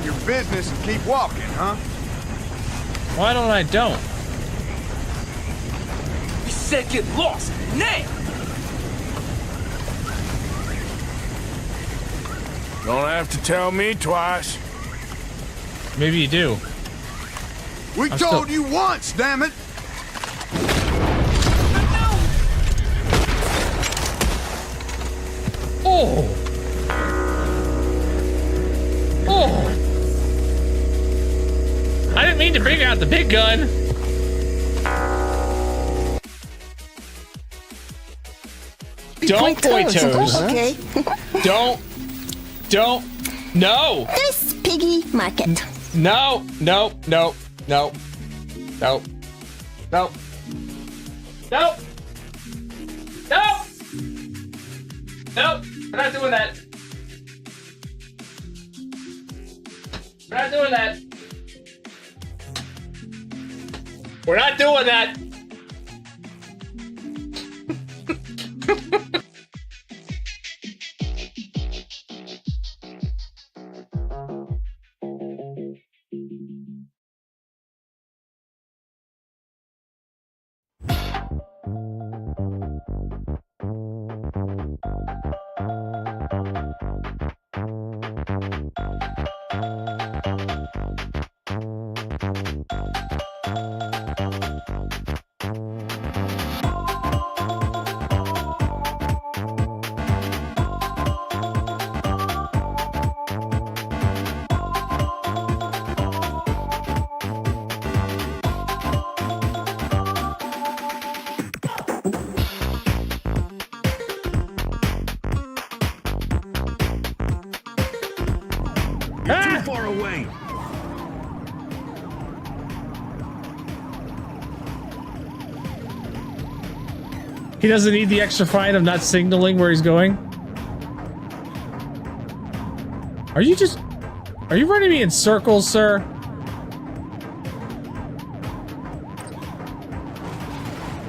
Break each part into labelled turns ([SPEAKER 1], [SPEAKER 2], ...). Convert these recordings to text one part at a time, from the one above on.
[SPEAKER 1] Your business and keep walking, huh?
[SPEAKER 2] Why don't I don't?
[SPEAKER 3] You said get lost, now!
[SPEAKER 4] Don't have to tell me twice.
[SPEAKER 2] Maybe you do.
[SPEAKER 1] We told you once, damn it!
[SPEAKER 2] Oh! Oh! I didn't mean to bring out the big gun. Don't point toes.
[SPEAKER 5] Okay.
[SPEAKER 2] Don't. No.
[SPEAKER 5] This piggy market.
[SPEAKER 2] No. No. No. No. No. No. No. No. No. We're not doing that. We're not doing that. We're not doing that.
[SPEAKER 4] Too far away.
[SPEAKER 2] He doesn't need the extra fine of not signaling where he's going. Are you running me in circles, sir?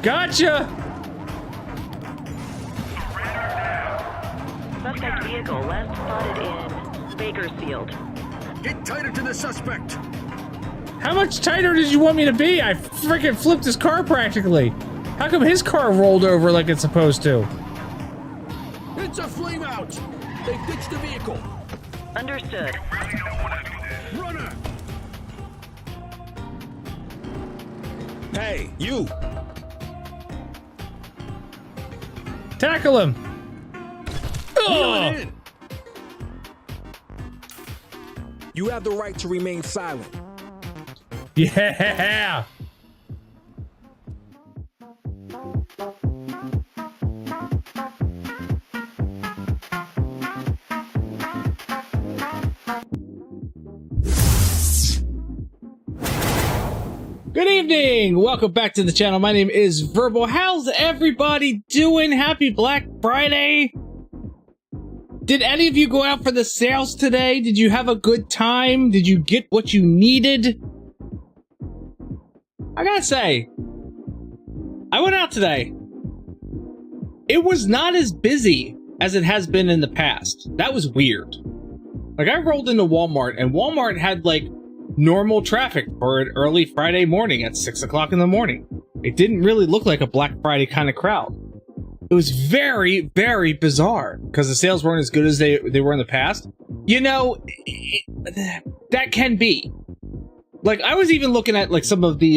[SPEAKER 2] Gotcha!
[SPEAKER 6] Suspect vehicle last spotted in Bakersfield.
[SPEAKER 4] Get tighter to the suspect.
[SPEAKER 2] How much tighter did you want me to be? I freaking flipped his car practically. How come his car rolled over like it's supposed to?
[SPEAKER 4] It's a flame out. They ditched the vehicle.
[SPEAKER 6] Understood.
[SPEAKER 4] Runner. Hey, you.
[SPEAKER 2] Tackle him!
[SPEAKER 4] Reel
[SPEAKER 2] Ugh.
[SPEAKER 4] it in. You have the right to remain silent.
[SPEAKER 2] Yeah! Good evening! Welcome back to the channel. My name is Verbal. How's everybody doing? Happy Black Friday! Did any of you go out for the sales today? Did you have a good time? Did you get what you needed? I gotta say, I went out today. It was not as busy as it has been in the past. That was weird. Like, I rolled into Walmart, and Walmart had, like, normal traffic for an early Friday morning at 6 o'clock in the morning. It didn't really look like a Black Friday kind of crowd. It was very, very bizarre, because the sales weren't as good as they were in the past. You know, that can be. Like, I was even looking at, like, some of the,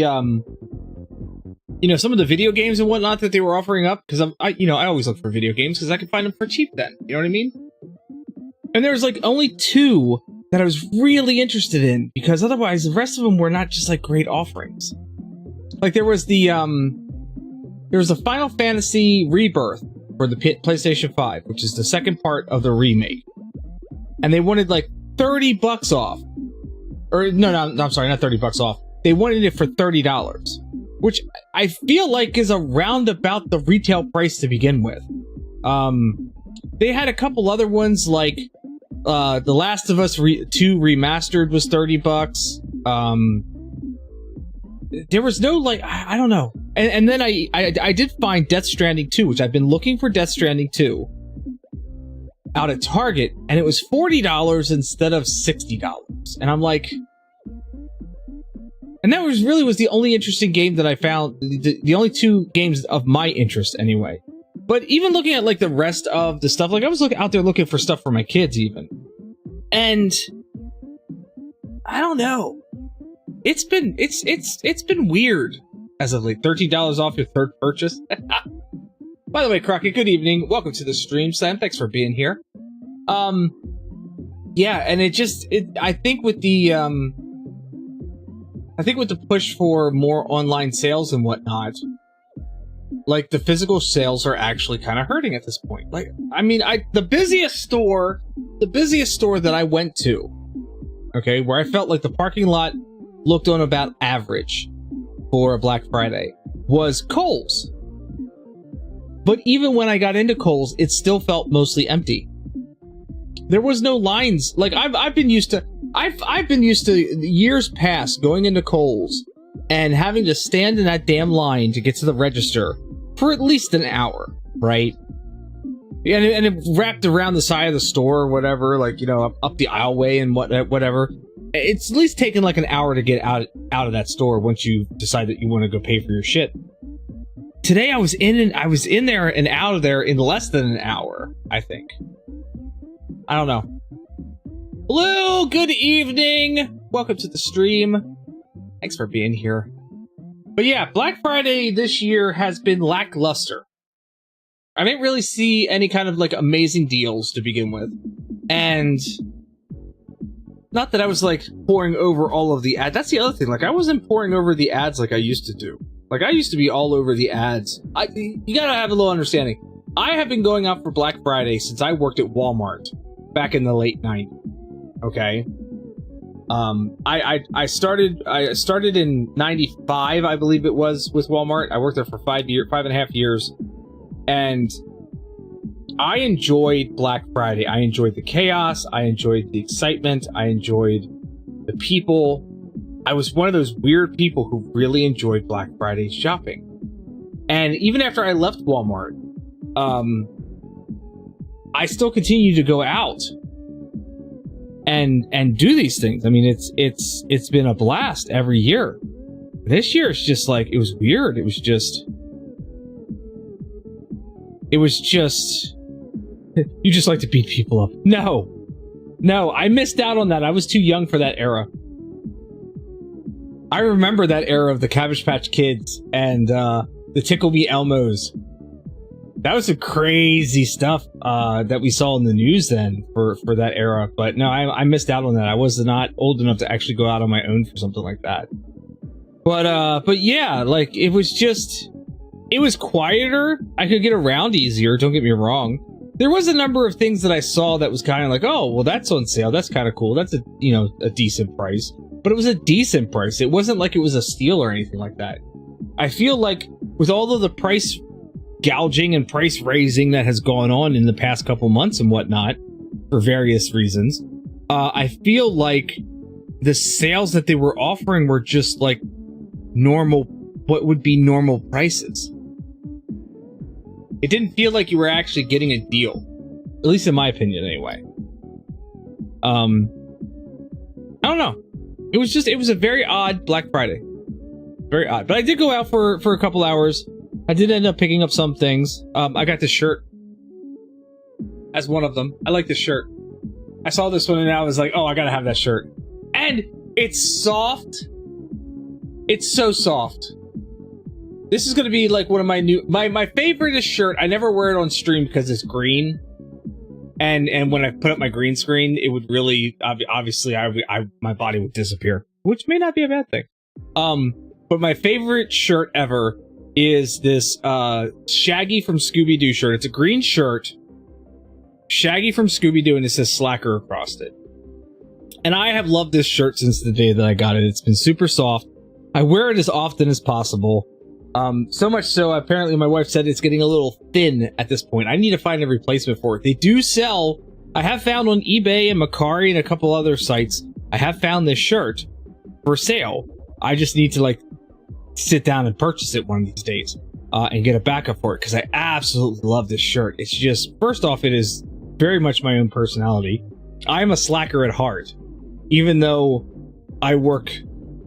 [SPEAKER 2] you know, some of the video games and whatnot that they were offering up, because I always look for video games, because I can find them for cheap then, you know what I mean? And there was, like, only 2 that I was really interested in, because otherwise the rest of them were not just, like, great offerings. Like, there was the Final Fantasy Rebirth for the PlayStation 5, which is the second part of the remake. And they wanted, like, $30 off. Or, no, I'm sorry, not $30 off. They wanted it for $30, which I feel like is around about the retail price to begin with. They had a couple other ones, like, The Last of Us 2 Remastered was $30. There was no, like, I don't know. And then I did find Death Stranding 2, which I've been looking for Death Stranding 2. out at Target, and it was $40 instead of $60. And I'm like, and that was the only interesting game that I found. The only two games of my interest, anyway. But even looking at like the rest of the stuff, like I was out there looking for stuff for my kids, even, and I don't know. It's been weird as of late. $13 off your third purchase. By the way, Crockett, good evening. Welcome to the stream, Sam. Thanks for being here. Yeah, and I think with the push for more online sales and whatnot, like the physical sales are actually kind of hurting at this point. Like, I mean, the busiest store that I went to, okay, where I felt like the parking lot looked on about average for a Black Friday, was Kohl's. But even when I got into Kohl's, it still felt mostly empty. There was no lines. Like I've been used to years past going into Kohl's and having to stand in that damn line to get to the register for at least an hour, right? And it wrapped around the side of the store or whatever, like, you know, up the aisleway and whatever. It's at least taken like an hour to get out of that store once you decide that you want to go pay for your shit. Today I was in there and out of there in less than an hour, I think. I don't know. Blue, good evening. Welcome to the stream. Thanks for being here. But yeah, Black Friday this year has been lackluster. I didn't really see any kind of like amazing deals to begin with. And not that I was like pouring over all of the ads. That's the other thing. Like I wasn't pouring over the ads like I used to do. Like I used to be all over the ads. You gotta have a little understanding. I have been going out for Black Friday since I worked at Walmart back in the late 90s. Okay. I started in 95, I believe it was, with Walmart. I worked there for 5.5 years. And I enjoyed Black Friday. I enjoyed the chaos. I enjoyed the excitement. I enjoyed the people. I was one of those weird people who really enjoyed Black Friday shopping. And even after I left Walmart, I still continue to go out and do these things. I mean, it's been a blast every year. This year it's just like, it was weird. It was just you just like to beat people up. No, I missed out on that. I was too young for that era. I remember that era of the Cabbage Patch Kids and the Tickle Me Elmos. That was some crazy stuff that we saw in the news then for that era. But no, I missed out on that. I was not old enough to actually go out on my own for something like that. But yeah, like it was quieter. I could get around easier. Don't get me wrong. There was a number of things that I saw that was kind of like, oh, well, that's on sale. That's kind of cool. That's a decent price. But it was a decent price. It wasn't like it was a steal or anything like that. I feel like with all of the price gouging and price raising that has gone on in the past couple months and whatnot, for various reasons, I feel like the sales that they were offering were just like normal, what would be normal prices. It didn't feel like you were actually getting a deal, at least in my opinion, anyway. I don't know. It was a very odd Black Friday. Very odd. But I did go out for a couple hours. I did end up picking up some things. I got this shirt as one of them. I like this shirt. I saw this one and I was like, oh, I gotta have that shirt. And it's soft. It's so soft. This is gonna be like one of my my favorite shirt. I never wear it on stream because it's green. And when I put up my green screen, it would really, obviously, my body would disappear, which may not be a bad thing. But my favorite shirt ever is this Shaggy from Scooby-Doo shirt. It's a green shirt, Shaggy from Scooby-Doo, and it says Slacker across it. And I have loved this shirt since the day that I got it. It's been super soft. I wear it as often as possible. So much so, apparently my wife said it's getting a little thin at this point. I need to find a replacement for it. They do sell, I have found on eBay and Mercari and a couple other sites, I have found this shirt for sale. I just need to like sit down and purchase it one of these days and get a backup for it, because I absolutely love this shirt. It's just, first off, it is very much my own personality. I'm a slacker at heart. Even though I work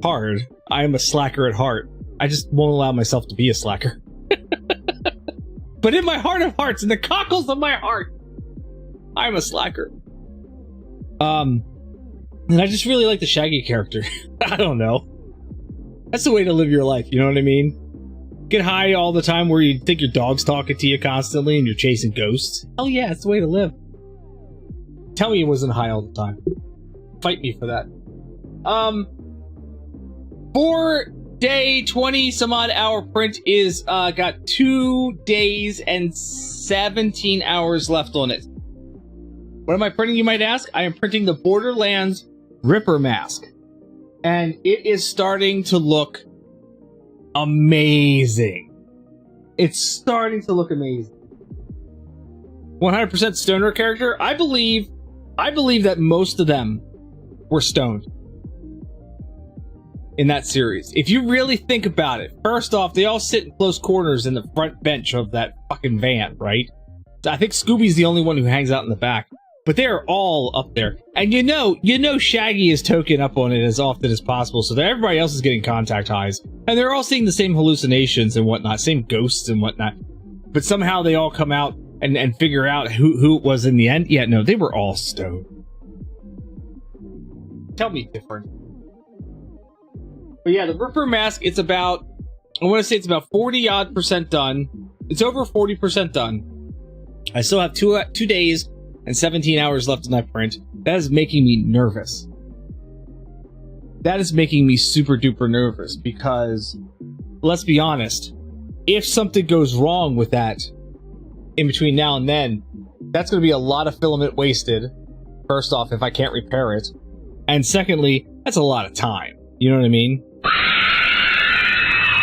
[SPEAKER 2] hard, I am a slacker at heart. I just won't allow myself to be a slacker. But in my heart of hearts, in the cockles of my heart, I'm a slacker. And I just really like the Shaggy character. I don't know. That's the way to live your life, you know what I mean? Get high all the time where you think your dog's talking to you constantly and you're chasing ghosts. Hell yeah, it's the way to live. Tell me it wasn't high all the time. Fight me for that. 4-day, 20 some odd hour print is got 2 days and 17 hours left on it. What am I printing, you might ask? I am printing the Borderlands Ripper mask. And it is starting to look amazing. It's starting to look amazing. 100% stoner character. I believe that most of them were stoned in that series. If you really think about it, first off, they all sit in close quarters in the front bench of that fucking van, right? I think Scooby's the only one who hangs out in the back. But they're all up there. And you know Shaggy is token up on it as often as possible, so that everybody else is getting contact highs. And they're all seeing the same hallucinations and whatnot, same ghosts and whatnot. But somehow they all come out and figure out who it was in the end. Yeah, no, they were all stoned. Tell me different. But yeah, the Ripper mask, it's about, I want to say it's about 40-odd% done. It's over 40% done. I still have 2 days and 17 hours left in that print. That is making me nervous. That is making me super duper nervous because, let's be honest, if something goes wrong with that in between now and then, that's going to be a lot of filament wasted. First off, if I can't repair it. And secondly, that's a lot of time. You know what I mean?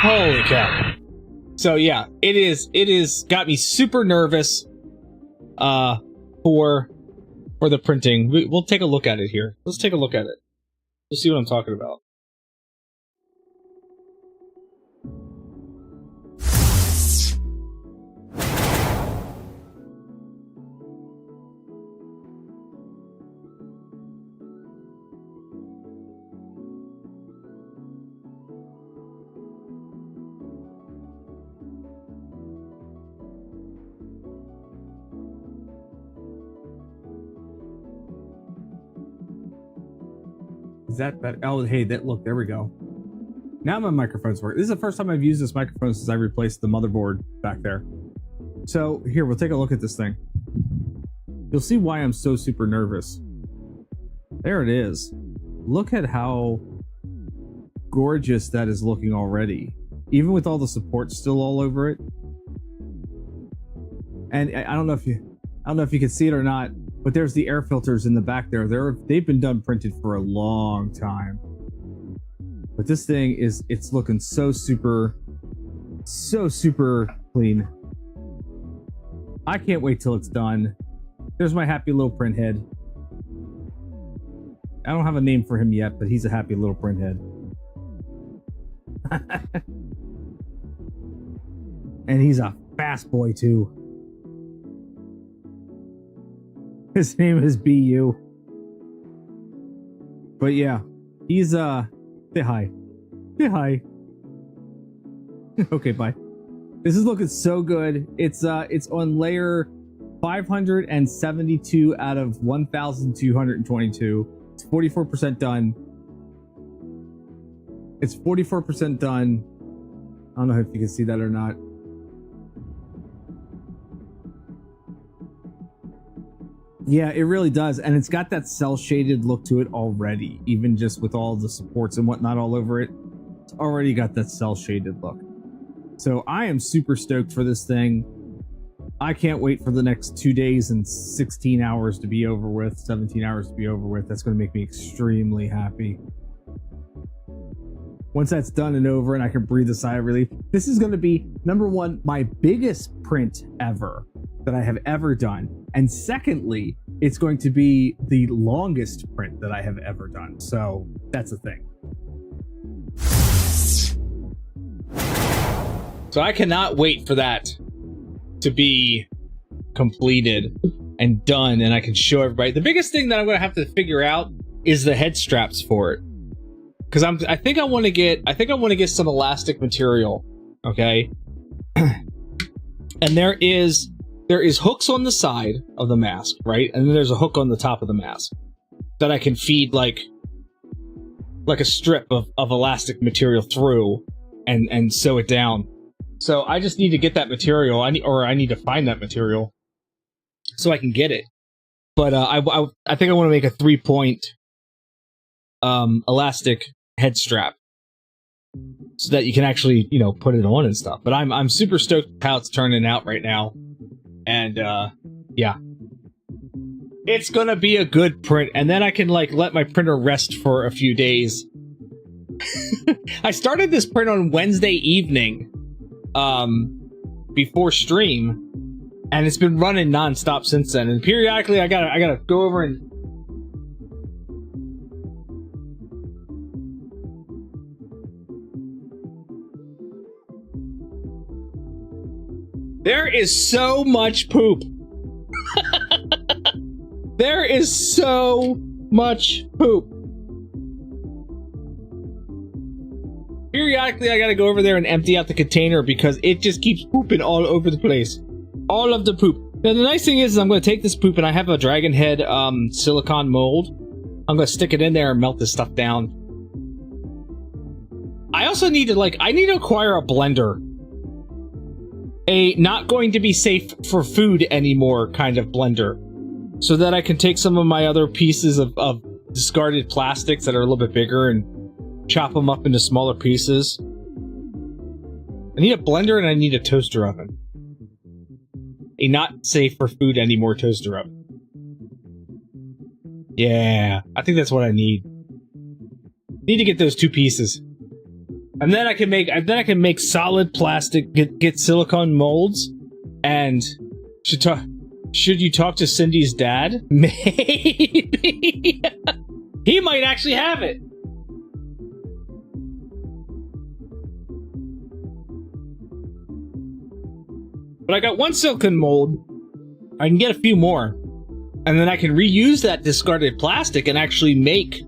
[SPEAKER 2] Holy cow. So yeah, it is got me super nervous for the printing. We'll take a look at it here. Let's take a look at it. Let's see what I'm talking about. Is that better? Oh, hey, look, there we go. Now my microphone's working. This is the first time I've used this microphone since I replaced the motherboard back there. So here, we'll take a look at this thing. You'll see why I'm so super nervous. There it is. Look at how gorgeous that is looking already. Even with all the support still all over it. And I don't know if you can see it or not, but there's the air filters in the back there. They've been done printed for a long time. But this thing it's looking so super clean. I can't wait till it's done. There's my happy little print head. I don't have a name for him yet, but he's a happy little print head. And he's a fast boy too. His name is BU. But yeah, he's say hi. Say hi. Okay, bye. This is looking so good. It's on layer 572 out of 1,222. It's 44% done. It's 44% done. I don't know if you can see that or not. Yeah, it really does. And it's got that cell shaded look to it already. Even just with all the supports and whatnot all over it. It's already got that cell shaded look. So I am super stoked for this thing. I can't wait for the next 2 days and 16 hours to be over with. 17 hours to be over with. That's going to make me extremely happy. Once that's done and over and I can breathe a sigh of relief. This is going to be, number one, my biggest print ever that I have ever done. And secondly, it's going to be the longest print that I have ever done. So that's the thing. So I cannot wait for that to be completed and done, and I can show everybody. The biggest thing that I'm going to have to figure out is the head straps for it, because I think I want to get some elastic material. Okay, and there is hooks on the side of the mask, right, and then there's a hook on the top of the mask that I can feed like a strip of elastic material through and sew it down. So I just need to get that material. I need to find that material so I can get it. But I think I want to make a 3-point elastic head strap so that you can actually, you know, put it on and stuff. But I'm super stoked with how it's turning out right now. And yeah. It's gonna be a good print, and then I can like let my printer rest for a few days. I started this print on Wednesday evening, before stream, and it's been running non-stop since then. And periodically, I gotta go over and there is so much poop. There is so much poop. Periodically, I gotta go over there and empty out the container because it just keeps pooping all over the place. All of the poop. Now, the nice thing is I'm gonna take this poop, and I have a dragon head silicone mold. I'm gonna stick it in there and melt this stuff down. I also need to, I need to acquire a blender. A not going to be safe for food anymore kind of blender. So that I can take some of my other pieces of discarded plastics that are a little bit bigger and chop them up into smaller pieces. I need a blender and I need a toaster oven. A not safe for food anymore toaster oven. Yeah, I think that's what I need. Need to get those 2 pieces. And then I can make solid plastic, get silicone molds, and should you talk to Cindy's dad? Maybe. He might actually have it. But I got 1 silicone mold. I can get a few more. And then I can reuse that discarded plastic and actually make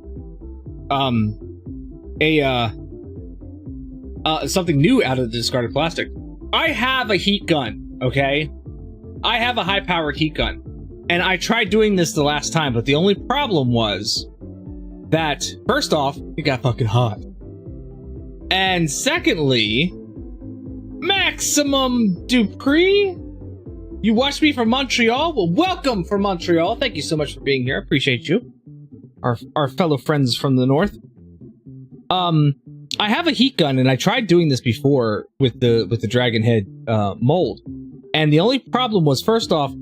[SPEAKER 2] something new out of the discarded plastic. I have a heat gun, okay? I have a high-powered heat gun, and I tried doing this the last time, but the only problem was that, first off, it got fucking hot. And secondly, Maximum Dupree? You watched me from Montreal? Well, welcome from Montreal. Thank you so much for being here. I appreciate you. Our fellow friends from the north. I have a heat gun, and I tried doing this before with the dragon head mold. And the only problem was, first off,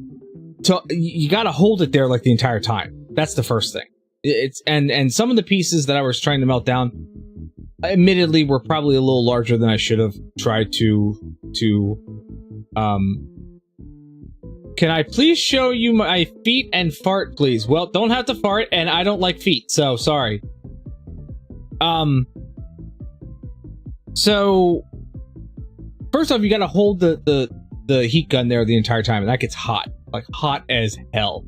[SPEAKER 2] you gotta hold it there like the entire time. That's the first thing. And some of the pieces that I was trying to melt down, admittedly, were probably a little larger than I should have tried to can I please show you my feet and fart, please? Well, don't have to fart, and I don't like feet, so sorry. So first off, you gotta hold the heat gun there the entire time, and that gets hot. Like, hot as hell.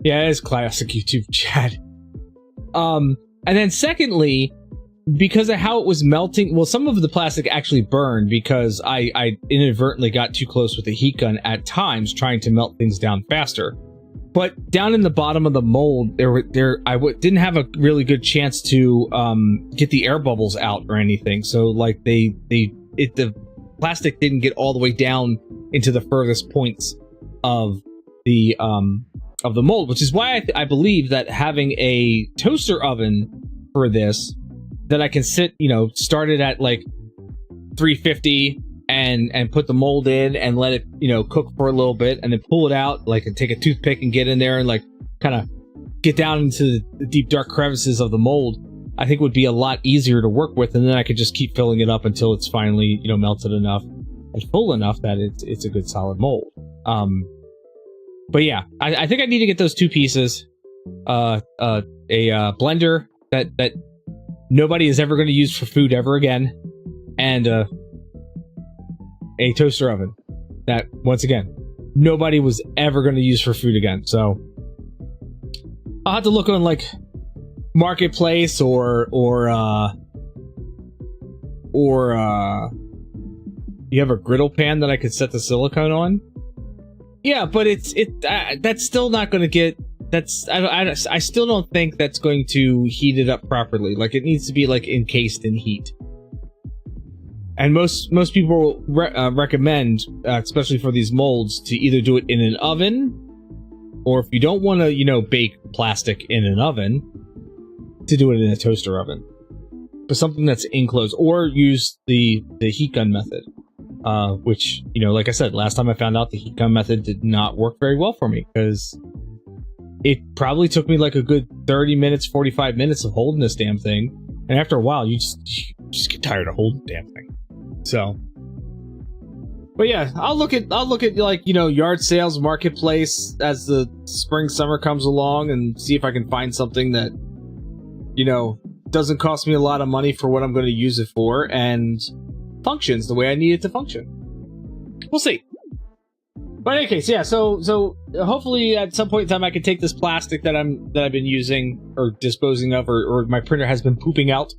[SPEAKER 2] Yeah, it is classic YouTube chat. And then secondly, because of how it was melting, well, some of the plastic actually burned because I inadvertently got too close with the heat gun at times, trying to melt things down faster. But down in the bottom of the mold, didn't have a really good chance to get the air bubbles out or anything. So like the plastic didn't get all the way down into the furthest points of the mold, which is why I believe that having a toaster oven for this, that I can start it at like 350 and put the mold in and let it, cook for a little bit, and then pull it out, and take a toothpick and get in there and kind of get down into the deep dark crevices of the mold, I think would be a lot easier to work with, and then I could just keep filling it up until it's finally, melted enough and full enough that it's a good solid mold. But yeah, I think I need to get those 2 pieces, a blender that nobody is ever going to use for food ever again, and a toaster oven that, once again, nobody was ever going to use for food again. So I'll have to look on like Marketplace or you have a griddle pan that I could set the silicone on. Yeah, but that's still not going to get. I still don't think that's going to heat it up properly. Like, it needs to be like encased in heat. And most people recommend, especially for these molds, to either do it in an oven, or if you don't want to, bake plastic in an oven, to do it in a toaster oven. But something that's enclosed, or use the heat gun method. Which, like I said, last time I found out the heat gun method did not work very well for me, because it probably took me like a good 30 minutes, 45 minutes of holding this damn thing. And after a while, you just get tired of holding the damn thing. So, but yeah, I'll look at like, yard sales, Marketplace as the spring, summer comes along, and see if I can find something that, doesn't cost me a lot of money for what I'm going to use it for, and functions the way I need it to function. We'll see. But in any case, yeah, so hopefully at some point in time I can take this plastic that I've been using or disposing of, or my printer has been pooping out,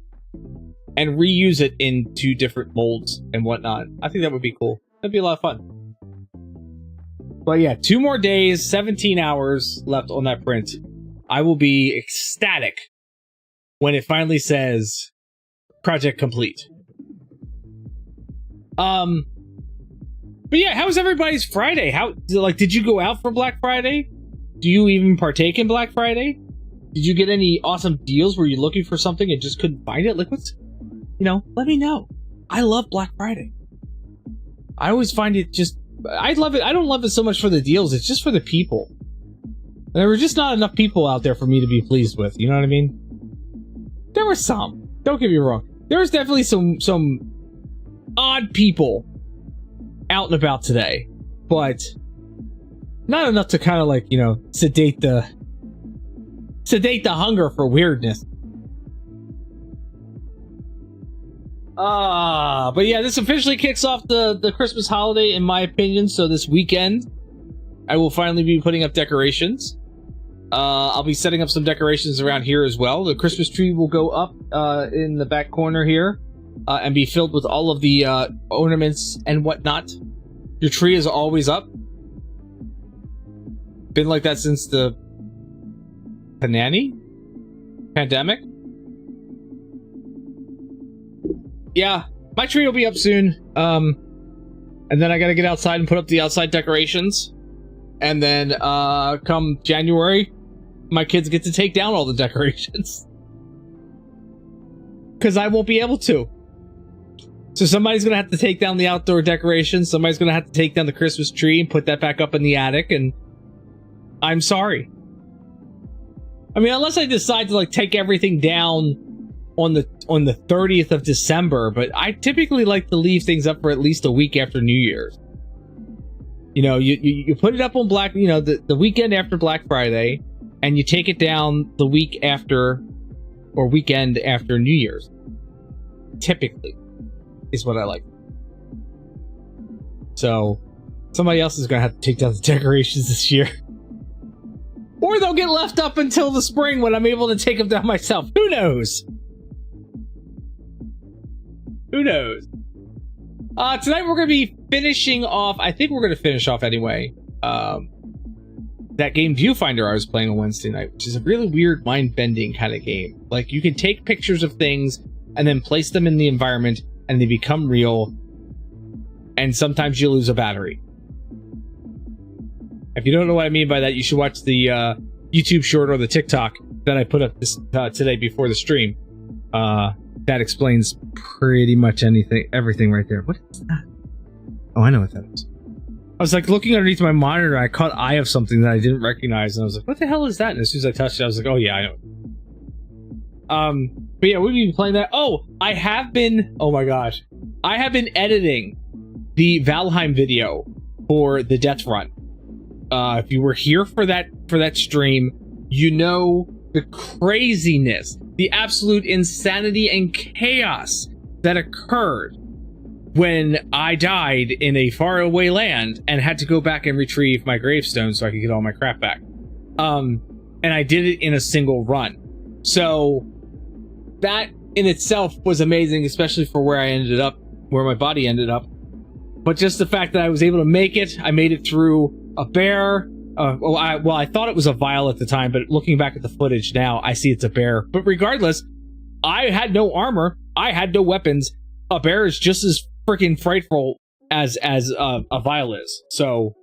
[SPEAKER 2] and reuse it in 2 different molds and whatnot. I think that would be cool. That'd be a lot of fun. But yeah, 2 more days, 17 hours left on that print. I will be ecstatic when it finally says project complete. But yeah, how was everybody's Friday? Did you go out for Black Friday? Do you even partake in Black Friday? Did you get any awesome deals? Were you looking for something and just couldn't find it? Like, let me know. I love Black Friday. I always find it I love it. I don't love it so much for the deals. It's just for the people. There were just not enough people out there for me to be pleased with. You know what I mean? There were some. Don't get me wrong. There was definitely some odd people out and about today, but not enough to kind of like, sedate the hunger for weirdness. But yeah, this officially kicks off the Christmas holiday, in my opinion. So this weekend, I will finally be putting up decorations. I'll be setting up some decorations around here as well. The Christmas tree will go up in the back corner here, and be filled with all of the ornaments and whatnot. Your tree is always up. Been like that since the pandemic. Yeah, my tree will be up soon. And then I gotta get outside and put up the outside decorations. And then come January, my kids get to take down all the decorations. Because I won't be able to. So somebody's going to have to take down the outdoor decorations. Somebody's going to have to take down the Christmas tree and put that back up in the attic. And I'm sorry. I mean, unless I decide to like take everything down on the 30th of December. But I typically like to leave things up for at least a week after New Year's. You put it up on the weekend after Black Friday. And you take it down the week after or weekend after New Year's. Typically. Is what I like. So, somebody else is going to have to take down the decorations this year. Or they'll get left up until the spring when I'm able to take them down myself. Who knows? Who knows? Tonight we're going to be finishing off... I think we're going to finish off anyway. That game Viewfinder I was playing on Wednesday night, which is a really weird mind-bending kind of game. Like, you can take pictures of things and then place them in the environment, and they become real, and sometimes you lose a battery. If you don't know what I mean by that, you should watch the YouTube short or the TikTok that I put up today before the stream. That explains pretty much everything right there. What is that? Oh, I know what that is. I was like looking underneath my monitor, I caught eye of something that I didn't recognize, and I was like, what the hell is that? And as soon as I touched it, I was like, oh yeah, I know. But yeah, we've been playing that. Oh my gosh. I have been editing the Valheim video for the Death Run. If you were here for that stream, you know the craziness, the absolute insanity and chaos that occurred when I died in a faraway land and had to go back and retrieve my gravestone so I could get all my crap back. And I did it in a single run. So that in itself was amazing, especially for where I ended up, where my body ended up. But just the fact that I was able to make it, I made it through a bear. I thought it was a vial at the time, but looking back at the footage now, I see it's a bear. But regardless, I had no armor. I had no weapons. A bear is just as freaking frightful as a vial is. So,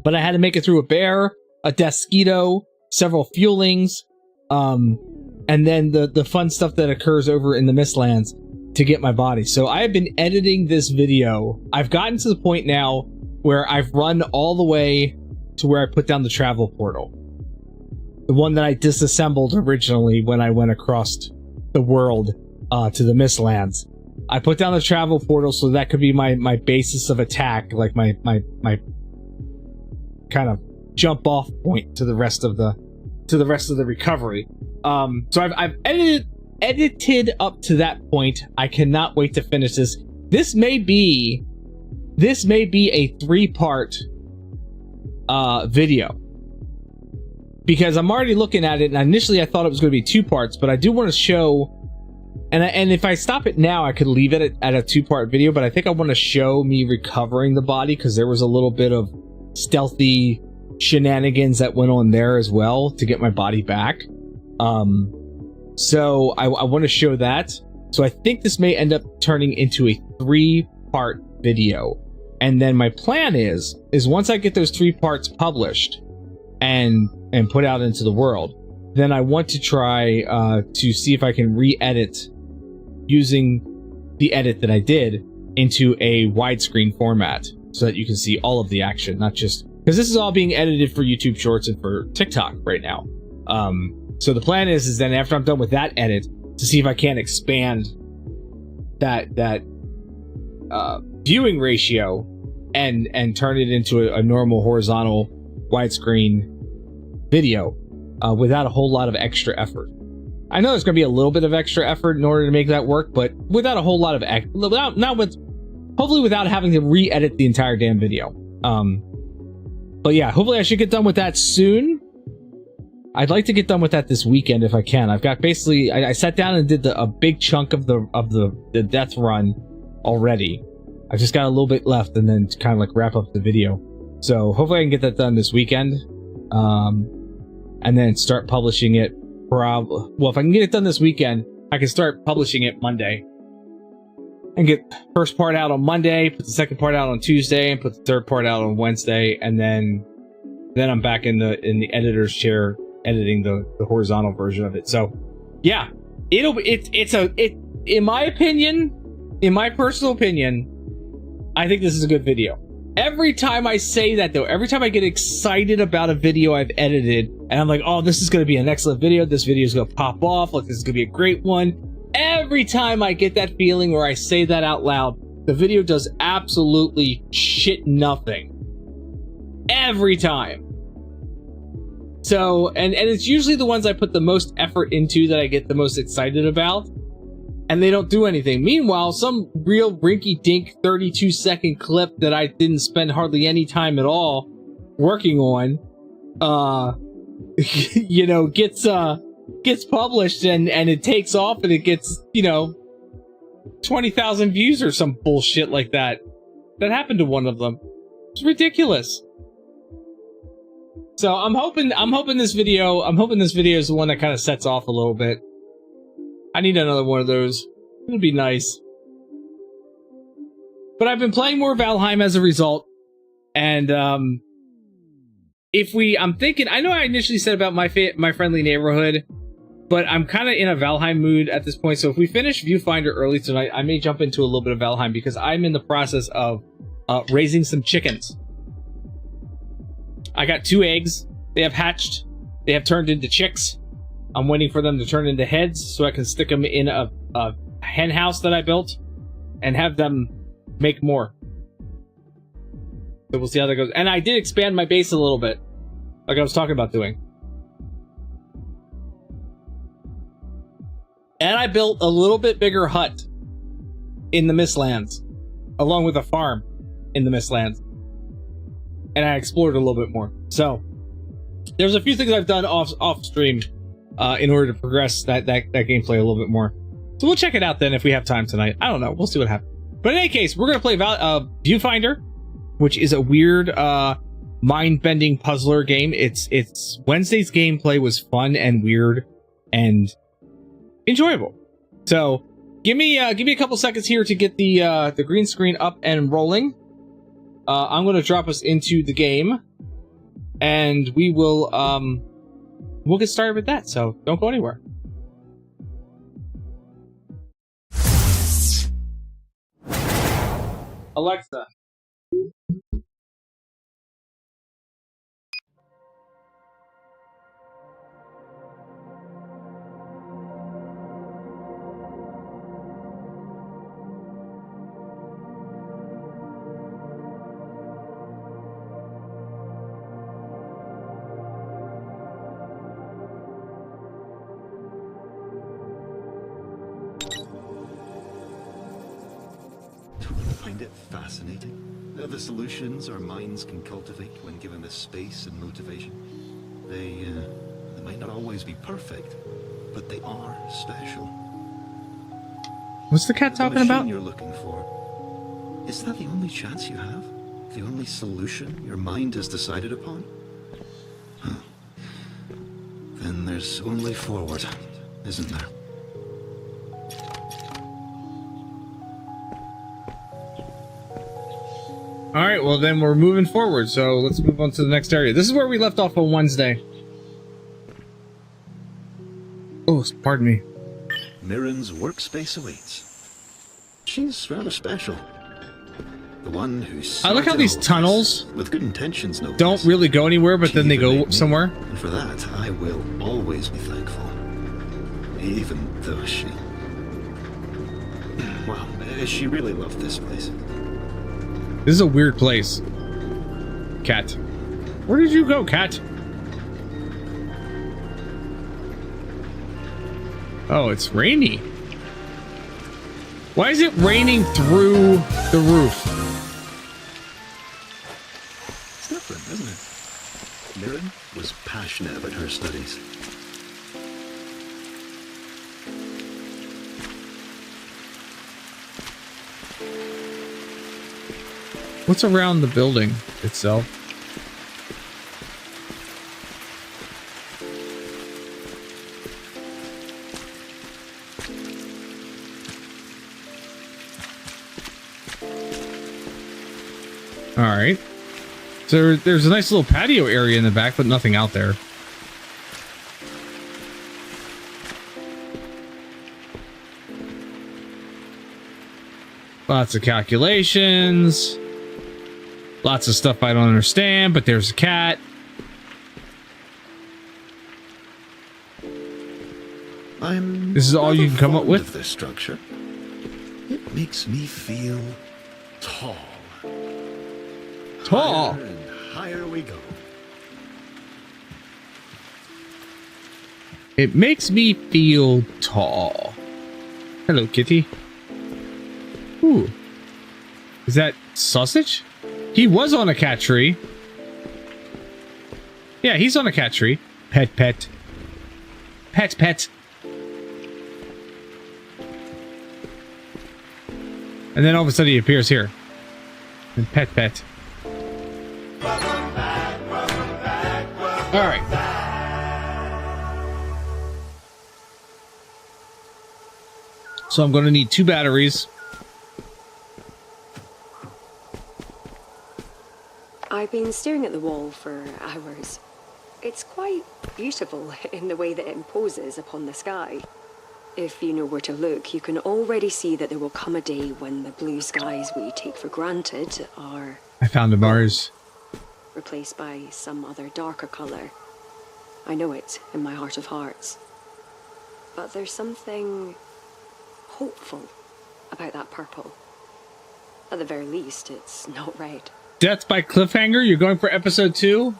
[SPEAKER 2] but I had to make it through a bear, a Desquito, several fuelings, and then the fun stuff that occurs over in the Mistlands to get my body. So I have been editing this video. I've gotten to the point now where I've run all the way to where I put down the travel portal. The one that I disassembled originally when I went across the world to the Mistlands. I put down the travel portal so that could be my basis of attack, like my kind of jump off point to the rest of the recovery. So I've edited up to that point. I cannot wait to finish this. This may be a 3-part video, because I'm already looking at it, and initially I thought it was going to be 2 parts, but I do want to show, and if I stop it now I could leave it at a 2-part video, but I think I want to show me recovering the body, because there was a little bit of stealthy shenanigans that went on there as well to get my body back. So I want to show that. So I think this may end up turning into a 3-part video. And then my plan is once I get those 3 parts published and put out into the world, then I want to try to see if I can re-edit using the edit that I did into a widescreen format so that you can see all of the action, not just... Because this is all being edited for YouTube Shorts and for TikTok right now. So the plan is then after I'm done with that edit, to see if I can expand that viewing ratio and turn it into a normal horizontal widescreen video without a whole lot of extra effort. I know there's going to be a little bit of extra effort in order to make that work, but without a whole lot of hopefully without having to re-edit the entire damn video. But yeah, hopefully I should get done with that soon. I'd like to get done with that this weekend if I can. I've got basically, I sat down and did a big chunk of the death run already. I've just got a little bit left and then kind of like wrap up the video. So hopefully I can get that done this weekend. And then start publishing it. Well, if I can get it done this weekend, I can start publishing it Monday. And get first part out on Monday, put the second part out on Tuesday, and put the third part out on Wednesday, and then I'm back in the editor's chair editing the horizontal version of it. So yeah, in my opinion, in my personal opinion, I think this is a good video. Every time I say that though, every time I get excited about a video I've edited and I'm like, oh, this is going to be an excellent video, this video is going to pop off, like this is going to be a great one. Every time I get that feeling where I say that out loud, the video does absolutely shit nothing. Every time. So, and it's usually the ones I put the most effort into that I get the most excited about, and they don't do anything. Meanwhile, some real rinky-dink 32-second clip that I didn't spend hardly any time at all working on, you know, gets published and it takes off and it gets, you know, 20,000 views or some bullshit like that. That happened to one of them. It's ridiculous. So I'm hoping this video is the one that kind of sets off a little bit. I need another one of those. It'll be nice. But I've been playing more Valheim as a result, and I'm thinking, I know I initially said about my friendly neighborhood, but I'm kind of in a Valheim mood at this point. So if we finish Viewfinder early tonight, I may jump into a little bit of Valheim because I'm in the process of raising some chickens. I got 2 eggs. They have hatched. They have turned into chicks. I'm waiting for them to turn into heads so I can stick them in a hen house that I built and have them make more. So we'll see how that goes. And I did expand my base a little bit, like I was talking about doing. And I built a little bit bigger hut in the Mistlands. along with a farm in the Mistlands. And I explored a little bit more. So there's a few things I've done off stream in order to progress that gameplay a little bit more. So we'll check it out then if we have time tonight. I don't know. We'll see what happens. But in any case, we're going to play Viewfinder, which is a weird mind-bending puzzler game. It's Wednesday's gameplay was fun and weird and enjoyable. So give me a couple seconds here to get the green screen up and rolling. I'm going to drop us into the game, and we will we'll get started with that. So don't go anywhere. Alexa.
[SPEAKER 7] Find it fascinating. The solutions our minds can cultivate when given the space and motivation. They might not always be perfect, but they are special.
[SPEAKER 2] What's the cat talking
[SPEAKER 7] the machine
[SPEAKER 2] about?
[SPEAKER 7] You're looking for. Is that the only chance you have? The only solution your mind has decided upon? Huh. Then there's only forward, isn't there?
[SPEAKER 2] All right, well then we're moving forward, so let's move on to the next area. This is where we left off on Wednesday. Oh, pardon me.
[SPEAKER 7] Mirren's workspace awaits. She's rather special. The one who
[SPEAKER 2] I like how these tunnels
[SPEAKER 7] with good intentions, no
[SPEAKER 2] don't
[SPEAKER 7] less.
[SPEAKER 2] really go anywhere, but then they go somewhere.
[SPEAKER 7] And for that, I will always be thankful. Even though she really loved this place.
[SPEAKER 2] This is a weird place. Cat. Where did you go, cat? Oh, it's rainy. Why is it raining through the roof?
[SPEAKER 7] It's different, isn't it? Mirren was passionate about her studies.
[SPEAKER 2] What's around the building itself? All right. So there's a nice little patio area in the back, but nothing out there. Lots of calculations. Lots of stuff I don't understand, but there's a cat. This is all you can come up with?
[SPEAKER 7] Of this structure. It makes me feel tall.
[SPEAKER 2] Tall?
[SPEAKER 7] Higher and higher we go.
[SPEAKER 2] It makes me feel tall. Hello, kitty. Ooh. Is that sausage? He was on a cat tree. Yeah, he's on a cat tree. Pet, pet. Pet, pet. And then all of a sudden he appears here. And pet, pet. Alright. So I'm going to need 2 batteries.
[SPEAKER 8] I've been staring at the wall for hours. It's quite beautiful in the way that it imposes upon the sky. If you know where to look, you can already see that there will come a day when the blue skies we take for granted are...
[SPEAKER 2] I found a Mars.
[SPEAKER 8] ...replaced by some other darker color. I know it in my heart of hearts. But there's something hopeful about that purple. At the very least, it's not red.
[SPEAKER 2] Death by Cliffhanger? You're going for episode 2?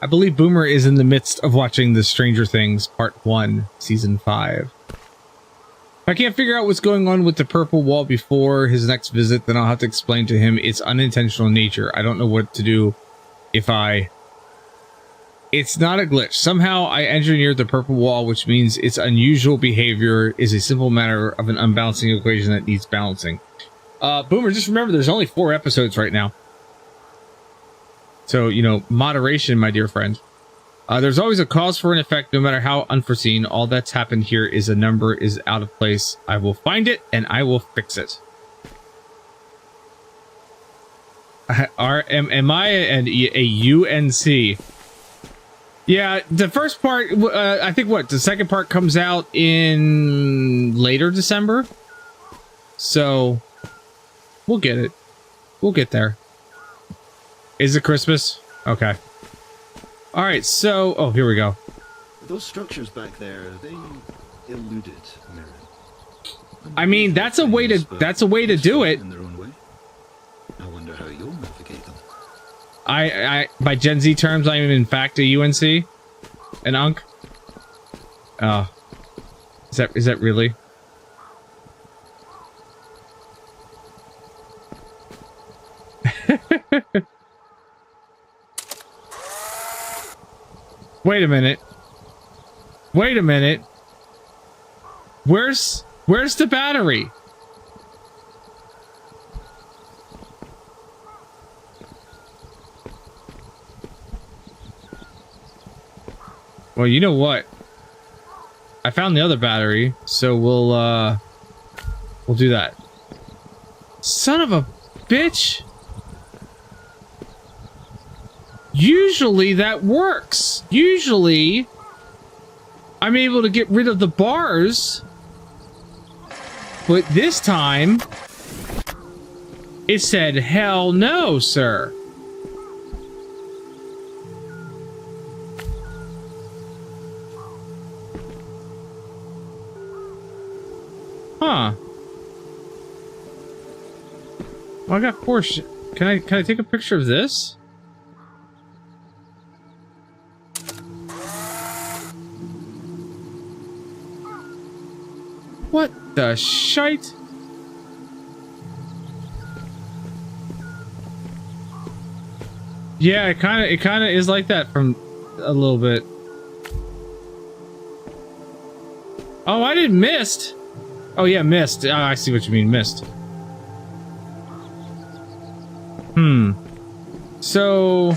[SPEAKER 2] I believe Boomer is in the midst of watching the Stranger Things Part 1, Season 5. If I can't figure out what's going on with the purple wall before his next visit, then I'll have to explain to him its unintentional nature. I don't know what to do if I... It's not a glitch. Somehow I engineered the purple wall, which means its unusual behavior is a simple matter of an unbalancing equation that needs balancing. Boomer, just remember there's only 4 episodes right now. So, you know, moderation, my dear friend. There's always a cause for an effect, no matter how unforeseen. All that's happened here is a number is out of place. I will find it, and I will fix it. Am I a UNC? Yeah, the first part, I think the second part comes out in later December. So, we'll get it. We'll get there. Is it Christmas? Okay. All right, so... Oh, here we go.
[SPEAKER 7] Those structures back there, are they eluded, Mirren?
[SPEAKER 2] I mean, that's a way to do it.
[SPEAKER 7] In their own way. I wonder how you'll navigate them.
[SPEAKER 2] I by Gen Z terms, I am in fact a UNC, an UNC. Oh, is that really? Wait a minute. Wait a minute. Where's the battery? Well, you know what? I found the other battery, so we'll do that. Son of a bitch! Usually that works. Usually I'm able to get rid of the bars, but this time it said, hell no, sir. Huh. Well, I got 4 Can I take a picture of this? What the shite? Yeah, it kind of is like that from a little bit. Oh, I didn't missed. Oh yeah, missed. Oh, I see what you mean, missed. So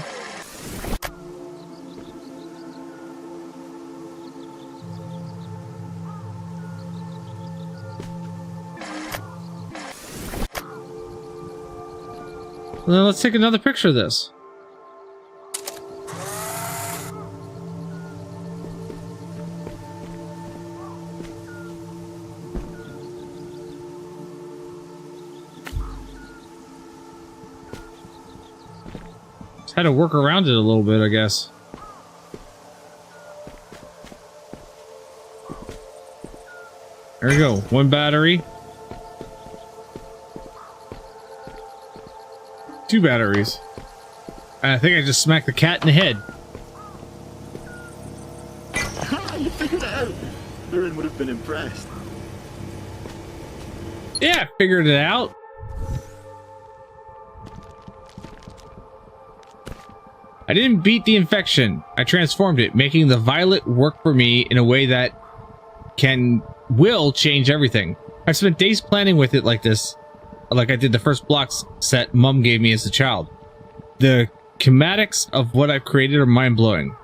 [SPEAKER 2] well, let's take another picture of this. Just had to work around it a little bit, I guess. There we go. 1 battery. 2 batteries. And I think I just smacked the cat in the head.
[SPEAKER 7] You figured it out! Mirren would have been impressed.
[SPEAKER 2] Yeah, figured it out. I didn't beat the infection. I transformed it, making the violet work for me in a way that will change everything. I've spent days planning with it like this, like I did the first blocks set Mum gave me as a child. The schematics of what I've created are mind-blowing.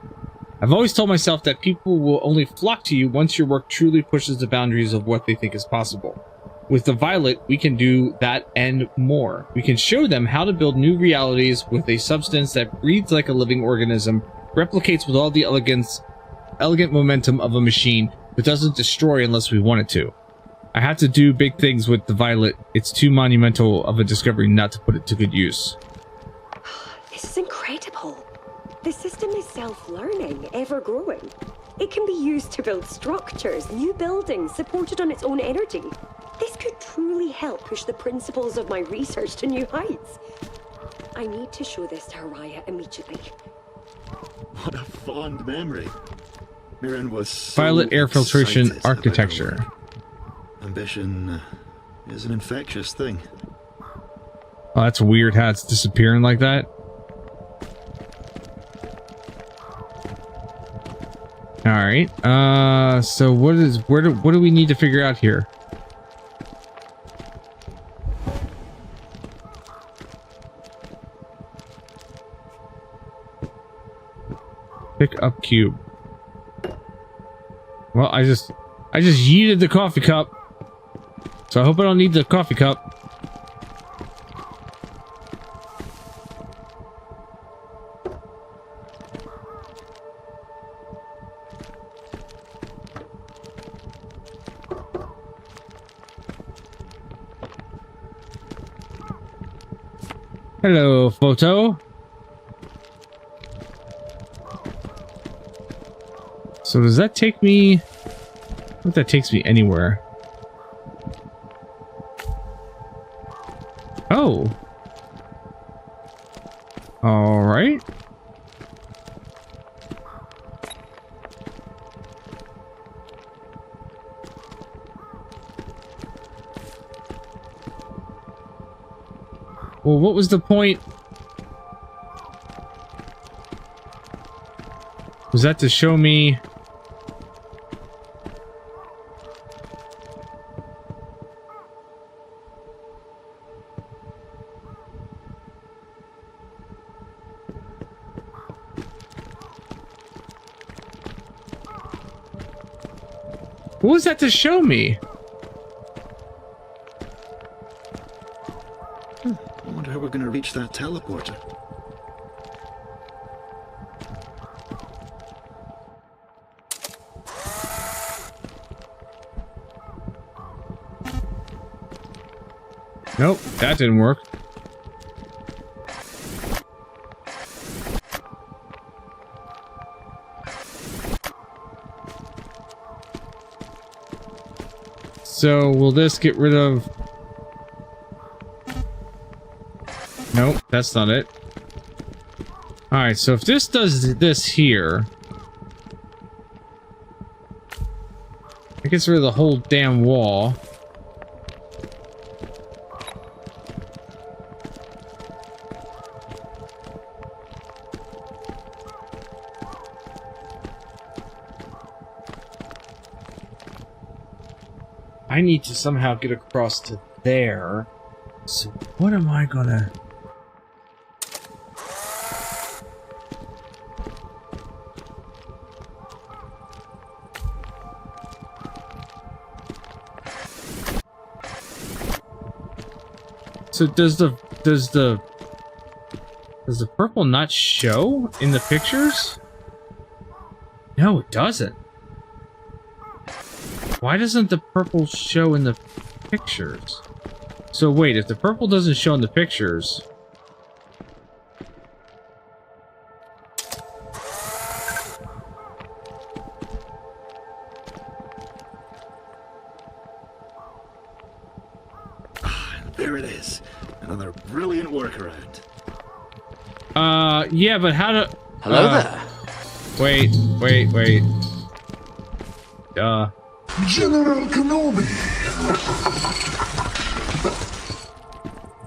[SPEAKER 2] I've always told myself that people will only flock to you once your work truly pushes the boundaries of what they think is possible. With the violet, we can do that and more. We can show them how to build new realities with a substance that breathes like a living organism, replicates with all the elegant momentum of a machine, but doesn't destroy unless we want it to. I have to do big things with the violet. It's too monumental of a discovery not to put it to good use.
[SPEAKER 8] This is incredible. The system is self-learning, ever-growing. It can be used to build structures, new buildings, supported on its own energy. This could truly help push the principles of my research to new heights. I need to show this to Haraya immediately.
[SPEAKER 7] What a fond memory. Mirren was so
[SPEAKER 2] Violet air filtration
[SPEAKER 7] excited
[SPEAKER 2] architecture.
[SPEAKER 7] Ambition is an infectious thing.
[SPEAKER 2] Oh, that's weird how it's disappearing like that. All right. So what do we need to figure out here? Pick up cube. Well, I just yeeted the coffee cup. So I hope I don't need the coffee cup. Hello, photo. So does that take me? What if that takes me anywhere? Oh. All right. Well, what was the point? Was that to show me? What was that to show me?
[SPEAKER 7] I wonder how we're going to reach that teleporter.
[SPEAKER 2] Nope, that didn't work. So will this get rid of? Nope, that's not it. All right, so if this does this here, it gets rid of the whole damn wall. I need to somehow get across to there. So what am I gonna... So does the purple not show in the pictures? No, it doesn't. Why doesn't the purple show in the pictures? So wait, if the purple doesn't show in the pictures...
[SPEAKER 7] There it is. Another brilliant workaround.
[SPEAKER 2] Yeah, but how to...
[SPEAKER 3] Hello there.
[SPEAKER 2] Wait.
[SPEAKER 1] General Kenobi!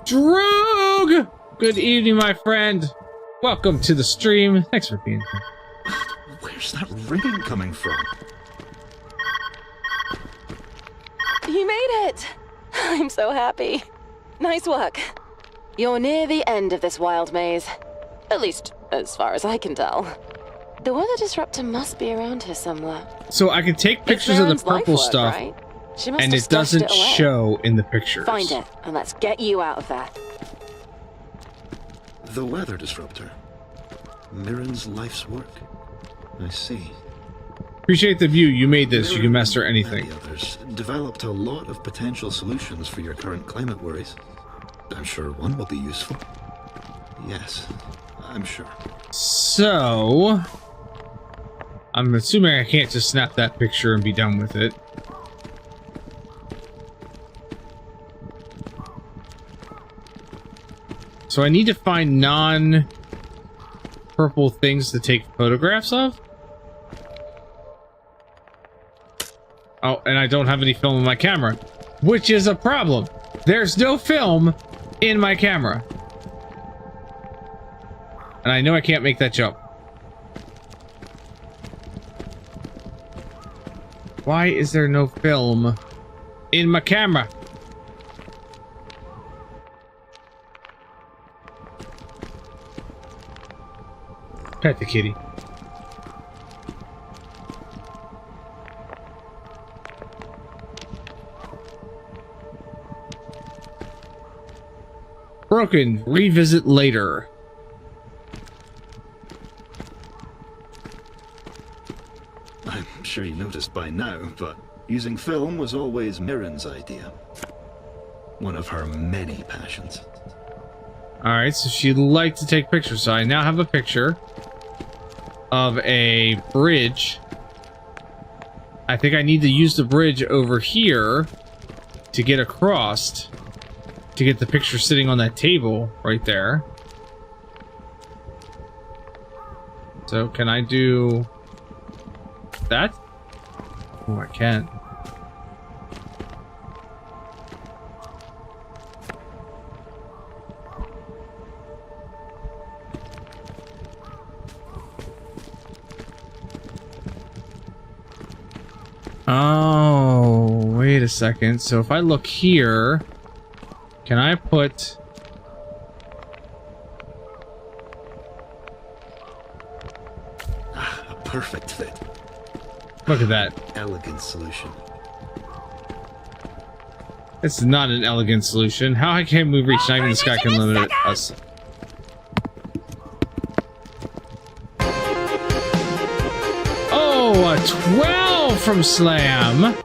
[SPEAKER 2] Droog! Good evening, my friend. Welcome to the stream. Thanks for being here.
[SPEAKER 7] Where's that ringing coming from?
[SPEAKER 9] You made it! I'm so happy. Nice work. You're near the end of this wild maze. At least, as far as I can tell. The weather disruptor must be around here somewhere.
[SPEAKER 2] So I can take pictures of the
[SPEAKER 9] It's Baron's
[SPEAKER 2] purple
[SPEAKER 9] life work,
[SPEAKER 2] stuff,
[SPEAKER 9] right? She must
[SPEAKER 2] and
[SPEAKER 9] have
[SPEAKER 2] it
[SPEAKER 9] stashed
[SPEAKER 2] doesn't
[SPEAKER 9] it away.
[SPEAKER 2] show in the pictures.
[SPEAKER 9] Find it, and let's get you out of there.
[SPEAKER 7] The weather disruptor. Mirren's life's work. I see.
[SPEAKER 2] Appreciate the view. You made this. You can master
[SPEAKER 7] Many
[SPEAKER 2] anything.
[SPEAKER 7] others developed a lot of potential solutions for your current climate worries. I'm sure one will be useful. Yes, I'm sure.
[SPEAKER 2] So... I'm assuming I can't just snap that picture and be done with it. So I need to find non-purple things to take photographs of? Oh, and I don't have any film in my camera, which is a problem. There's no film in my camera. And I know I can't make that jump. Why is there no film in my camera? Pet the kitty. Broken. Revisit later.
[SPEAKER 7] I'm sure you noticed by now, but using film was always Mirren's idea. One of her many passions.
[SPEAKER 2] Alright, so she'd like to take pictures. So I now have a picture of a bridge. I think I need to use the bridge over here to get across to get the picture sitting on that table right there. So can I do that? Oh, I can't. Oh, wait a second. So if I look here, can I put...
[SPEAKER 7] A perfect fit.
[SPEAKER 2] Look at that.
[SPEAKER 7] Elegant solution.
[SPEAKER 2] It's not an elegant solution. How high can we reach? Not even the sky can limit us. Oh, a 12 from Slam.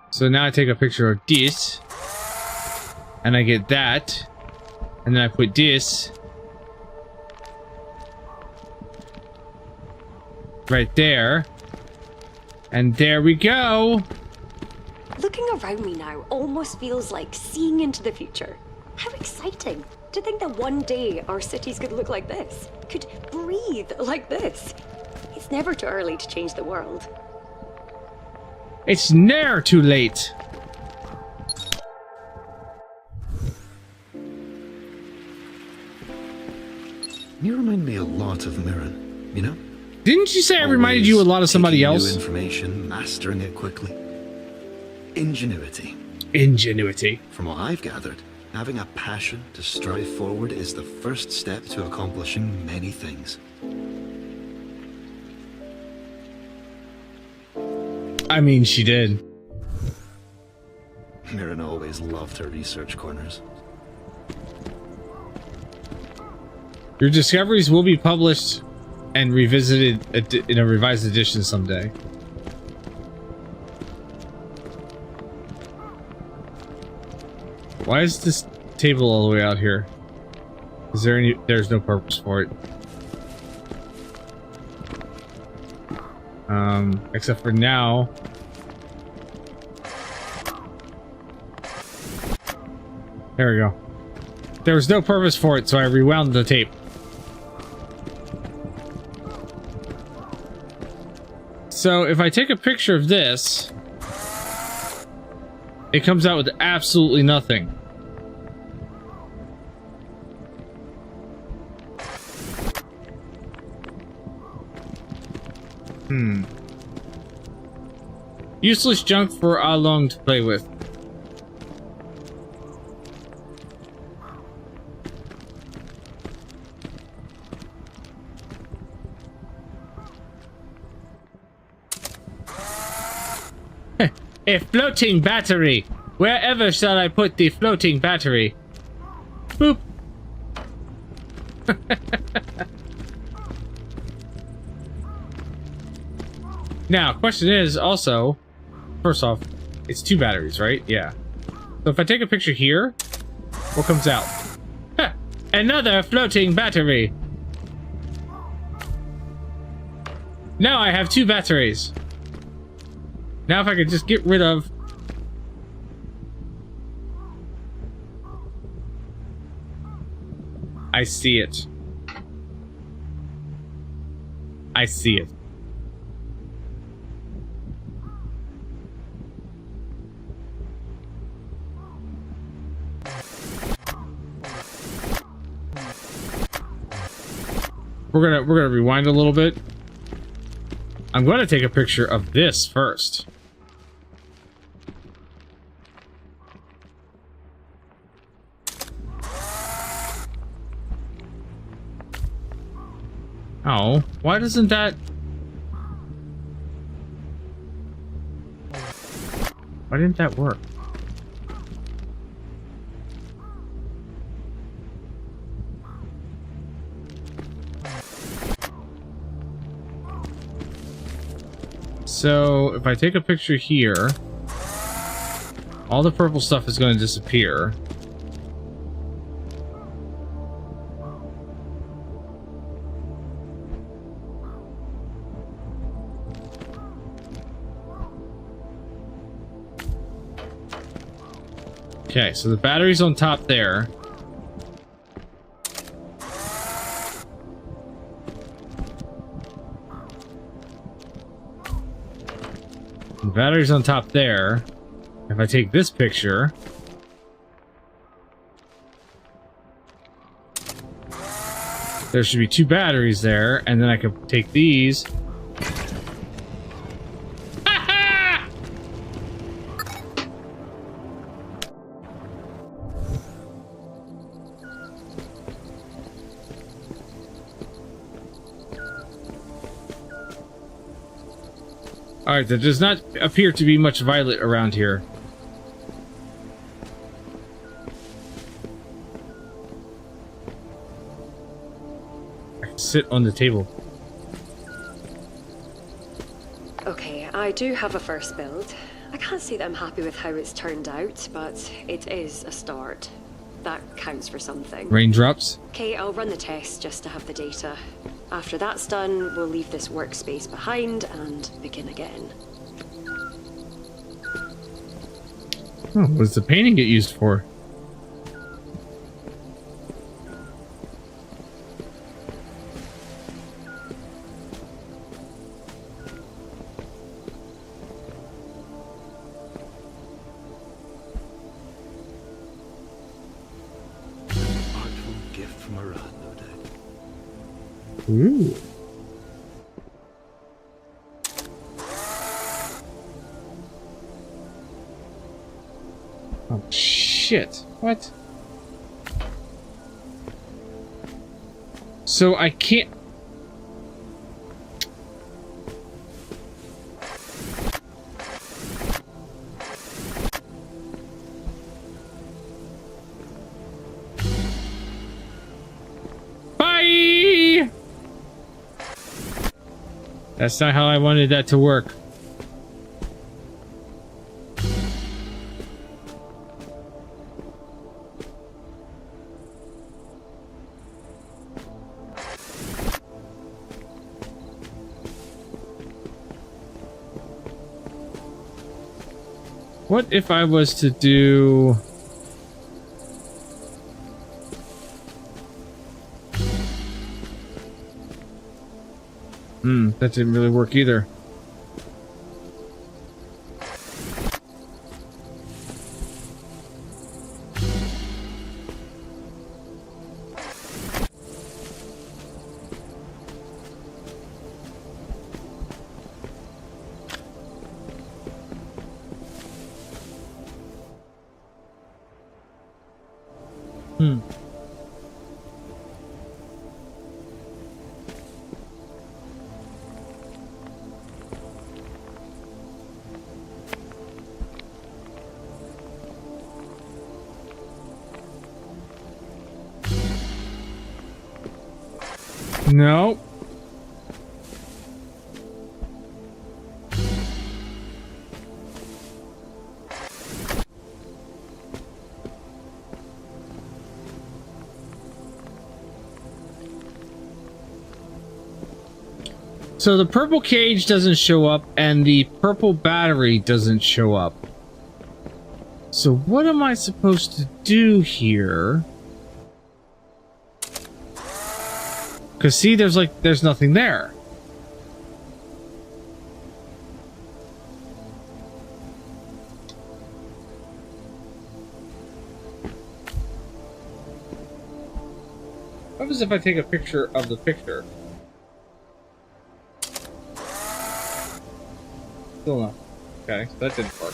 [SPEAKER 2] So now I take a picture of this, and I get that, and then I put this right there, and there we go.
[SPEAKER 8] Looking around me now almost feels like seeing into the future. How exciting to think that one day our cities could look like this, could breathe like this. It's never too early to change the world.
[SPEAKER 2] It's ne'er too late.
[SPEAKER 7] You remind me a lot of Mirren, you know?
[SPEAKER 2] Didn't you say I reminded you a lot of somebody
[SPEAKER 7] Taking
[SPEAKER 2] else?
[SPEAKER 7] New information, mastering it quickly. Ingenuity.
[SPEAKER 2] Ingenuity.
[SPEAKER 7] From what I've gathered, having a passion to strive forward is the first step to accomplishing many things.
[SPEAKER 2] I mean, she did.
[SPEAKER 7] Mirren always loved her research corners.
[SPEAKER 2] Your discoveries will be published and revisited in a revised edition someday. Why is this table all the way out here? Is there any... There's no purpose for it. Except for now. There we go. There was no purpose for it, so I rewound the tape. So if I take a picture of this, it comes out with absolutely nothing. Useless junk for Along to play with. A floating battery! Wherever shall I put the floating battery? Boop! Now, question is also, first off, it's 2 batteries, right? Yeah. So if I take a picture here, what comes out? Huh, another floating battery! Now I have 2 batteries. Now if I could just get rid of... I see it. I see it. we're gonna rewind a little bit. I'm going to take a picture of this first. Oh, why doesn't that... Why didn't that work? So, if I take a picture here, all the purple stuff is going to disappear. Okay, so the battery's on top there. The battery's on top there. If I take this picture, there should be 2 batteries there, and then I could take these. Alright, there does not appear to be much violet around here. I can sit on the table.
[SPEAKER 8] Okay, I do have a first build. I can't say that I'm happy with how it's turned out, but it is a start. That counts for something.
[SPEAKER 2] Raindrops?
[SPEAKER 8] Okay, I'll run the test just to have the data. After that's done, we'll leave this workspace behind and begin again.
[SPEAKER 2] Oh, what does the painting get used for?
[SPEAKER 7] Artful gift from Arad, no doubt.
[SPEAKER 2] Ooh. Oh, shit. What? So I can't... Bye! That's not how I wanted that to work. What if I was to do... that didn't really work either. No. So the purple cage doesn't show up and the purple battery doesn't show up. So what am I supposed to do here? Because see, there's nothing there. What happens if I take a picture of the picture? Still not. Okay, that didn't work.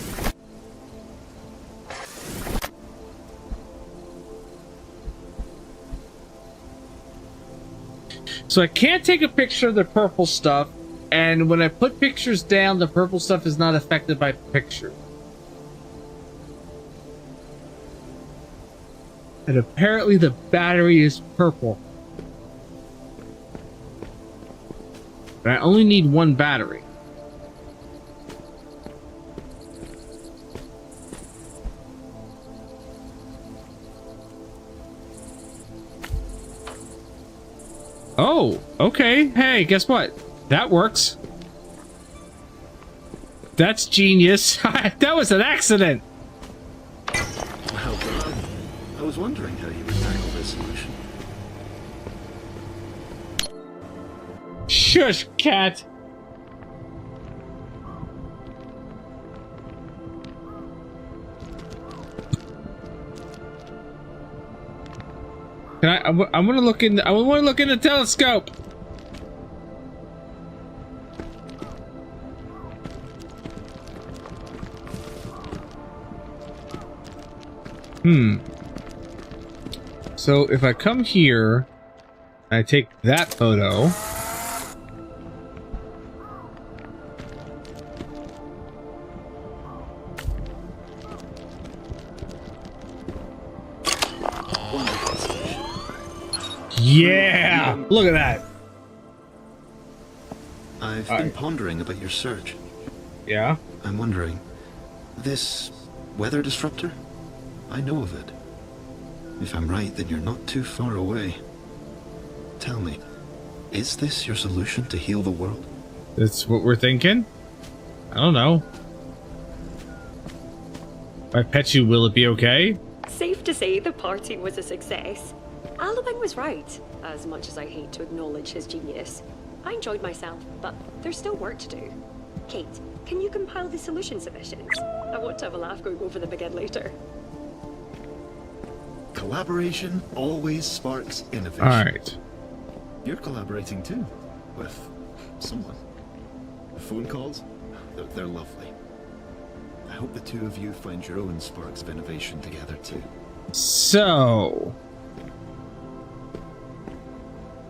[SPEAKER 2] So I can't take a picture of the purple stuff, and when I put pictures down, the purple stuff is not affected by picture. And apparently the battery is purple. But I only need one battery. Oh, okay. Hey, guess what? That works. That's genius. That was an accident.
[SPEAKER 7] Well done. I was wondering how you would tackle this solution.
[SPEAKER 2] Shush, cat. Can I want to look in. I want to look in the telescope. So if I come here, I take that photo. Yeah! Look at that!
[SPEAKER 7] I've been pondering about your search.
[SPEAKER 2] Yeah?
[SPEAKER 7] I'm wondering, this weather disruptor? I know of it. If I'm right, then you're not too far away. Tell me, is this your solution to heal the world?
[SPEAKER 2] That's what we're thinking? I don't know. If I pet you, will it be okay?
[SPEAKER 8] Safe to say the party was a success. Alabang was right, as much as I hate to acknowledge his genius. I enjoyed myself, but there's still work to do. Kate, can you compile the solution submissions? I want to have a laugh going over them again later.
[SPEAKER 7] Collaboration always sparks innovation.
[SPEAKER 2] Alright.
[SPEAKER 7] You're collaborating too, with someone. The phone calls, they're lovely. I hope the two of you find your own sparks of innovation together too.
[SPEAKER 2] So,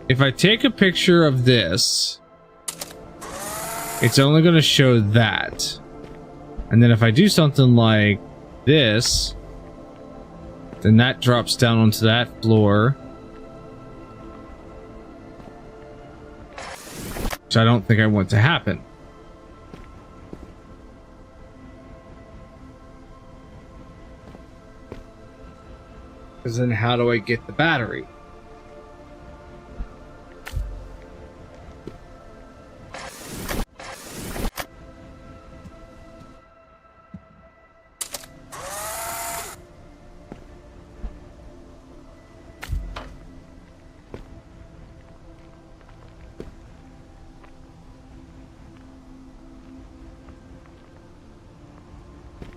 [SPEAKER 2] if I take a picture of this, it's only going to show that. And then if I do something like this, then that drops down onto that floor. Which I don't think I want to happen. Because then how do I get the battery?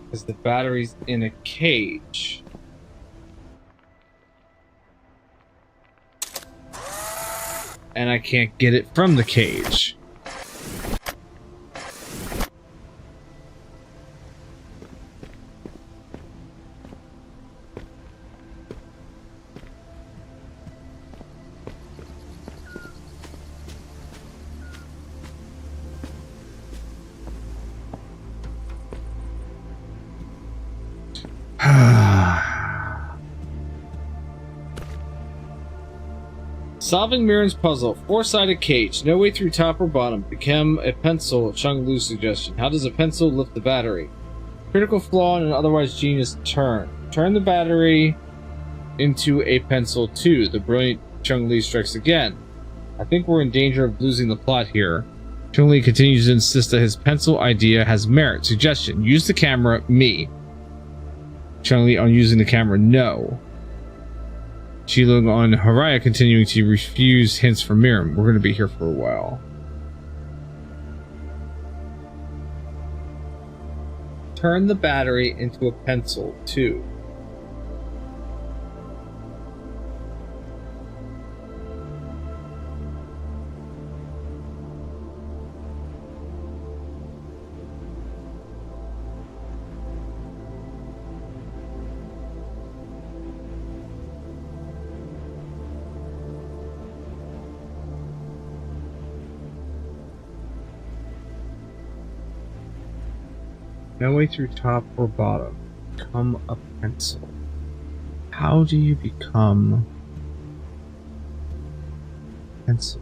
[SPEAKER 2] Because the battery's in a cage. And I can't get it from the cage. Solving Mirren's puzzle. Four-sided cage. No way through top or bottom. Become a pencil. Chung Lu's suggestion. How does a pencil lift the battery? Critical flaw in an otherwise genius turn. Turn the battery into a pencil too. The brilliant Chung Li strikes again. I think we're in danger of losing the plot here. Chung Li continues to insist that his pencil idea has merit. Suggestion. Use the camera. Me. Chung Li on using the camera. No. Qilong on Haraya continuing to refuse hints from Miriam. We're going to be here for a while. Turn the battery into a pencil, too. No way through top or bottom. Become a pencil. How do you become a pencil?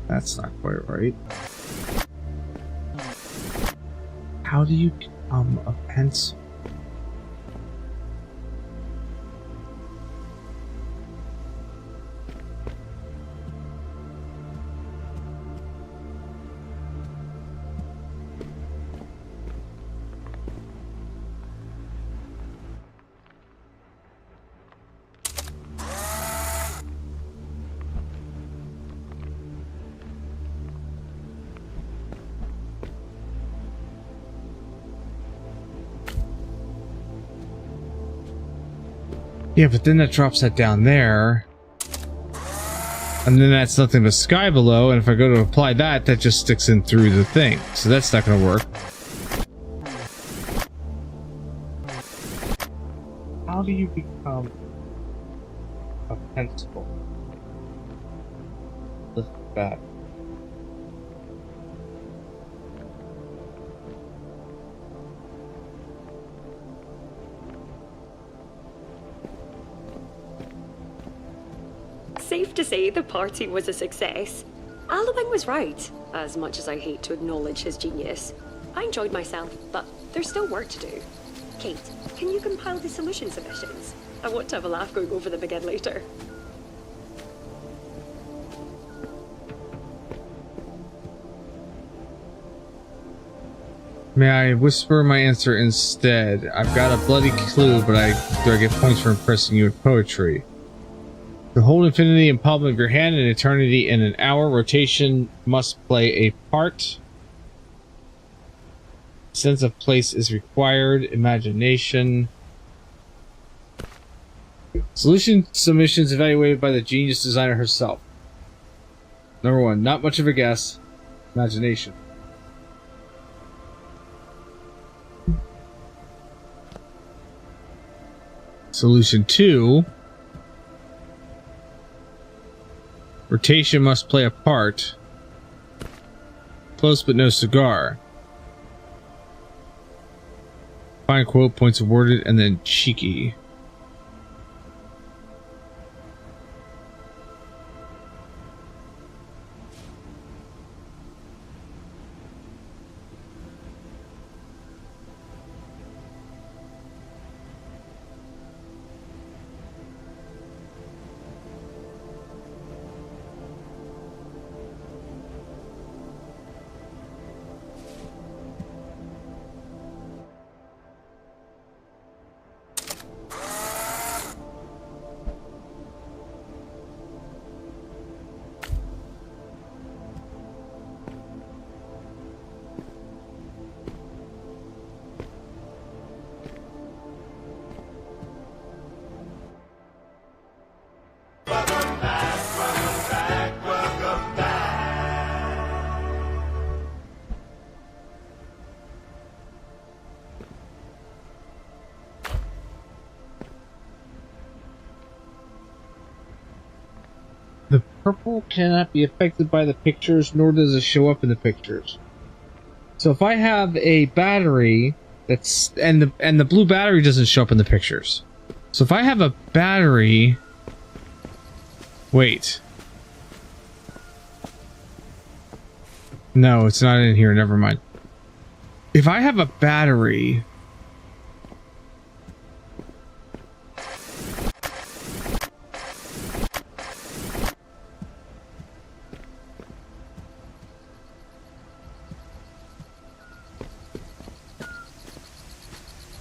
[SPEAKER 2] That's not quite right. How do you become a pencil? Yeah, but then that drops that down there. And then that's nothing but sky below, and if I go to apply that, that just sticks in through the thing. So that's not gonna work. How do you become a pencil? Lift back.
[SPEAKER 8] Safe to say the party was a success. Alwyn was right, as much as I hate to acknowledge his genius. I enjoyed myself, but there's still work to do. Kate, can you compile the solution submissions? I want to have a laugh going over them again later.
[SPEAKER 2] May I whisper my answer instead? I've got a bloody clue, but do I get points for impressing you with poetry? To hold infinity in palm of your hand and eternity in an hour, rotation must play a part. Sense of place is required. Imagination. Solution submissions evaluated by the genius designer herself. Number 1, not much of a guess. Imagination. Solution 2. Rotation must play a part. Close but no cigar. Fine quote, points awarded, and then cheeky. The purple cannot be affected by the pictures, nor does it show up in the pictures. So if I have a battery that's and the blue battery doesn't show up in the pictures. So if I have a battery, wait. No, it's not in here, never mind. If I have a battery,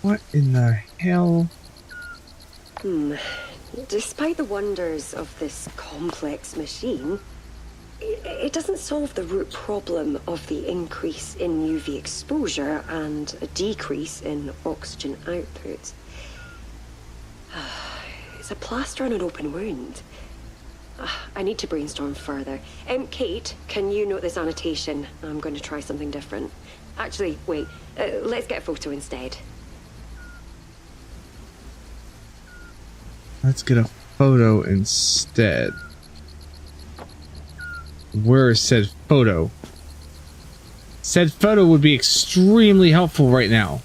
[SPEAKER 2] what in the hell?
[SPEAKER 8] Despite the wonders of this complex machine, it doesn't solve the root problem of the increase in UV exposure and a decrease in oxygen output. It's a plaster on an open wound. I need to brainstorm further. Kate, can you note this annotation? I'm going to try something different. Actually, wait. Let's get a photo instead.
[SPEAKER 2] Let's get a photo instead. Where is said photo? Said photo would be extremely helpful right now.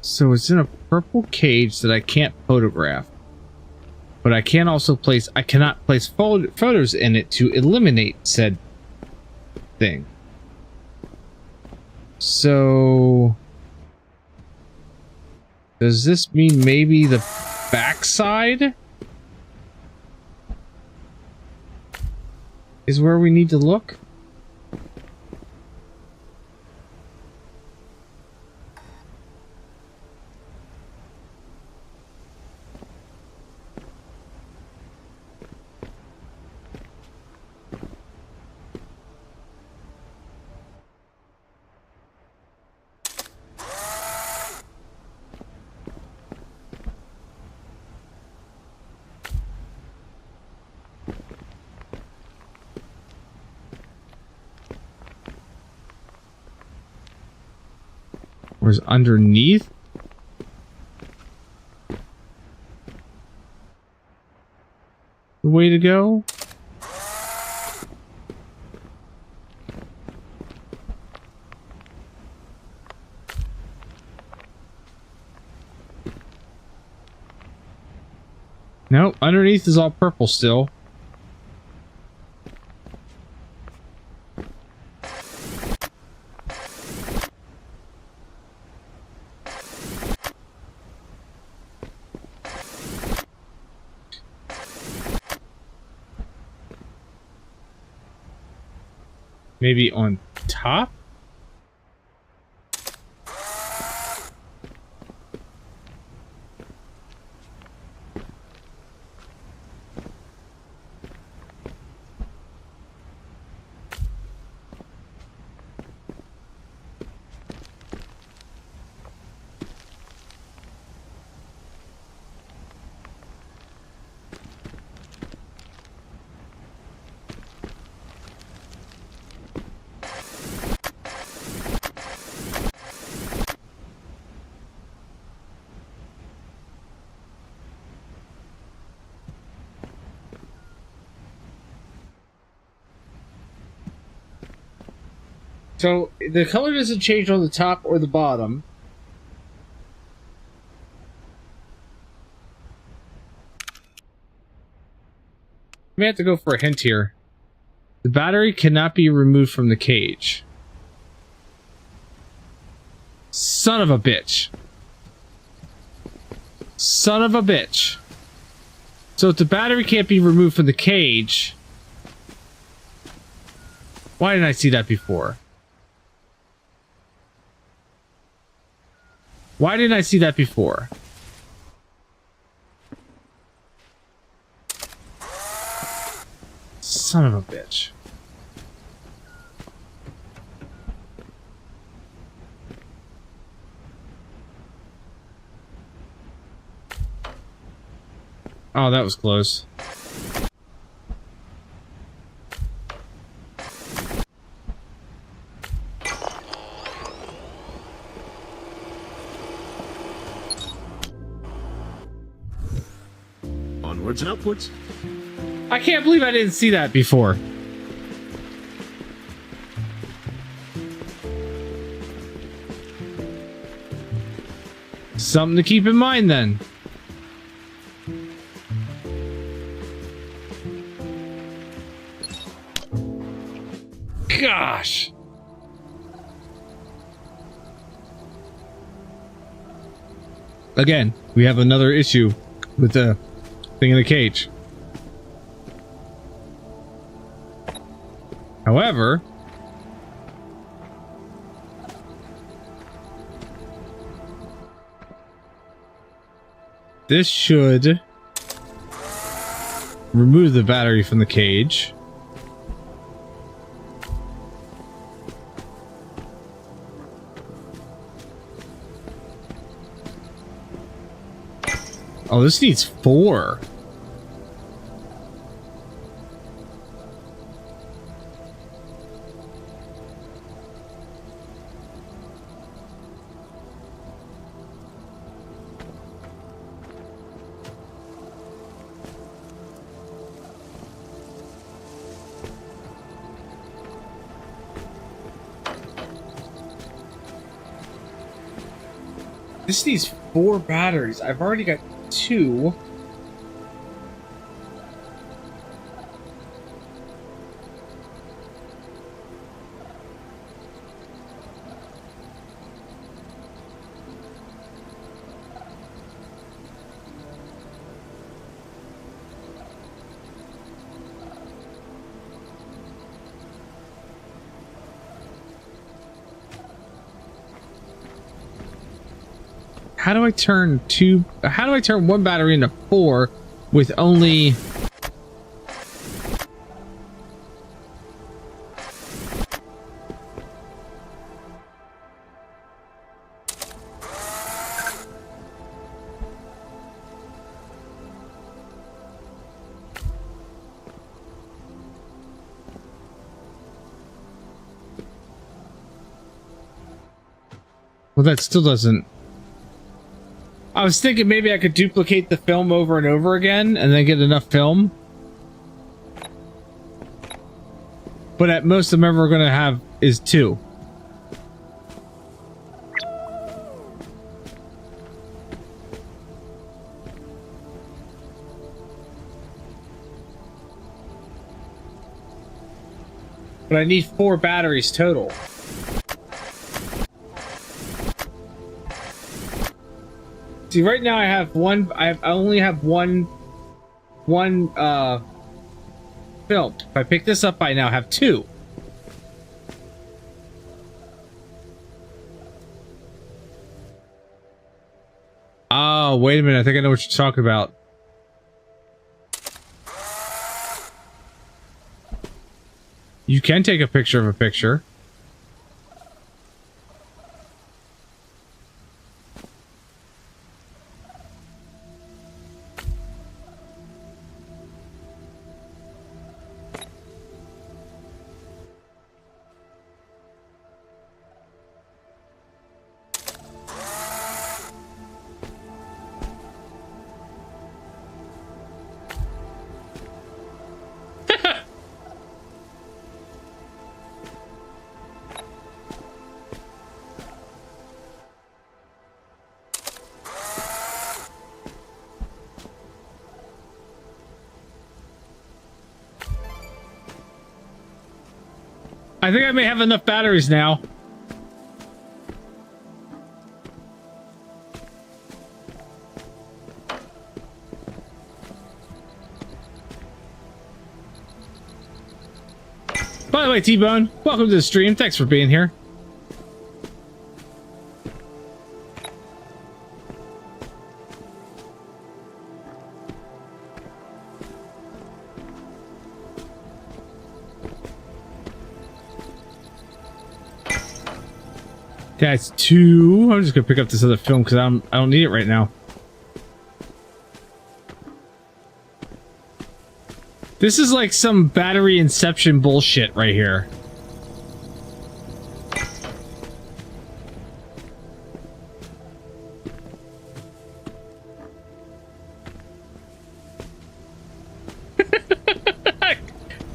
[SPEAKER 2] So it's in a purple cage that I can't photograph, but I can also place. I cannot place photos in it to eliminate said thing. So does this mean maybe the backside is where we need to look? Where's underneath? The way to go? Nope, underneath is all purple still. Maybe on top? So the color doesn't change on the top or the bottom. We may have to go for a hint here. The battery cannot be removed from the cage. Son of a bitch. Son of a bitch. So if the battery can't be removed from the cage, why didn't I see that before? Why didn't I see that before? Son of a bitch. Oh, that was close.
[SPEAKER 7] Onwards and upwards.
[SPEAKER 2] I can't believe I didn't see that before. Something to keep in mind then. Gosh. Again, we have another issue with the thing in the cage. However, this should remove the battery from the cage. Oh, this needs 4. This needs 4 batteries. I've already got 2. How do I turn one battery into 4 with only... Well, that still doesn't... I was thinking maybe I could duplicate the film over and over again and then get enough film. But at most, the number we're going to have is 2. But I need 4 batteries total. See, right now I have one. I only have one film. If I pick this up, I now have 2. Oh, wait a minute. I think I know what you're talking about. You can take a picture of a picture. I think I may have enough batteries now. By the way, T-Bone, welcome to the stream. Thanks for being here. That's 2. I'm just gonna pick up this other film because I don't need it right now. This is like some battery inception bullshit right here.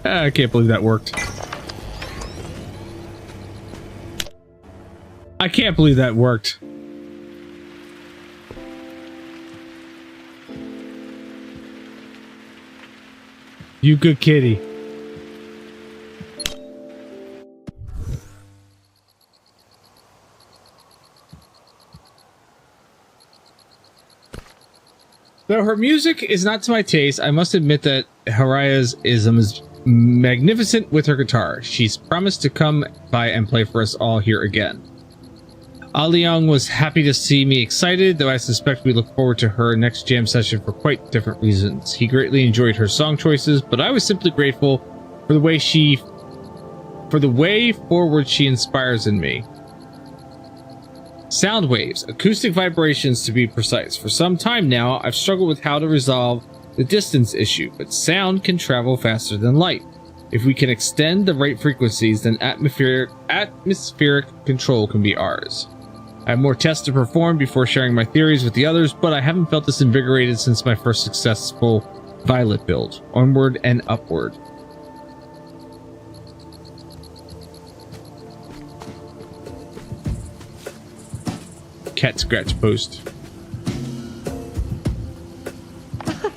[SPEAKER 2] I can't believe that worked. I can't believe that worked. You good kitty. Though her music is not to my taste, I must admit that Haraya's is magnificent with her guitar. She's promised to come by and play for us all here again. Aliang was happy to see me excited, though I suspect we look forward to her next jam session for quite different reasons. He greatly enjoyed her song choices, but I was simply grateful for the way forward she inspires in me. Sound waves, acoustic vibrations to be precise. For some time now, I've struggled with how to resolve the distance issue, but sound can travel faster than light. If we can extend the right frequencies, then atmospheric control can be ours. I have more tests to perform before sharing my theories with the others, but I haven't felt this invigorated since my first successful Violet build. Onward and upward. Cat scratch post.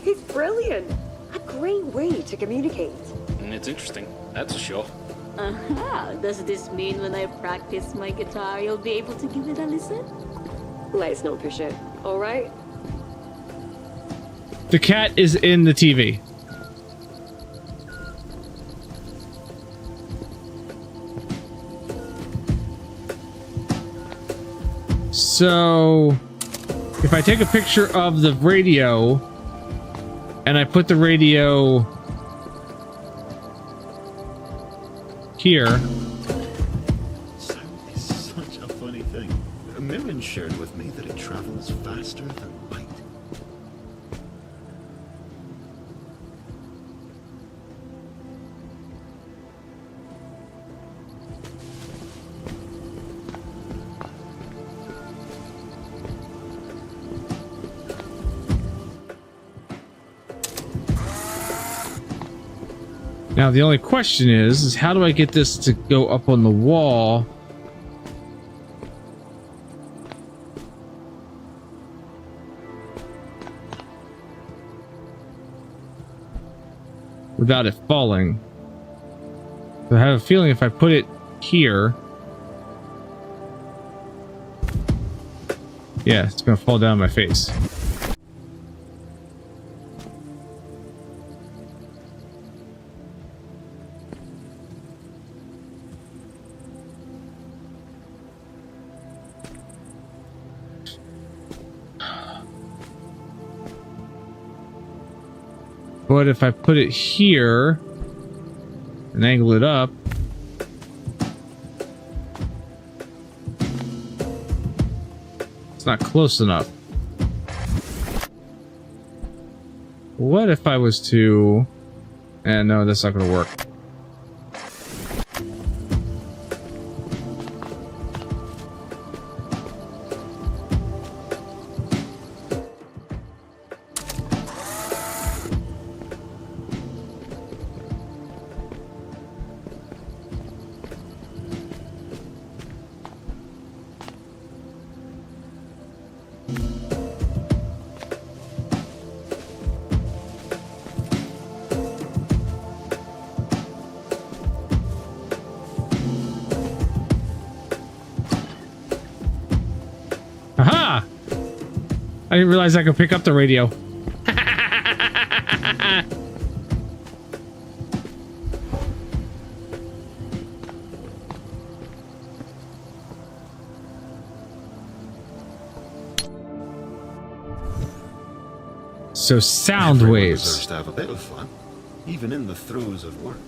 [SPEAKER 8] It's brilliant. A great way to communicate.
[SPEAKER 3] It's interesting, that's a sure.
[SPEAKER 10] Does this mean when I practice my guitar, you'll be able to give it a listen?
[SPEAKER 8] Let's not push it, alright?
[SPEAKER 2] The cat is in the TV. So, if I take a picture of the radio and I put the radio here.
[SPEAKER 7] Sound is such a funny thing. Mirren shared with me that it travels faster than light.
[SPEAKER 2] Now the only question is how do I get this to go up on the wall? Without it falling. I have a feeling if I put it here, yeah, it's gonna fall down on my face. But if I put it here and angle it up, it's not close enough. What if I was to... no, that's not going to work. Aha! I didn't realize I could pick up the radio. So sound
[SPEAKER 7] Everyone
[SPEAKER 2] waves.
[SPEAKER 7] deserves to have a bit of fun, even in the throes of work.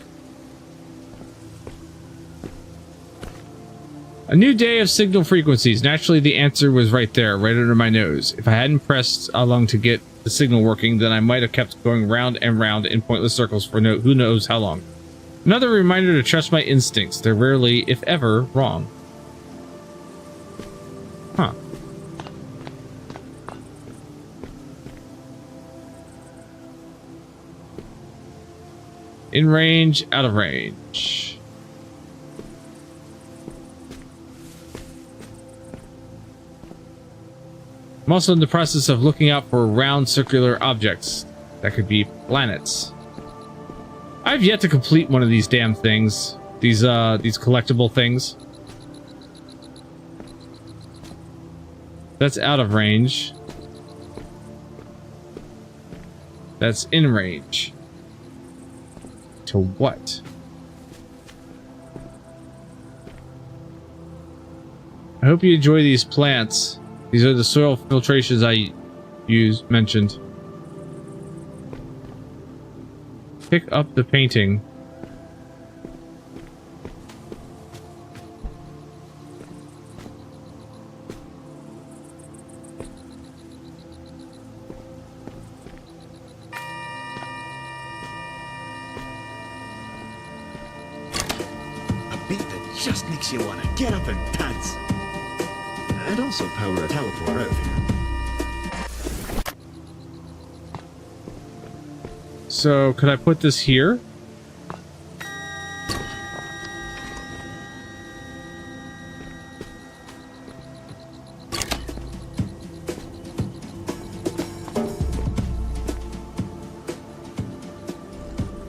[SPEAKER 2] A new day of signal frequencies. Naturally, the answer was right there, right under my nose. If I hadn't pressed along to get the signal working, then I might have kept going round and round in pointless circles for who knows how long. Another reminder to trust my instincts. They're rarely, if ever, wrong. Huh. In range, out of range. I'm also in the process of looking out for round circular objects. That could be planets. I've yet to complete one of these damn things. These collectible things. That's out of range. That's in range. To what? I hope you enjoy these plants. These are the soil filtrations I mentioned. Pick up the painting.
[SPEAKER 7] Just makes you want to get up and dance. And also power a teleport out of here.
[SPEAKER 2] So, could I put this here?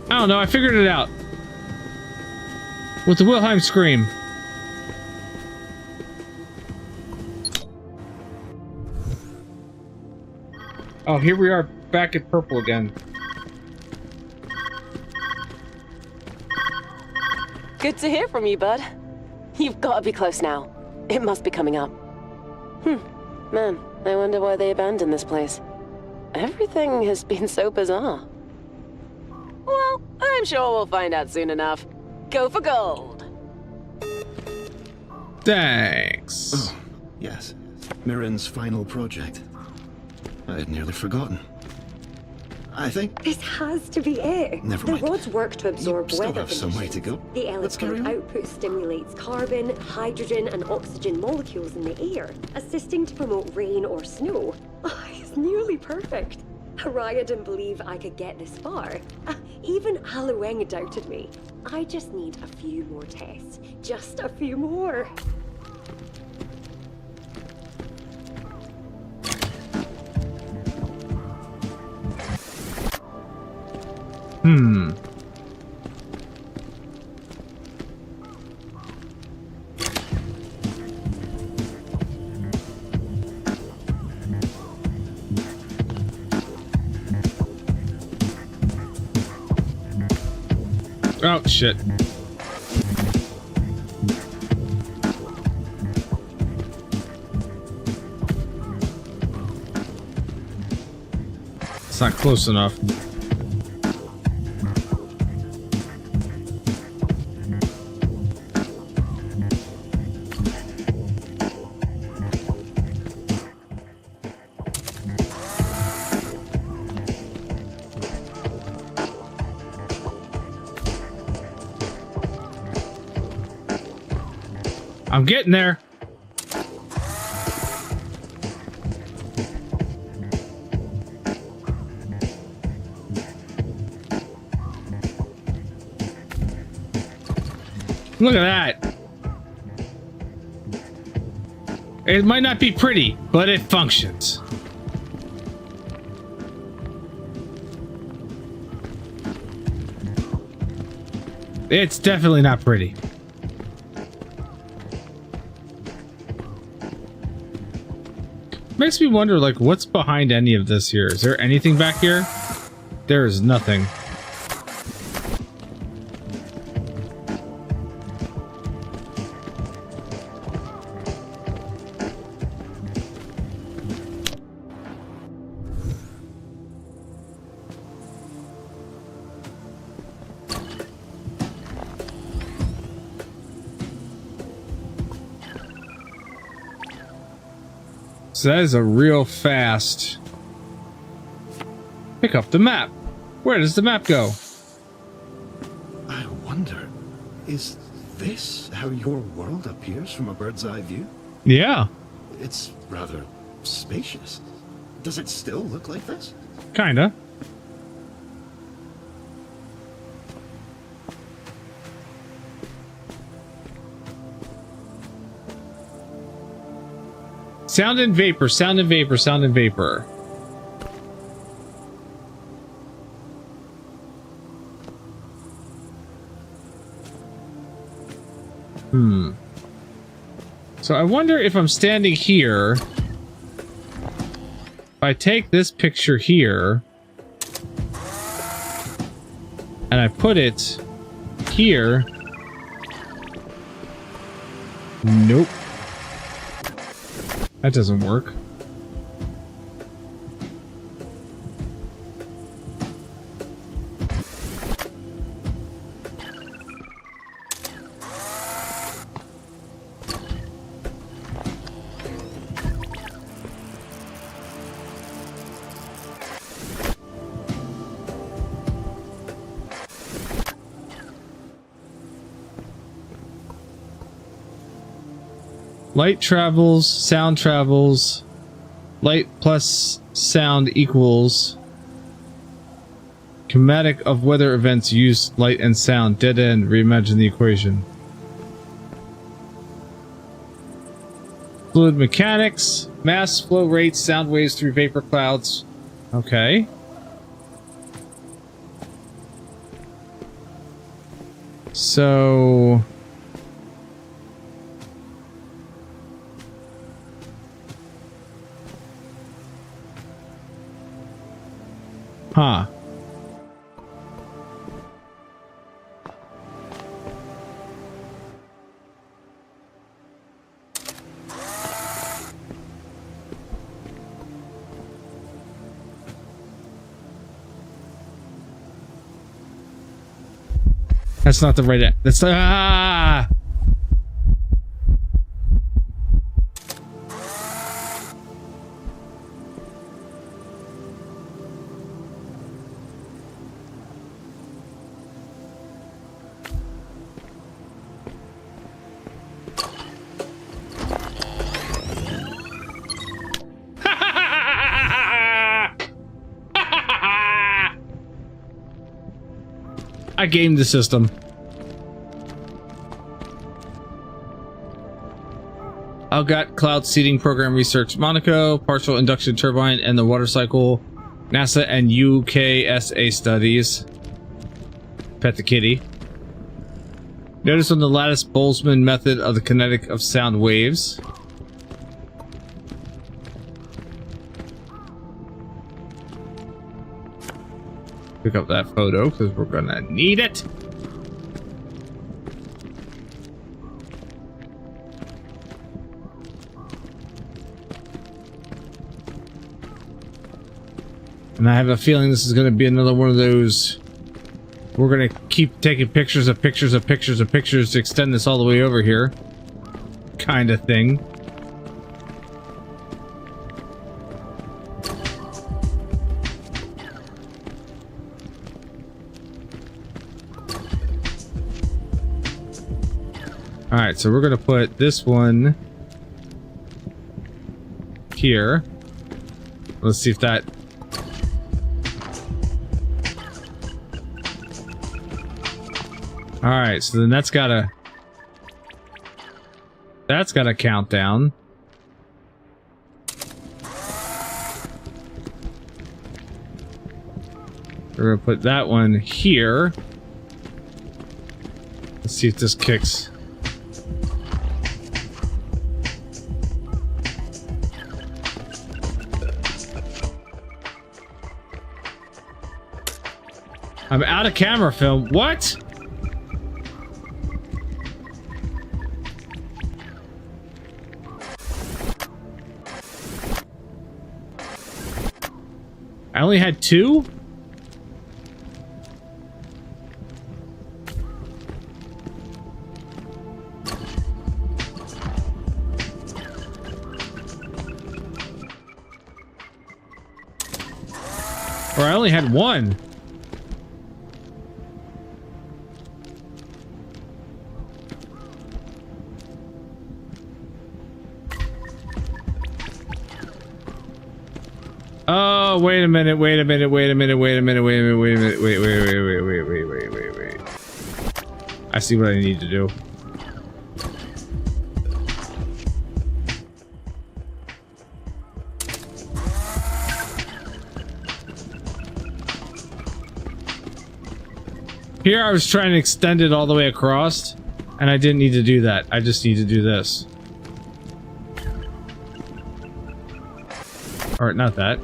[SPEAKER 2] I don't know, I figured it out. With the Wilhelm scream. Oh, here we are back at purple again.
[SPEAKER 9] Good to hear from you, bud. You've got to be close now. It must be coming up. Man, I wonder why they abandoned this place. Everything has been so bizarre. Well, I'm sure we'll find out soon enough. Go for gold.
[SPEAKER 2] Thanks.
[SPEAKER 7] Oh, yes. Mirren's final project. I had nearly forgotten. I think...
[SPEAKER 8] This has to be it.
[SPEAKER 7] Never mind.
[SPEAKER 8] The rods work to absorb
[SPEAKER 7] You still
[SPEAKER 8] weather
[SPEAKER 7] have some way to go.
[SPEAKER 8] The
[SPEAKER 7] Let's carry
[SPEAKER 8] electron
[SPEAKER 7] on.
[SPEAKER 8] output stimulates carbon, hydrogen, and oxygen molecules in the air, assisting to promote rain or snow. Oh, it's nearly perfect. Araya didn't believe I could get this far. Even Alueng doubted me. I just need a few more tests. Just a few more.
[SPEAKER 2] Oh, shit. It's not close enough. I'm getting there. Look at that. It might not be pretty, but it functions. It's definitely not pretty. Makes me wonder, like, what's behind any of this here? Is there anything back here? There is nothing. So that is a real fast. Pick up the map. Where does the map go?
[SPEAKER 7] I wonder, is this how your world appears from a bird's eye view?
[SPEAKER 2] Yeah.
[SPEAKER 7] It's rather spacious. Does it still look like this?
[SPEAKER 2] Kinda. Sound and vapor, sound and vapor, sound and vapor. So I wonder if I'm standing here. If I take this picture here. and I put it here. Nope. That doesn't work. Light travels, sound travels. Light plus sound equals kinetic of weather events use light and sound. Dead end. Reimagine the equation. Fluid mechanics, mass flow rates, sound waves through vapor clouds. Okay. So huh. That's not the right. That's ah. I gamed the system. I've got cloud seeding program research Monaco, partial induction turbine and the water cycle, NASA and UKSA studies. Pet the kitty. Notice on the lattice Boltzmann method of the kinetic of sound waves. Pick up that photo because we're gonna need it. And I have a feeling this is gonna be another one of those. We're gonna keep taking pictures of pictures of pictures of pictures to extend this all the way over here, kind of thing. Alright, so we're gonna put this one here. Let's see if that... Alright, so then that's gotta count down. We're gonna put that one here. Let's see if this kicks. I'm out of camera film. What? I only had 2? Or I only had 1. Oh, wait a minute, wait a minute, wait a minute, wait a minute, wait a minute, wait a minute, wait. I see what I need to do. Here I was trying to extend it all the way across, and I didn't need to do that. I just need to do this. Or not that.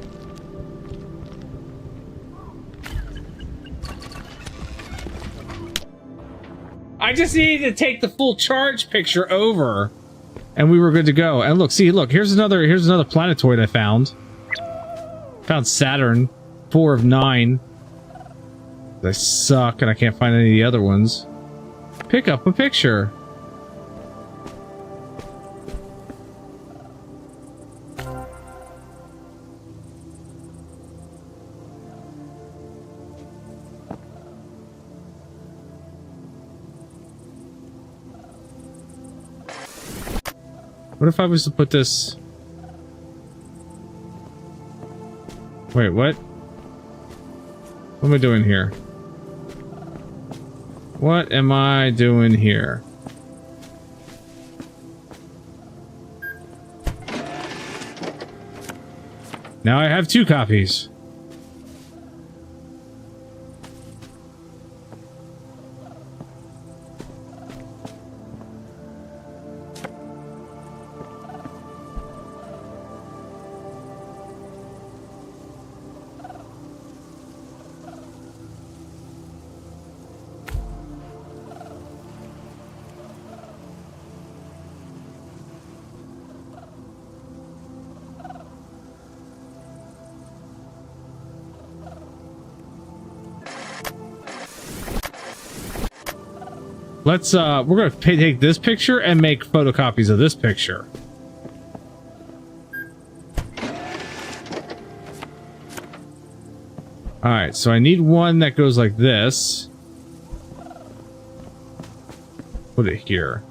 [SPEAKER 2] I just needed to take the full charge picture over, and we were good to go. And look, see, look, here's another planetoid I found. Found Saturn, 4 of 9. I suck, and I can't find any of the other ones. Pick up a picture. What if I was to put this... Wait, what? What am I doing here? What am I doing here? Now I have 2 copies. Let's, we're gonna take this picture and make photocopies of this picture. Alright, so I need one that goes like this. Put it here.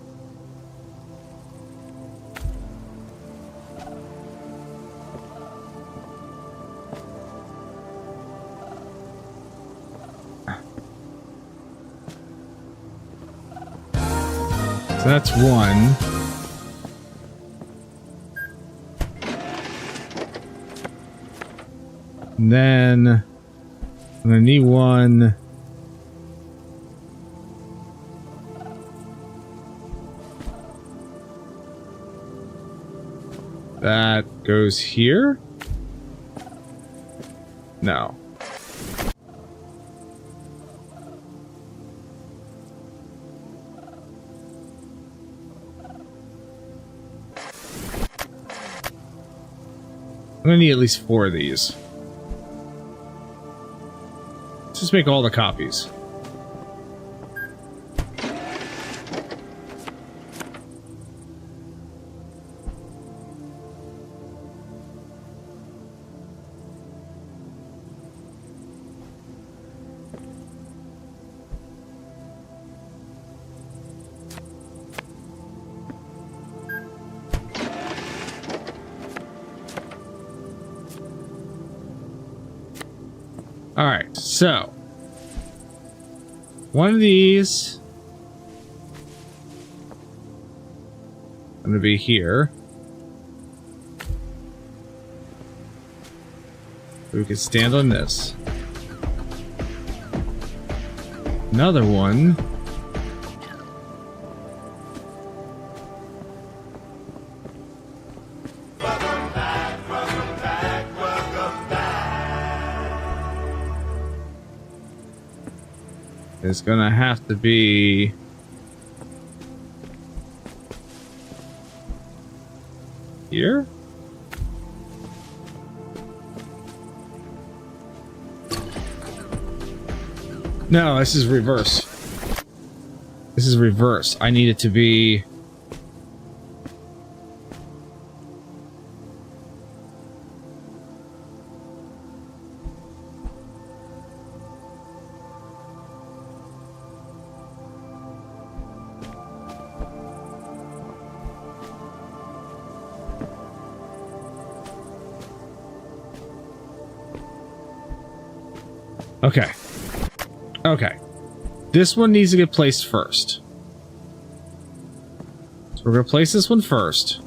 [SPEAKER 2] So that's one. And then I'm gonna need one. That goes here? No. I'm gonna need at least 4 of these. Let's just make all the copies. Alright, so one of these I'm gonna be here. We can stand on this. Another one. It's gonna have to be here. No, this is reverse. This is reverse. I need it to be okay. Okay. This one needs to get placed first. So we're going to place this one first.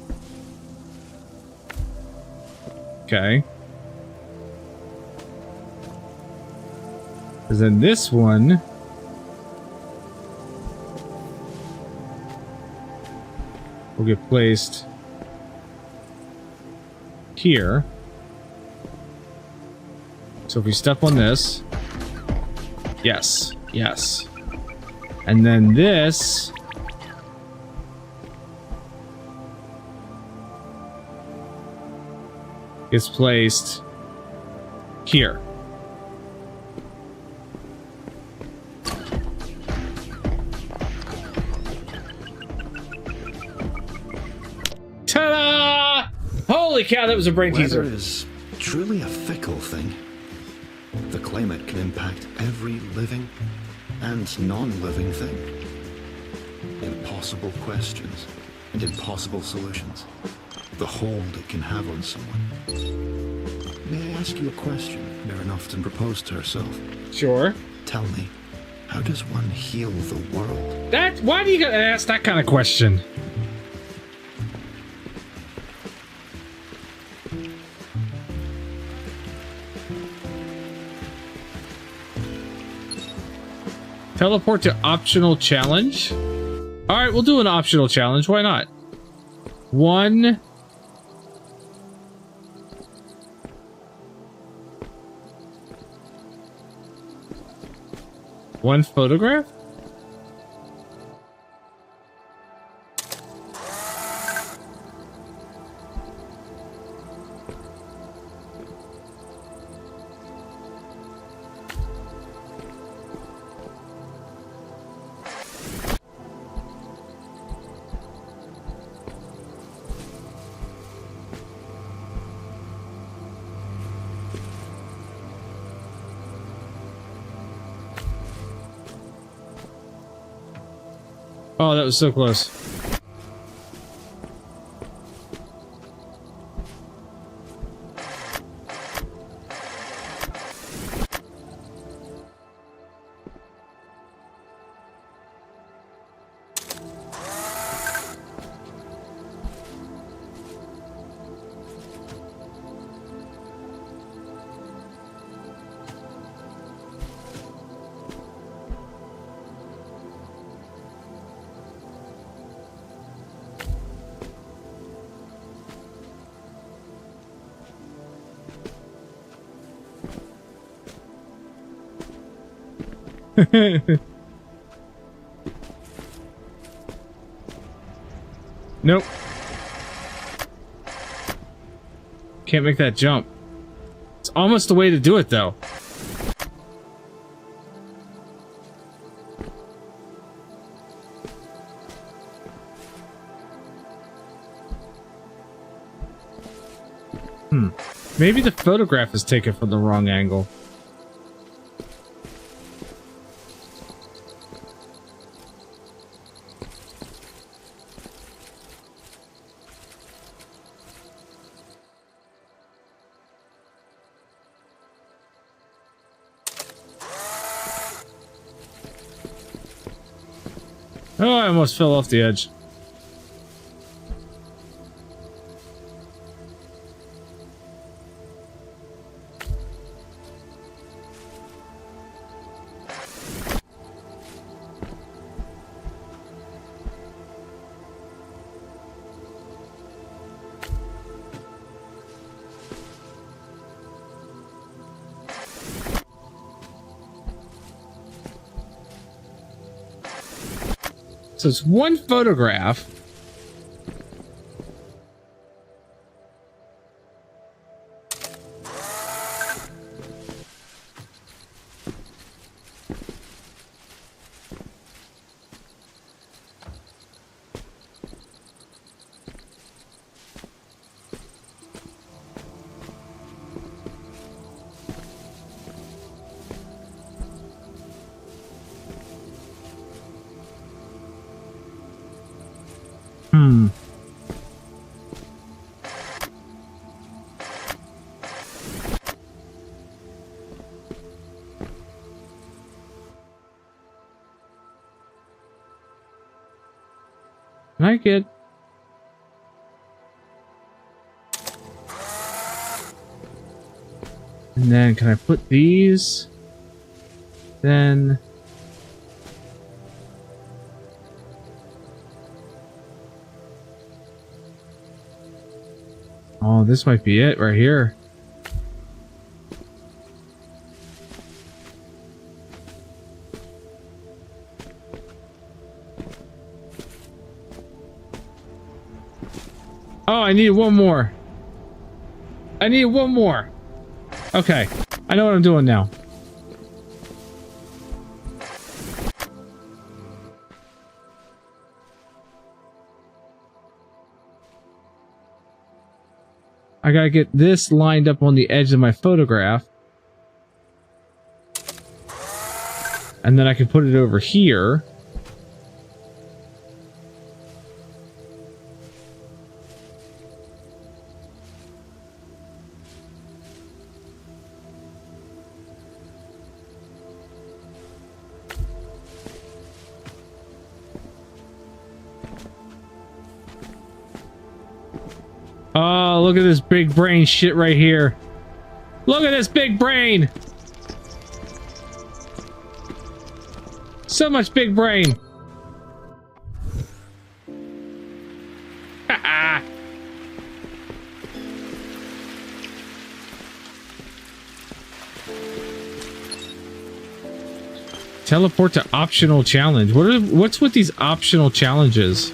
[SPEAKER 2] Okay. Because then this one will get placed here. So if we step on this, yes, yes. And then this gets placed here. Ta-da! Holy cow, that was a brain teaser.
[SPEAKER 7] Weather is truly a fickle thing. The climate can impact every living and non-living thing. Impossible questions and impossible solutions. The hold it can have on someone. May I ask you a question Maren often proposed to herself?
[SPEAKER 2] Sure.
[SPEAKER 7] Tell me, how does one heal the world?
[SPEAKER 2] Why do you gotta ask that kind of question? Teleport to optional challenge. All right, we'll do an optional challenge. Why not? One photograph? Oh, that was so close. Nope. Can't make that jump. It's almost the way to do it, though. Maybe the photograph is taken from the wrong angle. Oh, I almost fell off the edge. So it's one photograph. I get. And then can I put these? Then. Oh, this might be it right here. Oh, I need one more. I need one more. Okay. I know what I'm doing now. I gotta get this lined up on the edge of my photograph. And then I can put it over here. Oh, look at this big brain shit right here. Look at this big brain. So much big brain. Teleport to optional challenge. What's with these optional challenges?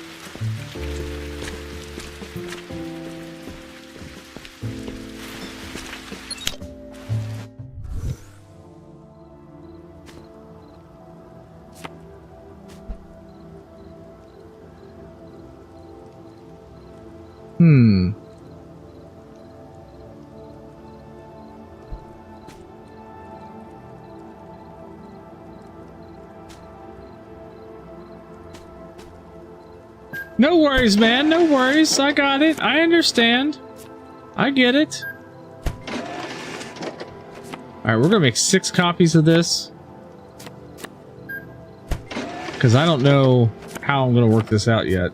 [SPEAKER 2] No worries, man. No worries. I got it. I understand. I get it. Alright, we're gonna make 6 copies of this. Because I don't know how I'm gonna work this out yet.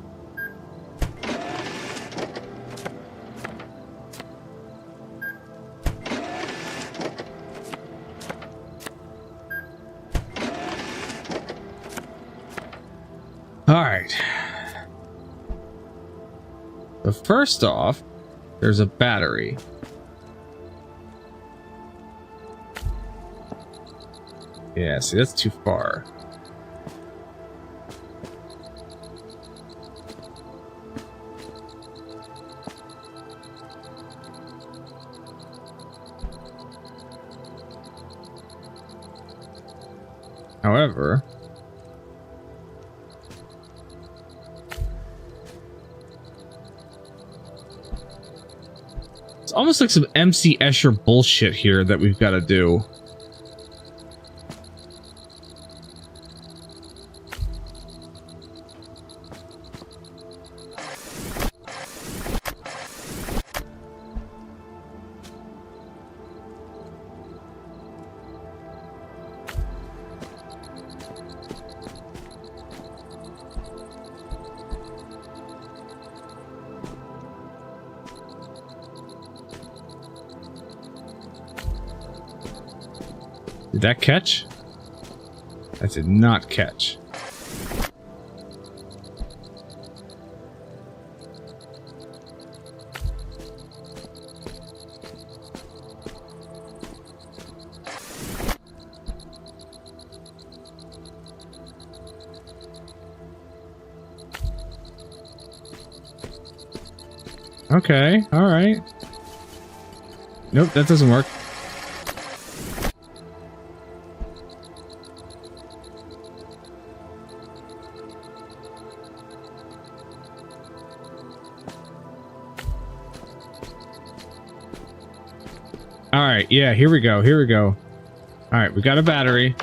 [SPEAKER 2] Alright. So first off, there's a battery. Yeah, see, that's too far. However, it's almost like some MC Escher bullshit here that we've got to do. Did that catch? That did not catch. Okay, all right. Nope, that doesn't work. Alright, yeah, here we go, here we go. Alright, we got a battery.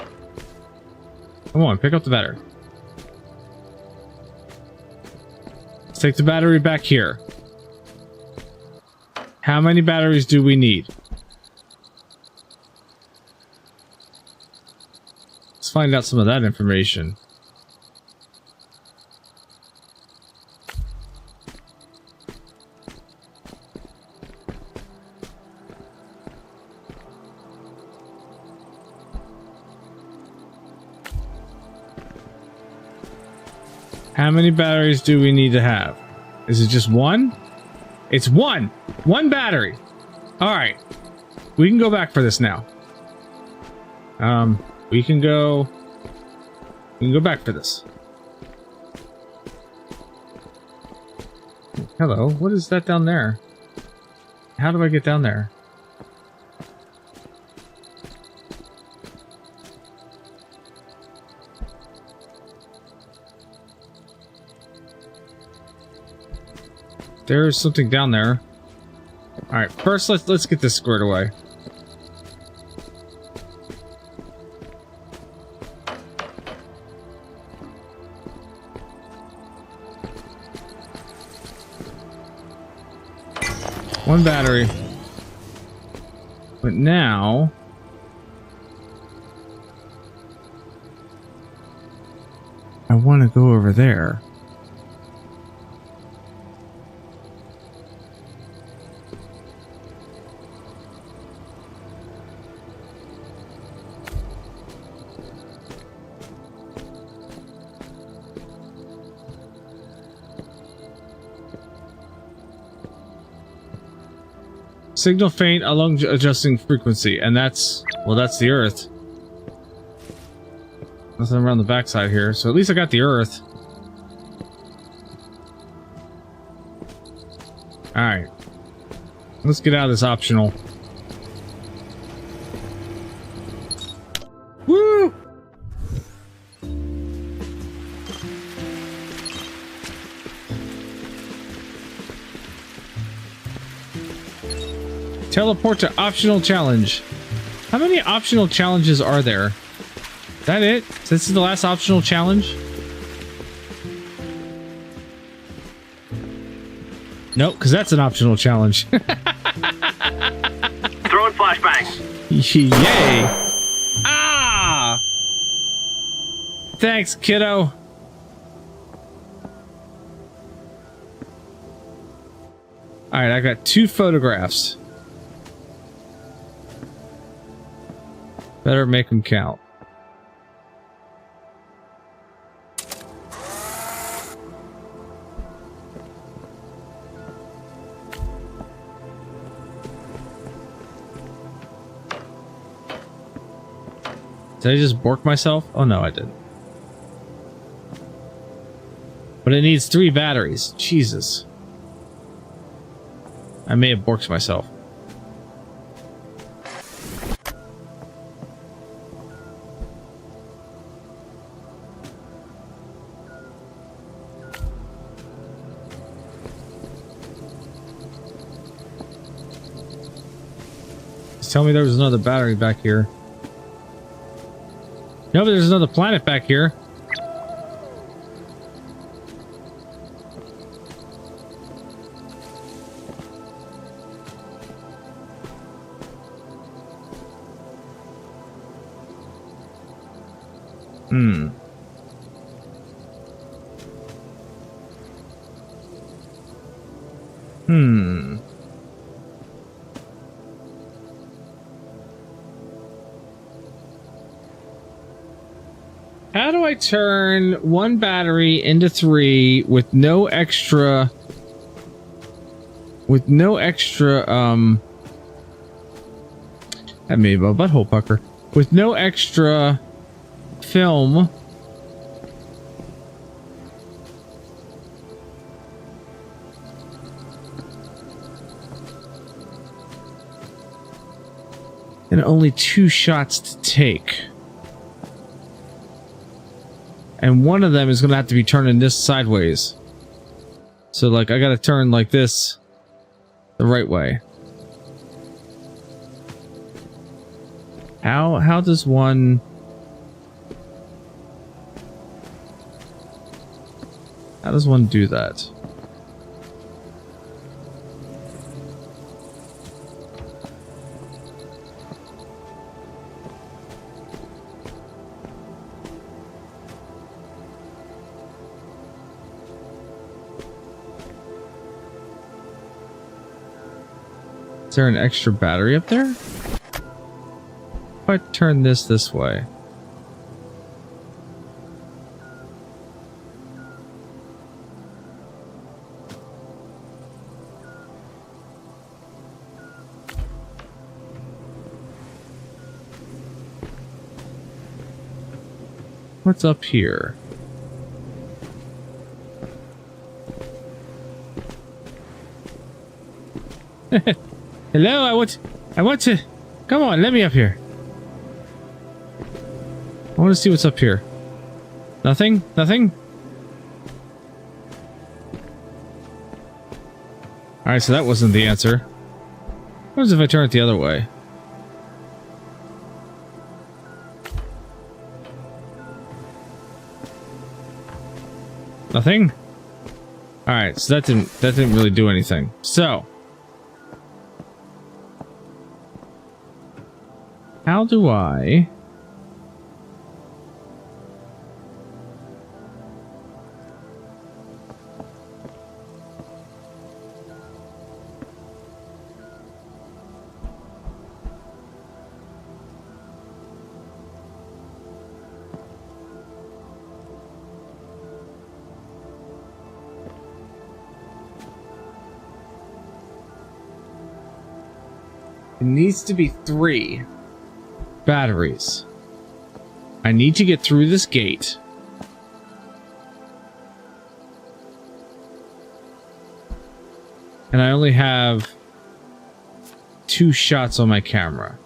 [SPEAKER 2] Come on, pick up the battery. Let's take the battery back here. How many batteries do we need? Let's find out some of that information. How many batteries do we need to have? Is it just one? It's one! One battery! Alright. We can go back for this now. We can go back for this. Hello, what is that down there? How do I get down there? There's something down there. All right, first let's get this squared away. One battery. But now I want to go over there. Signal faint along adjusting frequency, and that's, well, that's the Earth. Nothing around the backside here, so at least I got the Earth. Alright. Let's get out of this optional. Woo! Teleport to optional challenge. How many optional challenges are there? Is that it? This is the last optional challenge? Nope, because that's an optional challenge.
[SPEAKER 11] Throwing flashbang.
[SPEAKER 2] Yay! Ah! Thanks, kiddo. Alright, I got 2 photographs. Better make them count. Did I just bork myself? Oh no, I didn't. But it needs 3 batteries. Jesus. I may have borked myself. Tell me there was another battery back here. No, but there's another planet back here. Hmm. How do I turn 1 battery into 3 with no extra... that made my butthole pucker. With no extra film. And only 2 shots to take. And one of them is going to have to be turning this sideways. So, like, I got to turn like this the right way. How does one... How does one do that? Is there an extra battery up there? If I turn this way. What's up here? Hello, I want to. Come on, let me up here. I want to see what's up here. Nothing? Nothing? Alright, so that wasn't the answer. What happens if I turn it the other way? Nothing? Alright, so that didn't really do anything. So how do I It needs to be 3 batteries. I need to get through this gate. And I only have 2 shots on my camera.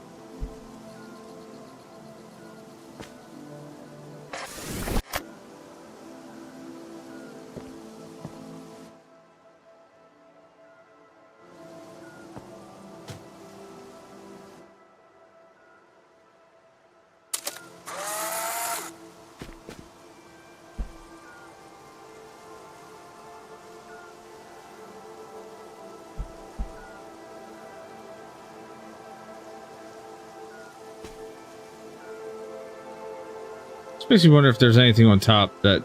[SPEAKER 2] Makes me wonder if there's anything on top that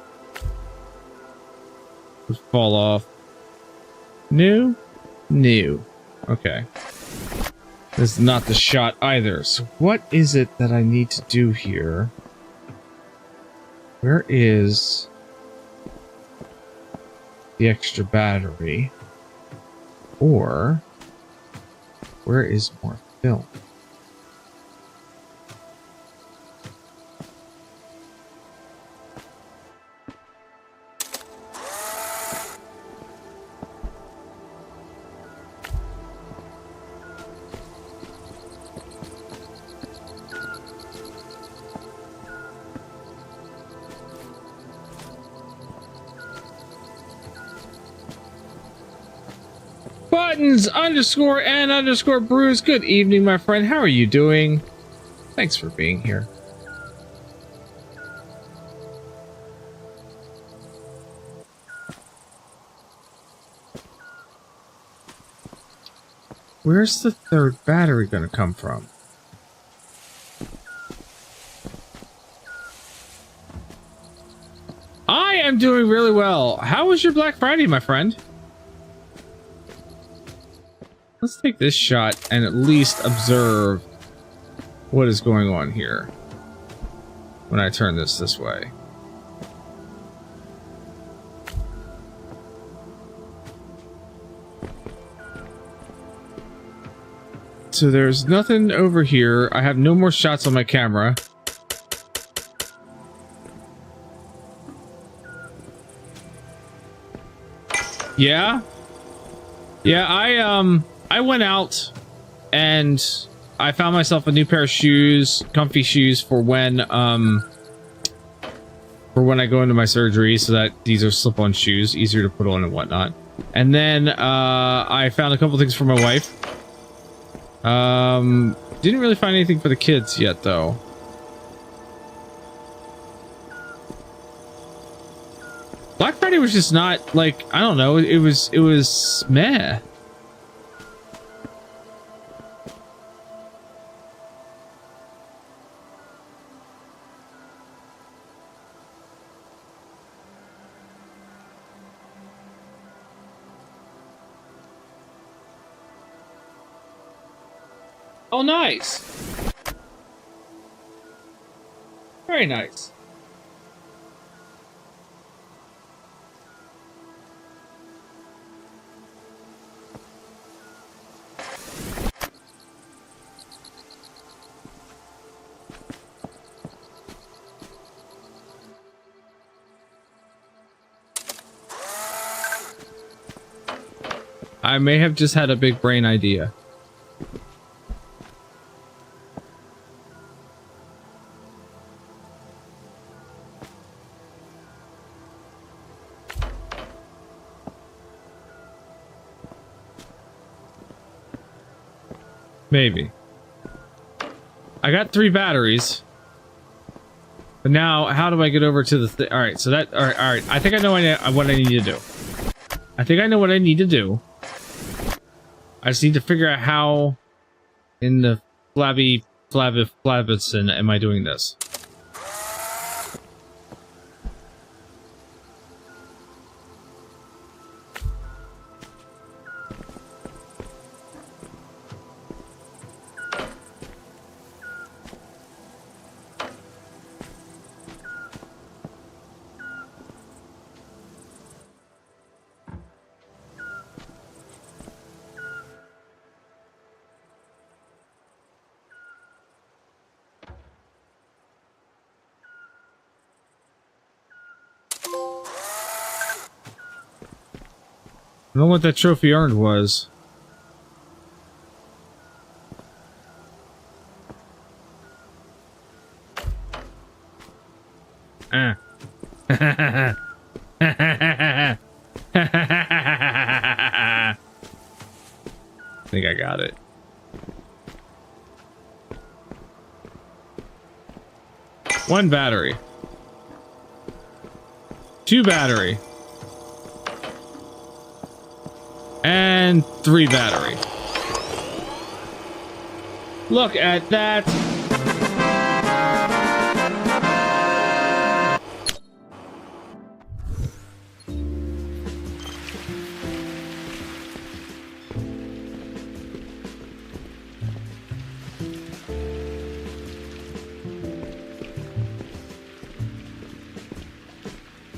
[SPEAKER 2] would fall off. New? New. Okay. This is not the shot either. So what is it that I need to do here? Where is the extra battery? Or where is more film? Buttons underscore and underscore Bruce. Good evening, my friend. How are you doing? Thanks for being here. Where's the third battery gonna come from? I am doing really well. How was your Black Friday, my friend? Let's take this shot and at least observe what is going on here when I turn this way. So there's nothing over here. I have no more shots on my camera. Yeah? Yeah, I went out and I found myself a new pair of shoes, comfy shoes for when I go into my surgery, so that these are slip-on shoes, easier to put on and whatnot. And then I found a couple things for my wife. Didn't really find anything for the kids yet, though. Black Friday was just not, like, I don't know, it was meh. Oh, nice. Very nice. I may have just had a big brain idea. Maybe. I got 3 batteries. But now, how do I get over to the Alright, so that... Alright. I think I know what I need to do. I think I know what I need to do. I just need to figure out how in the Flabbison am I doing this. I don't know what that trophy earned was. I think I got it. One battery. 2 battery. And 3 battery. Look at that.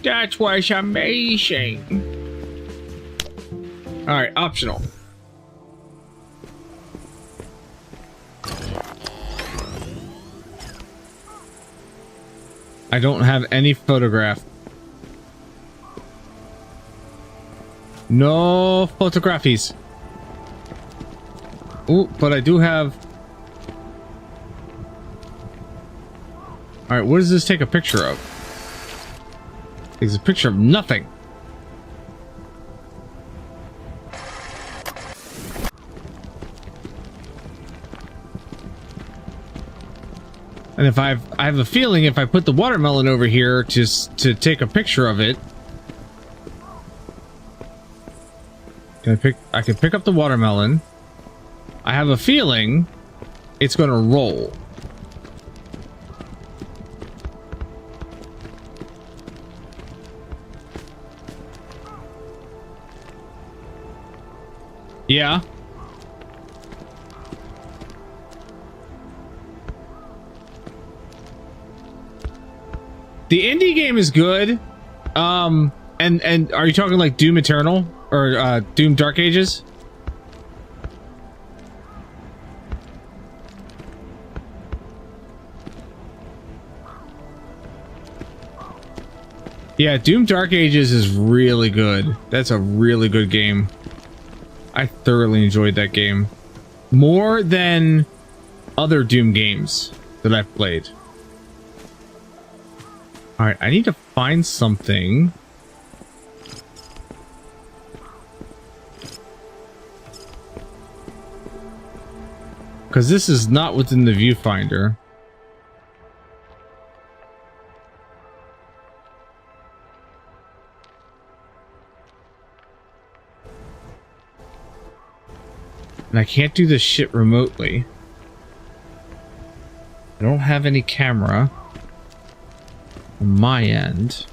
[SPEAKER 2] That was amazing. Alright, optional. I don't have any photograph. No photographies. Ooh, but I do have... Alright, what does this take a picture of? Takes a picture of nothing. And if I have a feeling if I put the watermelon over here just to take a picture of it, I can pick up the watermelon. I have a feeling it's going to roll. Yeah. The indie game is good. And are you talking like Doom Eternal or Doom Dark Ages? Yeah, Doom Dark Ages is really good. That's a really good game. I thoroughly enjoyed that game. More than other Doom games that I've played. Alright, I need to find something. Because this is not within the viewfinder. And I can't do this shit remotely. I don't have any camera on my end.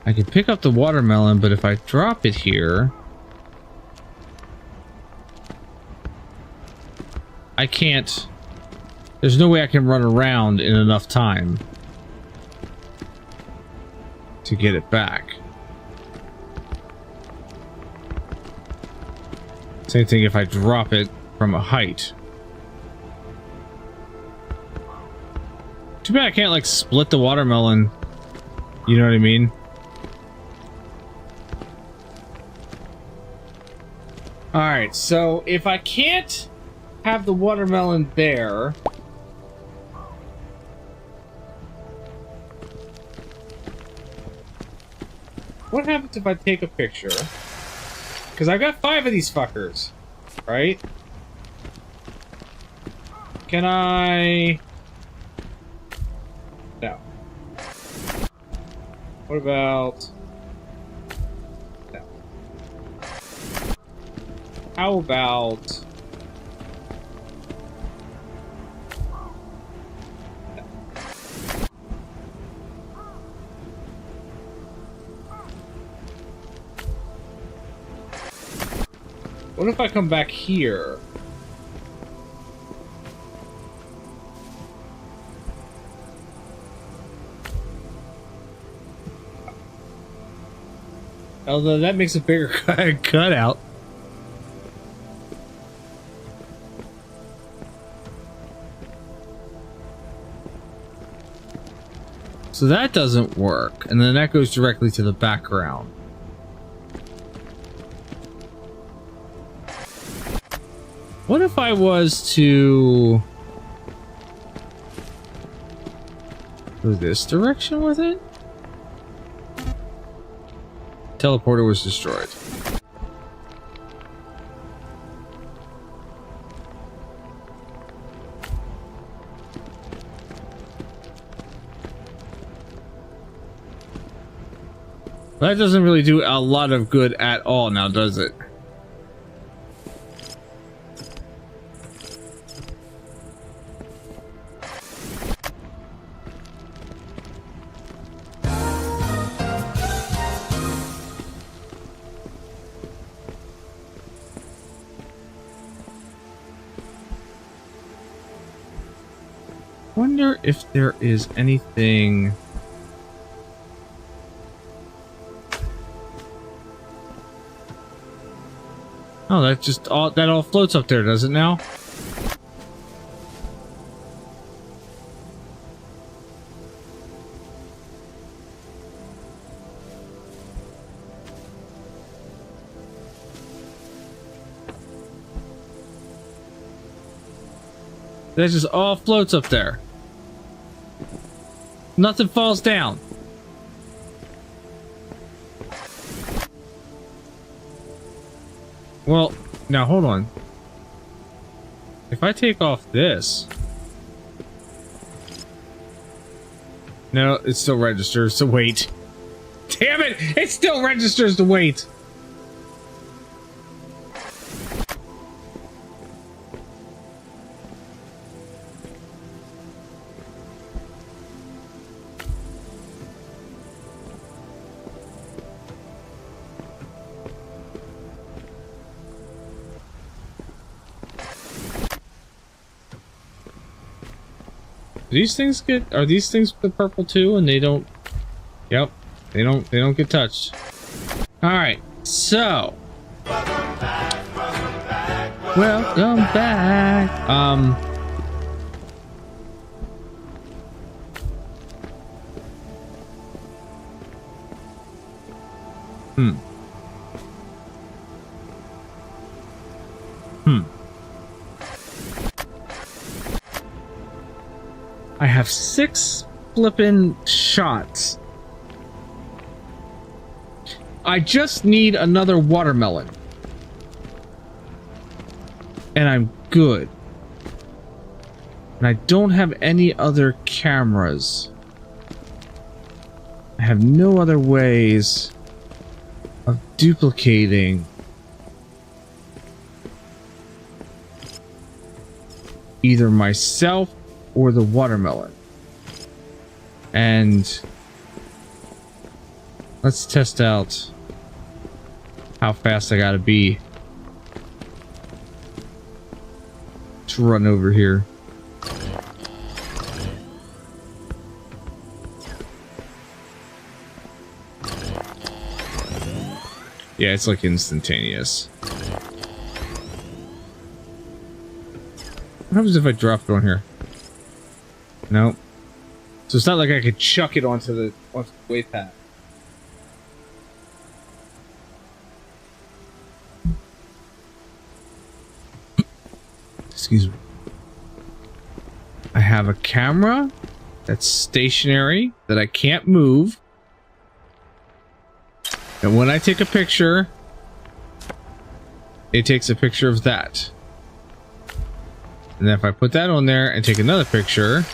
[SPEAKER 2] I can pick up the watermelon, but if I drop it here, I can't. There's no way I can run around in enough time to get it back. Same thing if I drop it from a height. Too bad I can't like split the watermelon. You know what I mean? Alright, so if I can't have the watermelon there... What happens if I take a picture? Because I've got 5 of these fuckers, right? Can I... No. What about... No. How about... No. What if I come back here? Although that makes a bigger cutout. So that doesn't work. And then that goes directly to the background. What if I was to go this direction with it? Teleporter was destroyed. That doesn't really do a lot of good at all now, does it? Wonder if there is anything. Oh, that just all floats up there, does it now? That just all floats up there. Nothing falls down. Well, now hold on. If I take off this... No, it still registers the weight. Damn it! It still registers the weight! These things get, are these things the purple too, and they don't, yep, they don't get touched. All right, so welcome back. I have 6 flippin' shots. I just need another watermelon. And I'm good. And I don't have any other cameras. I have no other ways of duplicating either myself or the watermelon. And let's test out how fast I gotta be to run over here. Yeah, it's like instantaneous. What happens if I drop it on here? No. So it's not like I could chuck it onto the way path. Excuse me. I have a camera that's stationary that I can't move. And when I take a picture, it takes a picture of that. And then if I put that on there and take another picture,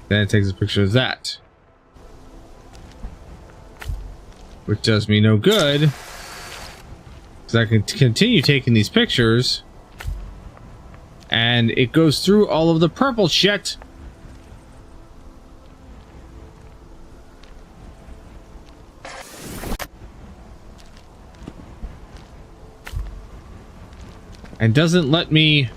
[SPEAKER 2] then it takes a picture of that. Which does me no good, because I can continue taking these pictures and it goes through all of the purple shit. And doesn't let me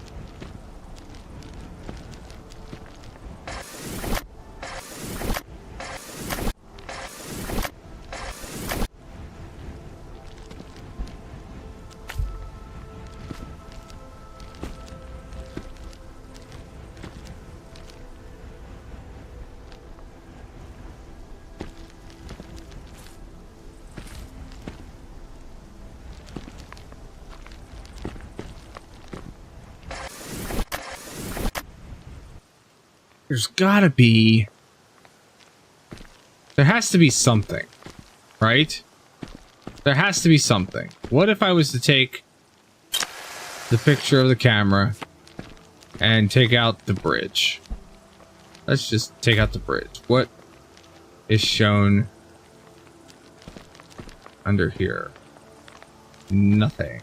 [SPEAKER 2] There's gotta be... There has to be something, right? There has to be something. What if I was to take the picture of the camera and take out the bridge? Let's just take out the bridge. What is shown under here? Nothing.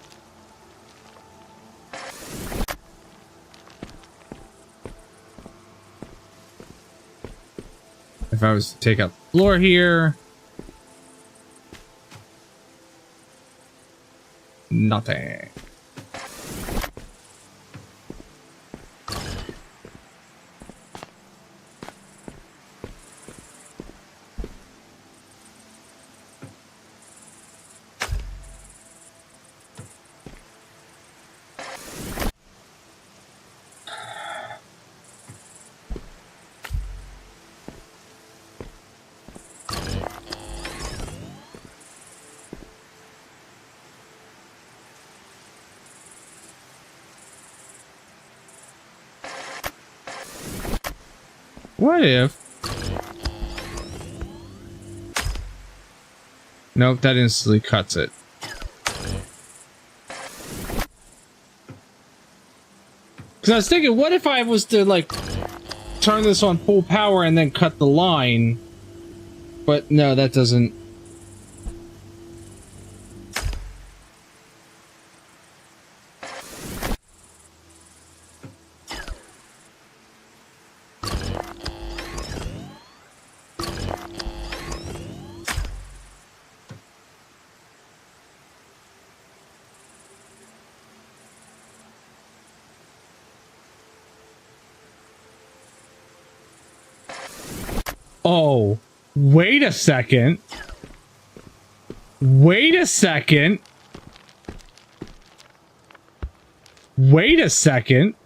[SPEAKER 2] If I was to take out the floor here, nothing. What if... Nope, that instantly cuts it. Because I was thinking, what if I was to, like, turn this on full power and then cut the line? But no, that doesn't... Oh, wait a second. Wait a second. Wait a second.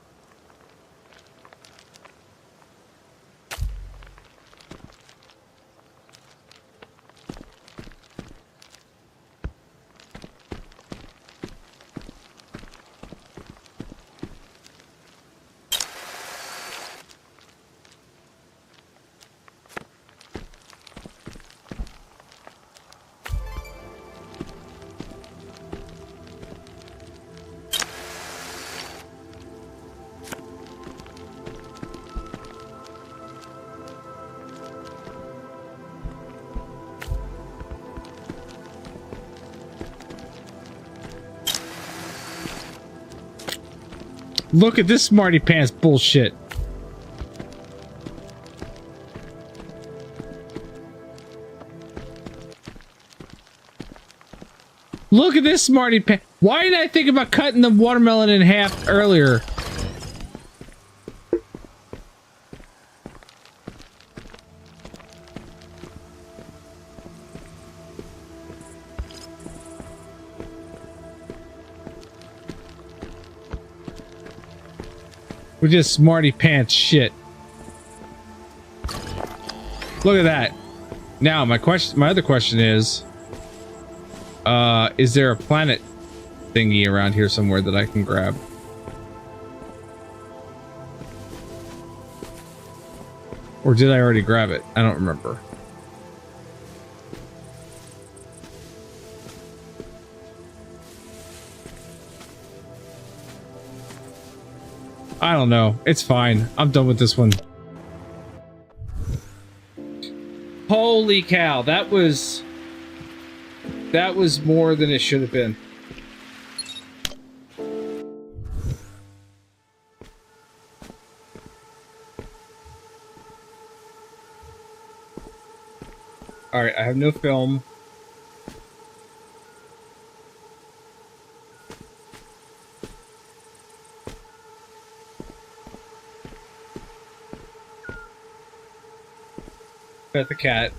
[SPEAKER 2] Look at this smarty pants bullshit. Look at this smarty pants. Why did I think about cutting the watermelon in half earlier? We're just smarty pants shit. Look at that. Now my other question is there a planet thingy around here somewhere that I can grab? Or did I already grab it? I don't remember. I don't know. It's fine. I'm done with this one. Holy cow. That was more than it should have been. Alright, I have no film. Pet the cat.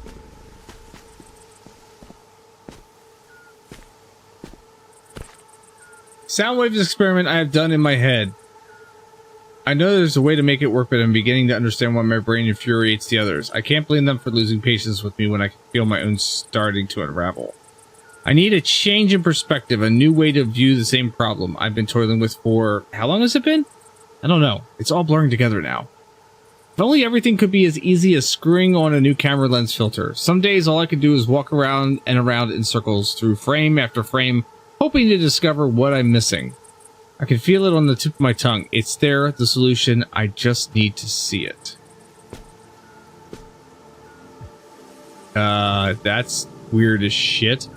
[SPEAKER 2] Sound waves experiment I have done in my head. I know there's a way to make it work, but I'm beginning to understand why my brain infuriates the others. I can't blame them for losing patience with me when I can feel my own starting to unravel. I need a change in perspective, a new way to view the same problem I've been toiling with for... How long has it been? I don't know. It's all blurring together now. If only everything could be as easy as screwing on a new camera lens filter. Some days all I could do is walk around and around in circles through frame after frame, hoping to discover what I'm missing. I can feel it on the tip of my tongue. It's there, the solution. I just need to see it. That's weird as shit.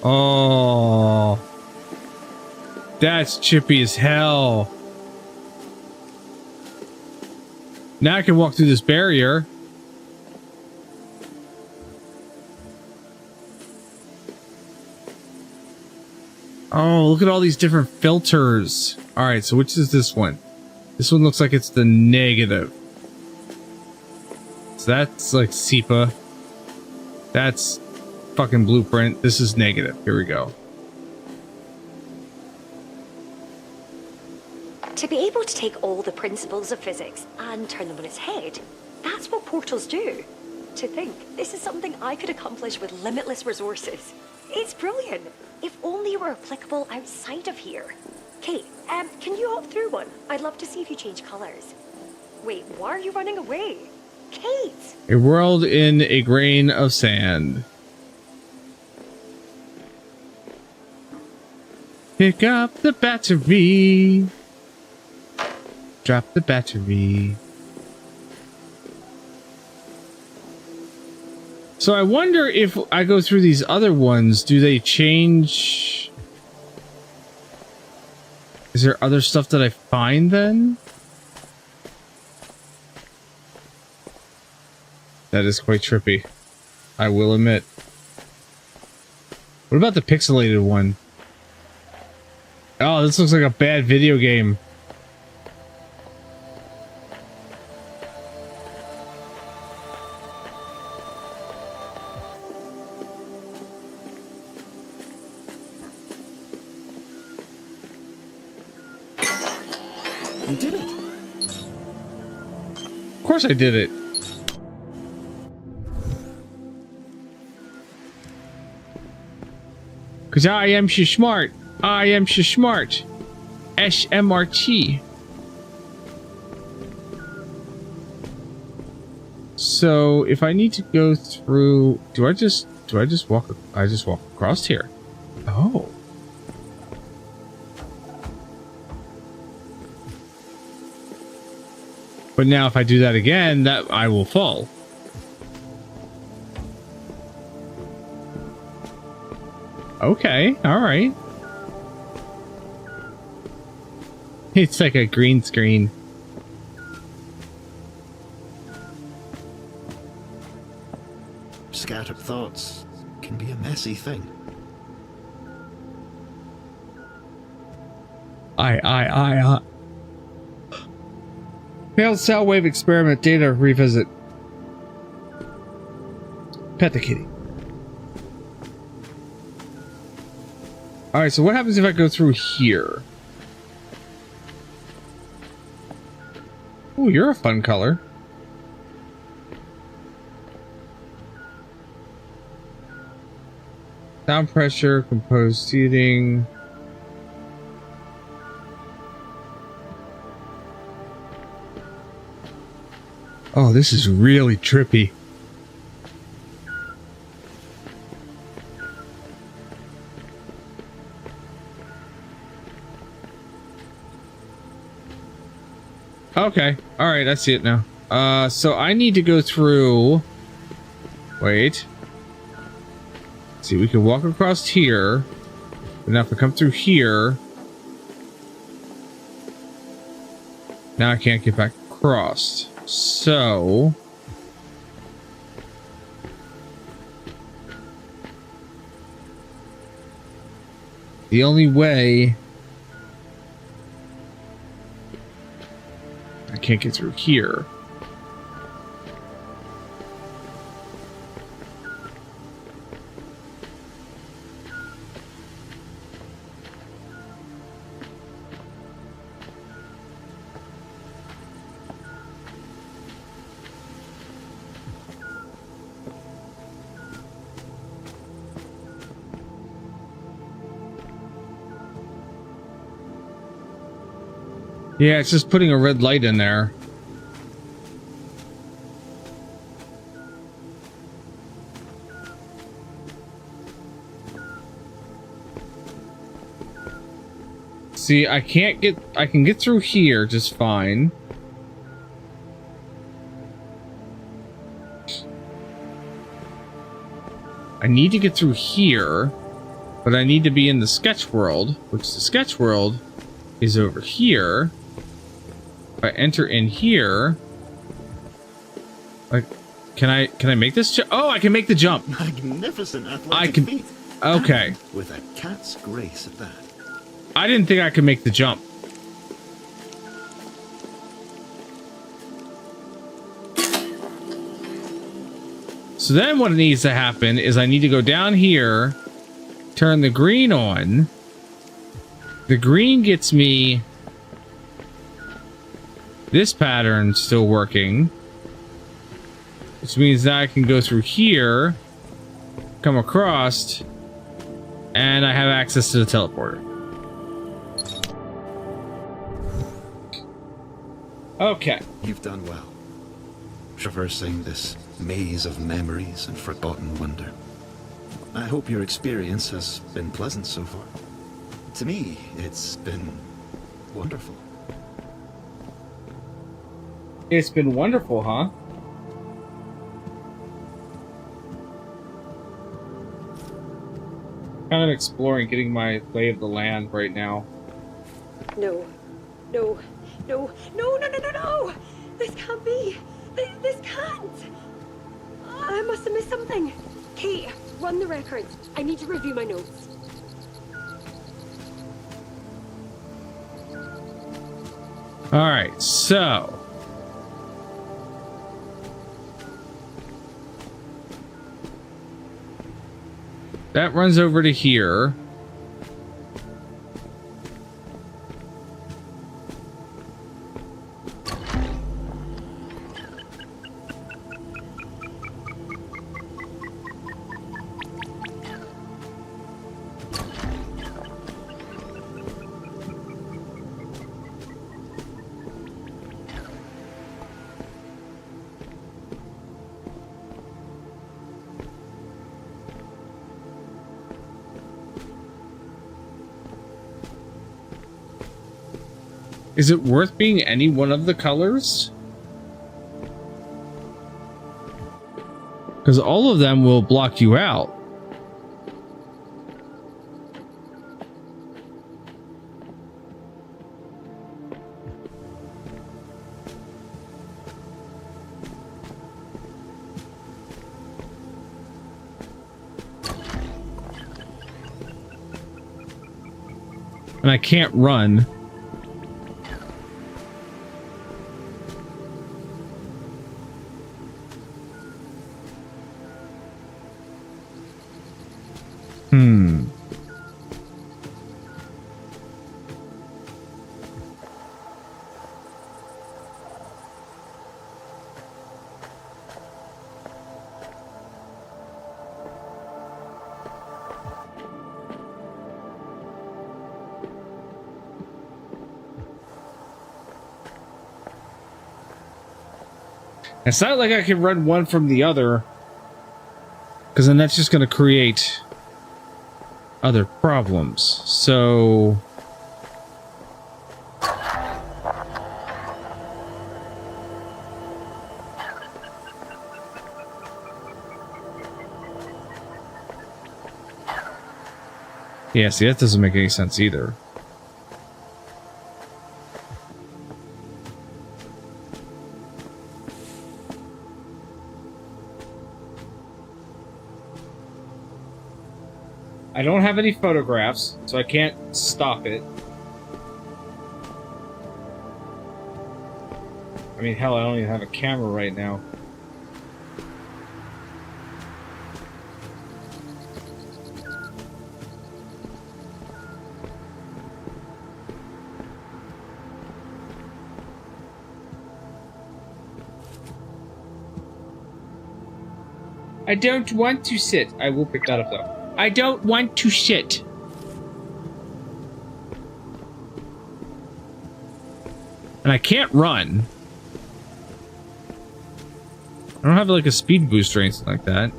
[SPEAKER 2] Oh, that's chippy as hell. Now I can walk through this barrier. Oh, look at all these different filters. All right, so which is this one? This one looks like it's the negative. So that's like SEPA. That's fucking blueprint. This is negative. Here we go.
[SPEAKER 8] To be able to take all the principles of physics and turn them on its head, that's what portals do. To think, this is something I could accomplish with limitless resources. It's brilliant. If only it were applicable outside of here. Kate, can you hop through one? I'd love to see if you change colors. Wait, why are you running away? Kate!
[SPEAKER 2] A world in a grain of sand. Pick up the battery. Drop the battery. So I wonder if I go through these other ones, do they change? Is there other stuff that I find then? That is quite trippy, I will admit. What about the pixelated one? Oh, this looks like a bad video game.
[SPEAKER 7] You did it.
[SPEAKER 2] Of course I did it. Cause I am so smart. I am so smart. SMRT. So if I need to go through, do I just walk? I just walk across here. Oh. But now if I do that again, that I will fall. Okay, all right. It's like a green screen.
[SPEAKER 7] Scattered thoughts can be a messy thing.
[SPEAKER 2] Failed sound wave experiment data revisit. Pet the kitty. Alright, so what happens if I go through here? Oh, you're a fun color. Sound pressure, composed seating. Oh, this is really trippy. Okay. All right. I see it now. So I need to go through. Wait. See, we can walk across here. But now if I come through here. Now I can't get back across. So. The only way. I can't get through here. Yeah, it's just putting a red light in there. See, I can get through here just fine. I need to get through here, but I need to be in the sketch world, which the sketch world is over here. If I enter in here, like, can I make this jump? Oh, I can make the jump.
[SPEAKER 7] Magnificent athletic feat.
[SPEAKER 2] Okay.
[SPEAKER 7] And with a cat's grace at that.
[SPEAKER 2] I didn't think I could make the jump. So then what needs to happen is I need to go down here, turn the green on. The green gets me this pattern still working, which means that I can go through here, come across, and I have access to the teleporter. Okay.
[SPEAKER 7] You've done well. Traversing this maze of memories and forgotten wonder. I hope your experience has been pleasant so far. To me, it's been wonderful.
[SPEAKER 2] It's been wonderful, huh? Kind of exploring, getting my lay of the land right now.
[SPEAKER 8] No. No. No. No, no, no, no, no! This can't be! This can't! I must have missed something. Kate, run the records. I need to review my notes.
[SPEAKER 2] Alright, so... that runs over to here. Is it worth being any one of the colors? Because all of them will block you out. And I can't run. It's not like I can run one from the other, because then that's just going to create other problems. So... yeah, see, that doesn't make any sense either. I don't have any photographs, so I can't stop it. I mean, hell, I don't even have a camera right now. I don't want to sit. I will pick that up, though. I don't want to shit. And I can't run. I don't have like a speed boost or anything like that.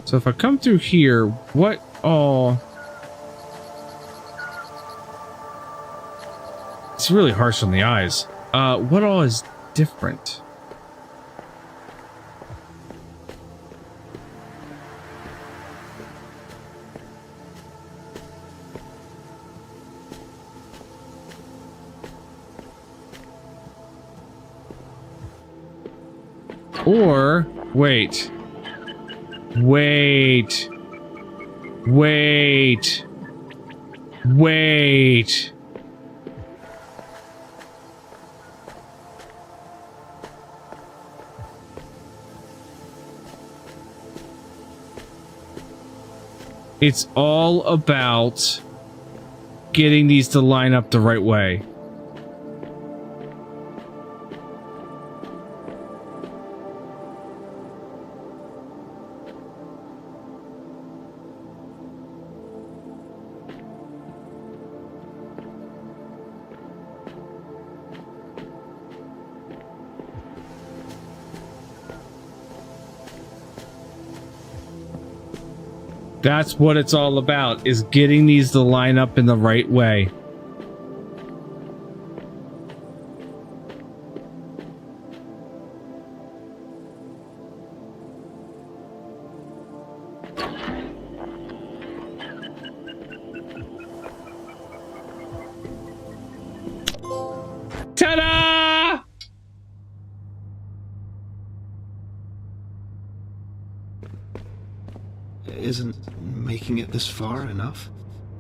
[SPEAKER 2] So if I come through here, what all... It's really harsh on the eyes. What all is different? Or, wait. Wait. Wait. Wait. It's all about getting these to line up the right way. That's what it's all about, is getting these to line up in the right way. Ta-da!
[SPEAKER 7] Isn't making it this far enough?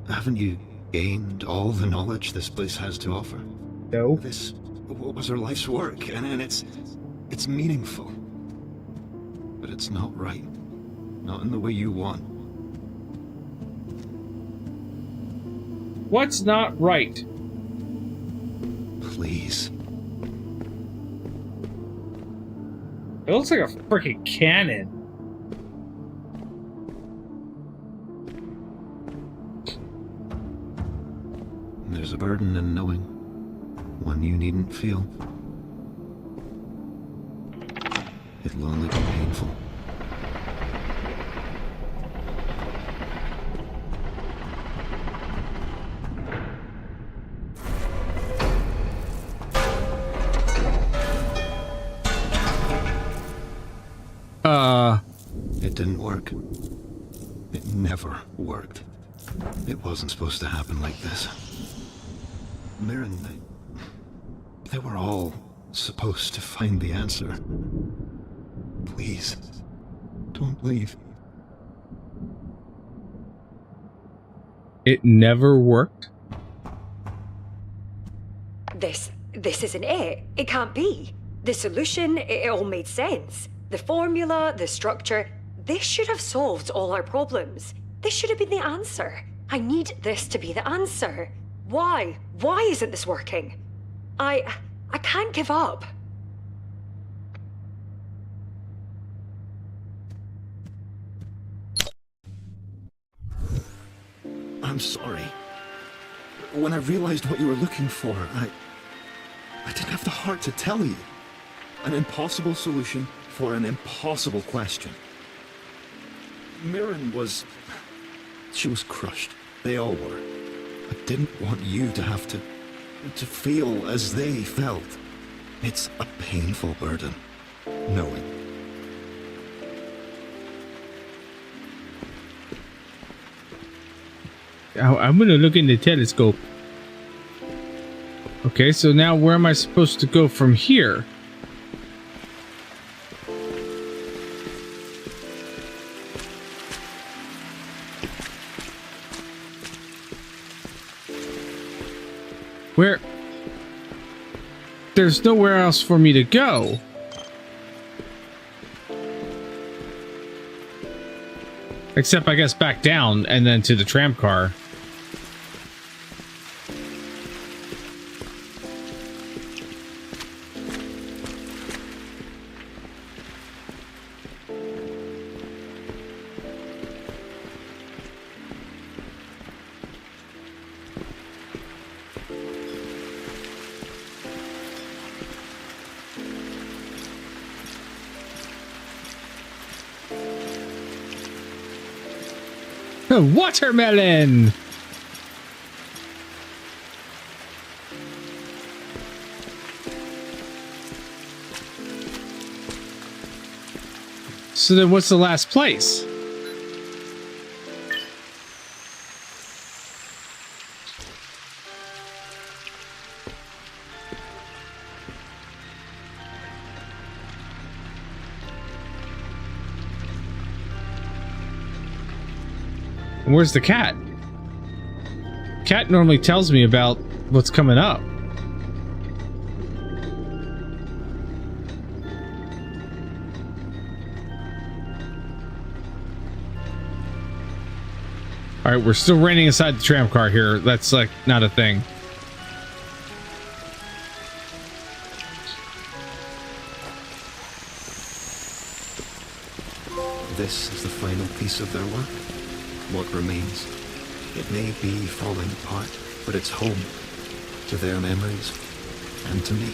[SPEAKER 7] Haven't you gained all the knowledge this place has to offer?
[SPEAKER 2] No.
[SPEAKER 7] This was her life's work, and it's meaningful. But it's not right. Not in the way you want.
[SPEAKER 2] What's not right?
[SPEAKER 7] Please.
[SPEAKER 2] It looks like a freaking cannon.
[SPEAKER 7] There's a burden in knowing. One you needn't feel. It'll only be painful. It didn't work. It never worked. It wasn't supposed to happen like this. Mirren, they were all supposed to find the answer. Please, don't leave.
[SPEAKER 2] It never worked?
[SPEAKER 8] This isn't it. It can't be. The solution, it all made sense. The formula, the structure, this should have solved all our problems. This should have been the answer. I need this to be the answer. Why? Why isn't this working? I can't give up.
[SPEAKER 7] I'm sorry. When I realized what you were looking for, I didn't have the heart to tell you. An impossible solution for an impossible question. Mirren was... She was crushed. They all were. I didn't want you to have to feel as they felt. It's a painful burden, knowing.
[SPEAKER 2] I'm gonna look in the telescope. Okay, so now where am I supposed to go from here? Where? There's nowhere else for me to go. Except, I guess, back down and then to the tram car. Watermelon! So then what's the last place? Where's the cat? Cat normally tells me about what's coming up. All right, we're still raining inside the tram car here. That's like not a thing.
[SPEAKER 7] This is the final piece of their work. What remains. It may be falling apart, but it's home to their memories and to me.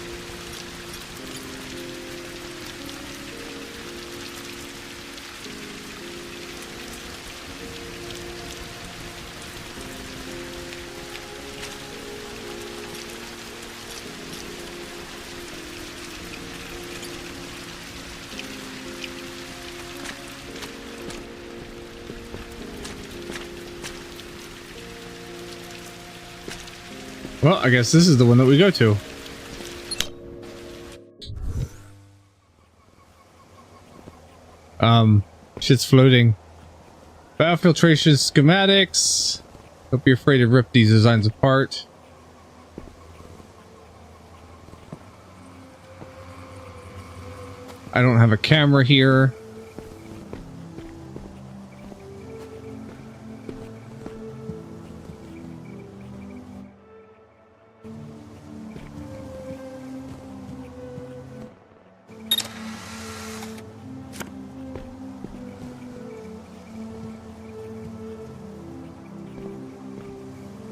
[SPEAKER 2] Well, I guess this is the one that we go to. Shit's floating. Biofiltration schematics. Don't be afraid to rip these designs apart. I don't have a camera here.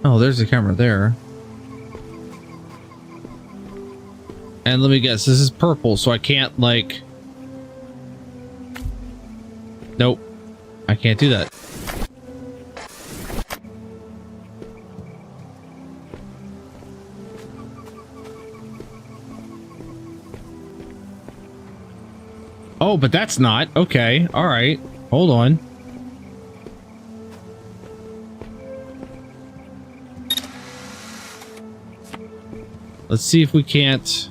[SPEAKER 2] Oh, there's the camera there. And let me guess, this is purple, so I can't, like... Nope. I can't do that. Oh, but that's not. Okay, alright. Hold on. Let's see if we can't...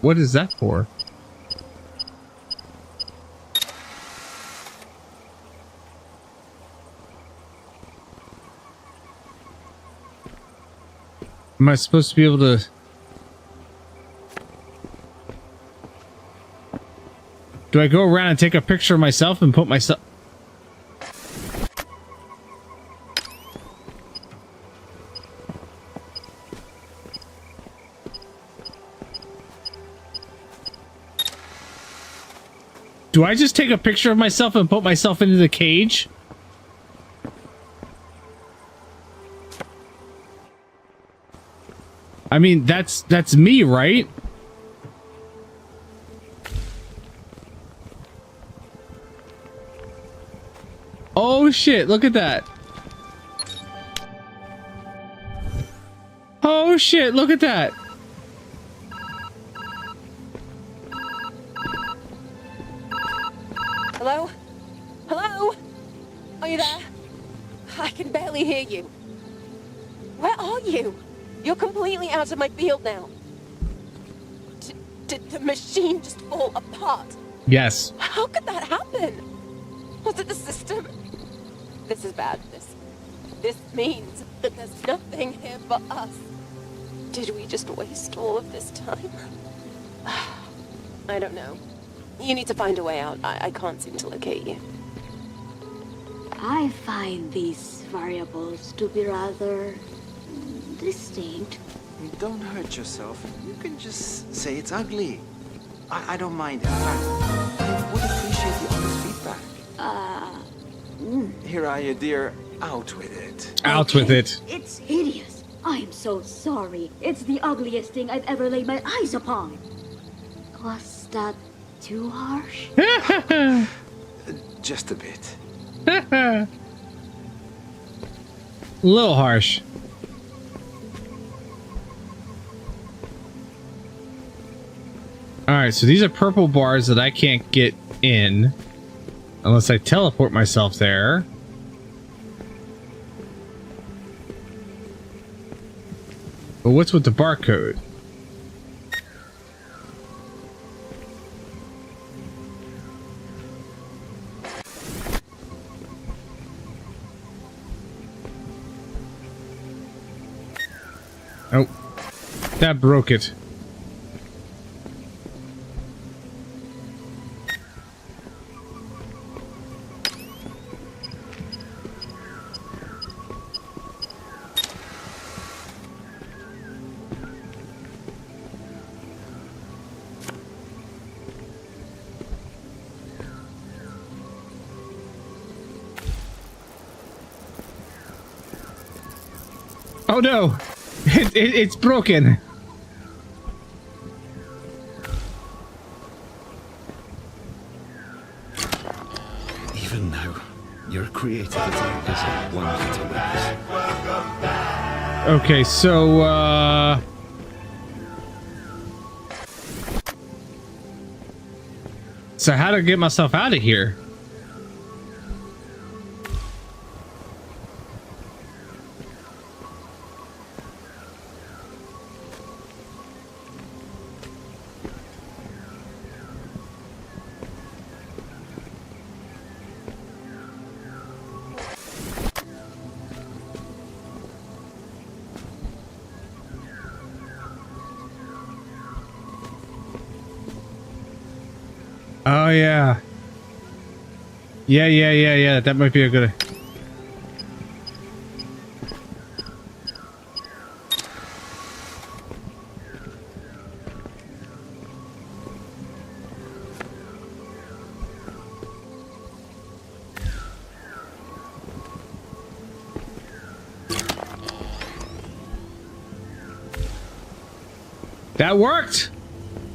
[SPEAKER 2] What is that for? Am I supposed to be able to... Do I go around and take a picture of myself and put myself... Do I just take a picture of myself and put myself into the cage? I mean, that's me, right? Oh shit, look at that. Oh shit, look at that.
[SPEAKER 9] Hello? Hello? Are you there? I can barely hear you. Where are you? You're completely out of my field now. Did the machine just fall apart?
[SPEAKER 2] Yes.
[SPEAKER 9] How could that happen? Was it the system? This is bad. This means that there's nothing here for us. Did we just waste all of this time? I don't know. You need to find a way out. I can't seem to locate you.
[SPEAKER 10] I find these variables to be rather distinct.
[SPEAKER 11] Don't hurt yourself. You can just say it's ugly. I don't mind. In fact, I would appreciate the honest feedback. Here are you, dear. Out with it.
[SPEAKER 2] Out with it.
[SPEAKER 10] It's hideous. I'm so sorry. It's the ugliest thing I've ever laid my eyes upon. Was that too harsh?
[SPEAKER 11] Just a bit.
[SPEAKER 2] A little harsh. Alright, so these are purple bars that I can't get in unless I teleport myself there. But what's with the barcode? Oh, that broke it. Oh no! It's broken!
[SPEAKER 7] Even now, your creativity is a wonder to witness.
[SPEAKER 2] Okay, so, So how to get myself out of here? Oh yeah. Yeah. That might be a good. That worked.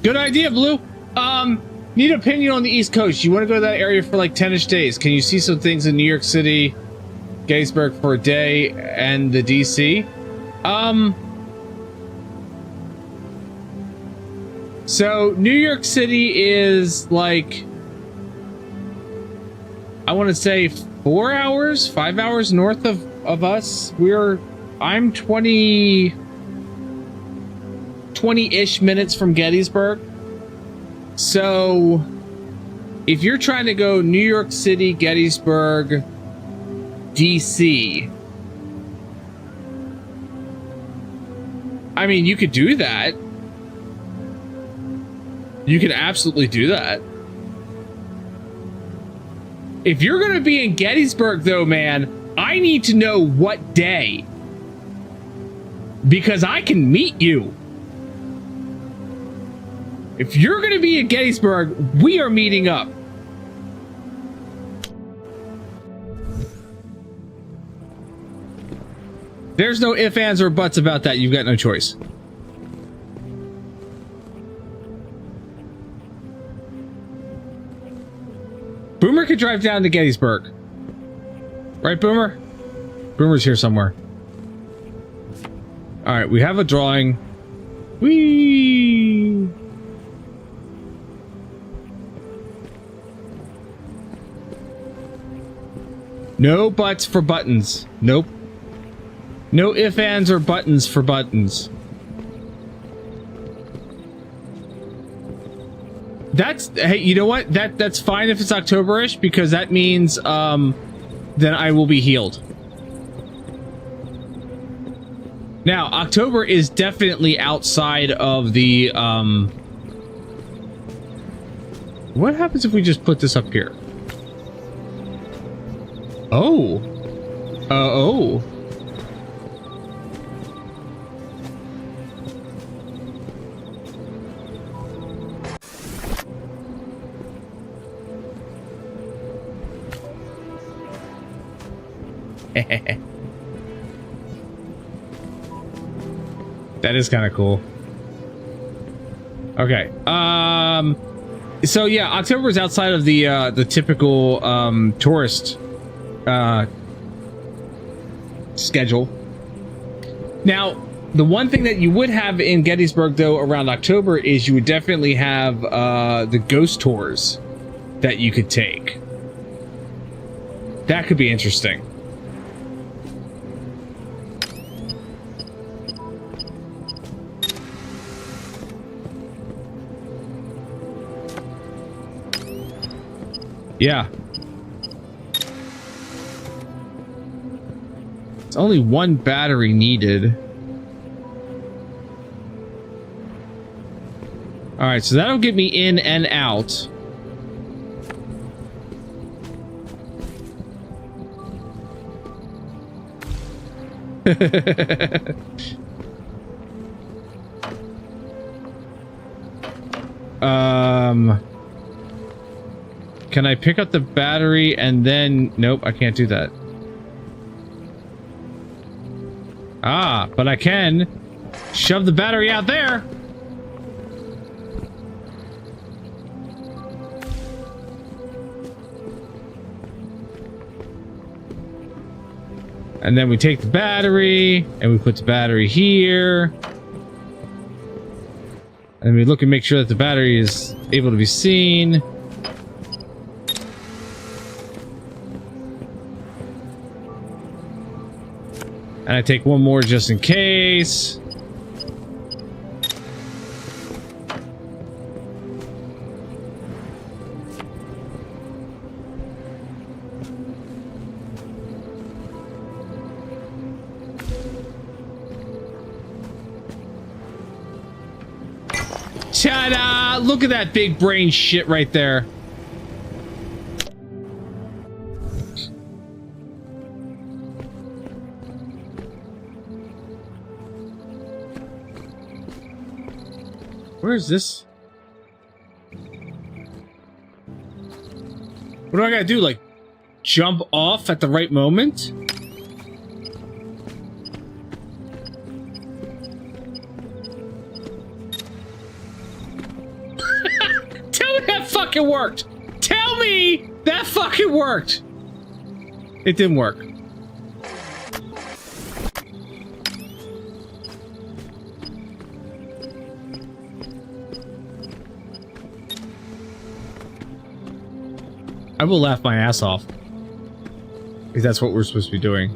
[SPEAKER 2] Good idea, Blue. Need an opinion on the East Coast. You want to go to that area for like 10-ish days. Can you see some things in New York City, Gettysburg for a day, and the DC? So New York City is like, I want to say 4 hours, 5 hours north of us. I'm 20-ish minutes from Gettysburg. So, if you're trying to go New York City, Gettysburg, DC, I mean, you could do that. You could absolutely do that. If you're gonna be in Gettysburg, though, man, I need to know what day. Because I can meet you. If you're gonna be in Gettysburg, we are meeting up. There's no ifs, ands, or buts about that. You've got no choice. Boomer could drive down to Gettysburg. Right, Boomer? Boomer's here somewhere. Alright, we have a drawing. Whee! No buts for buttons. Nope. No ifs, ands, or buttons for buttons. That's, hey, you know what? That's fine if it's October-ish, because that means, then I will be healed. Now, October is definitely outside of the, what happens if we just put this up here? Oh. Oh. That is kind of cool. Okay. So yeah, October is outside of the typical tourist schedule. Now, the one thing that you would have in Gettysburg though around October is you would definitely have the ghost tours that you could take. That could be interesting. Yeah. It's only one battery needed. Alright, so that'll get me in and out. Can I pick up the battery and then... Nope, I can't do that. Ah, but I can shove the battery out there. And then we take the battery and we put the battery here. And we look and make sure that the battery is able to be seen. And I take one more just in case. Ta-da! Look at that big brain shit right there. Where is this? What do I gotta do? Like, jump off at the right moment? Tell me that fucking worked! Tell me that fucking worked! It didn't work. I will laugh my ass off. Because that's what we're supposed to be doing.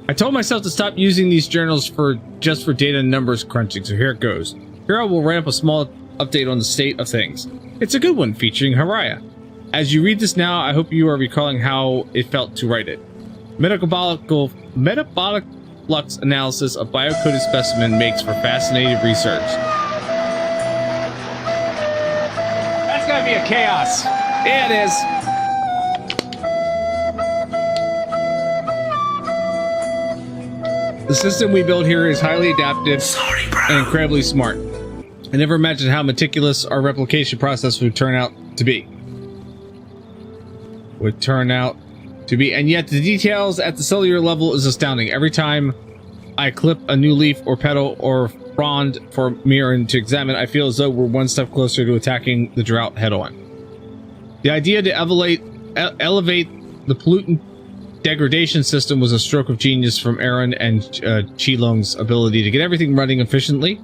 [SPEAKER 2] I told myself to stop using these journals just for data and numbers crunching, so here it goes. Here I will write up a small update on the state of things. It's a good one, featuring Haraya. As you read this now, I hope you are recalling how it felt to write it. Metabolic flux analysis of biocoded specimen makes for fascinating research. Be a chaos. Yeah, it is. The system we built here is highly adaptive and incredibly smart. I never imagined how meticulous our replication process would turn out to be. And yet the details at the cellular level is astounding. Every time I clip a new leaf or petal or frond for Mirren to examine, I feel as though we're one step closer to attacking the drought head-on. The idea to elevate the pollutant degradation system was a stroke of genius from Aaron and Qilong's ability to get everything running efficiently.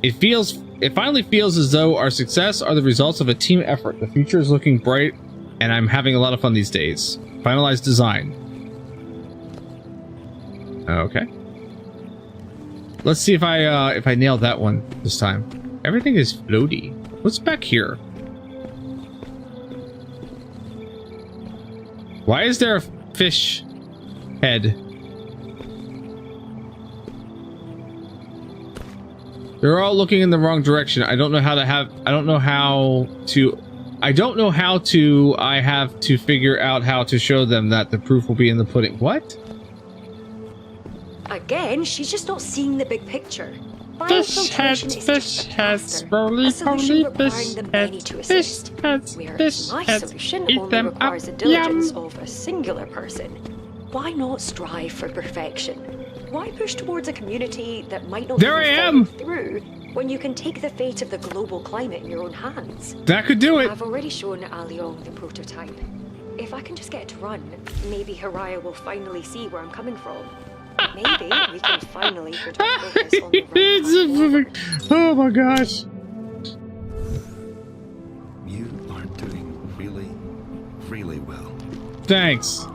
[SPEAKER 2] It finally feels as though our success are the results of a team effort. The future is looking bright, and I'm having a lot of fun these days. Finalized design. Okay. Let's see if I nailed that one this time. Everything is floaty. What's back here? Why is there a fish head? They're all looking in the wrong direction. I don't know how I have to figure out how to show them that the proof will be in the pudding. What?
[SPEAKER 8] Again, she's just not seeing the big picture.
[SPEAKER 2] Fish heads, roly poly fish heads,
[SPEAKER 8] Whereas my solution only requires the diligence of a singular person. Why not strive for perfection? Why push towards a community that might not follow through when you can take the fate of the global climate in your own hands?
[SPEAKER 2] That could do it.
[SPEAKER 8] I've already shown Aliong the prototype. If I can just get it to run, maybe Haraya will finally see where I'm coming from. Maybe we can finally put our focus on the right path.
[SPEAKER 2] Oh my gosh.
[SPEAKER 7] You are doing really, really well.
[SPEAKER 2] Thanks.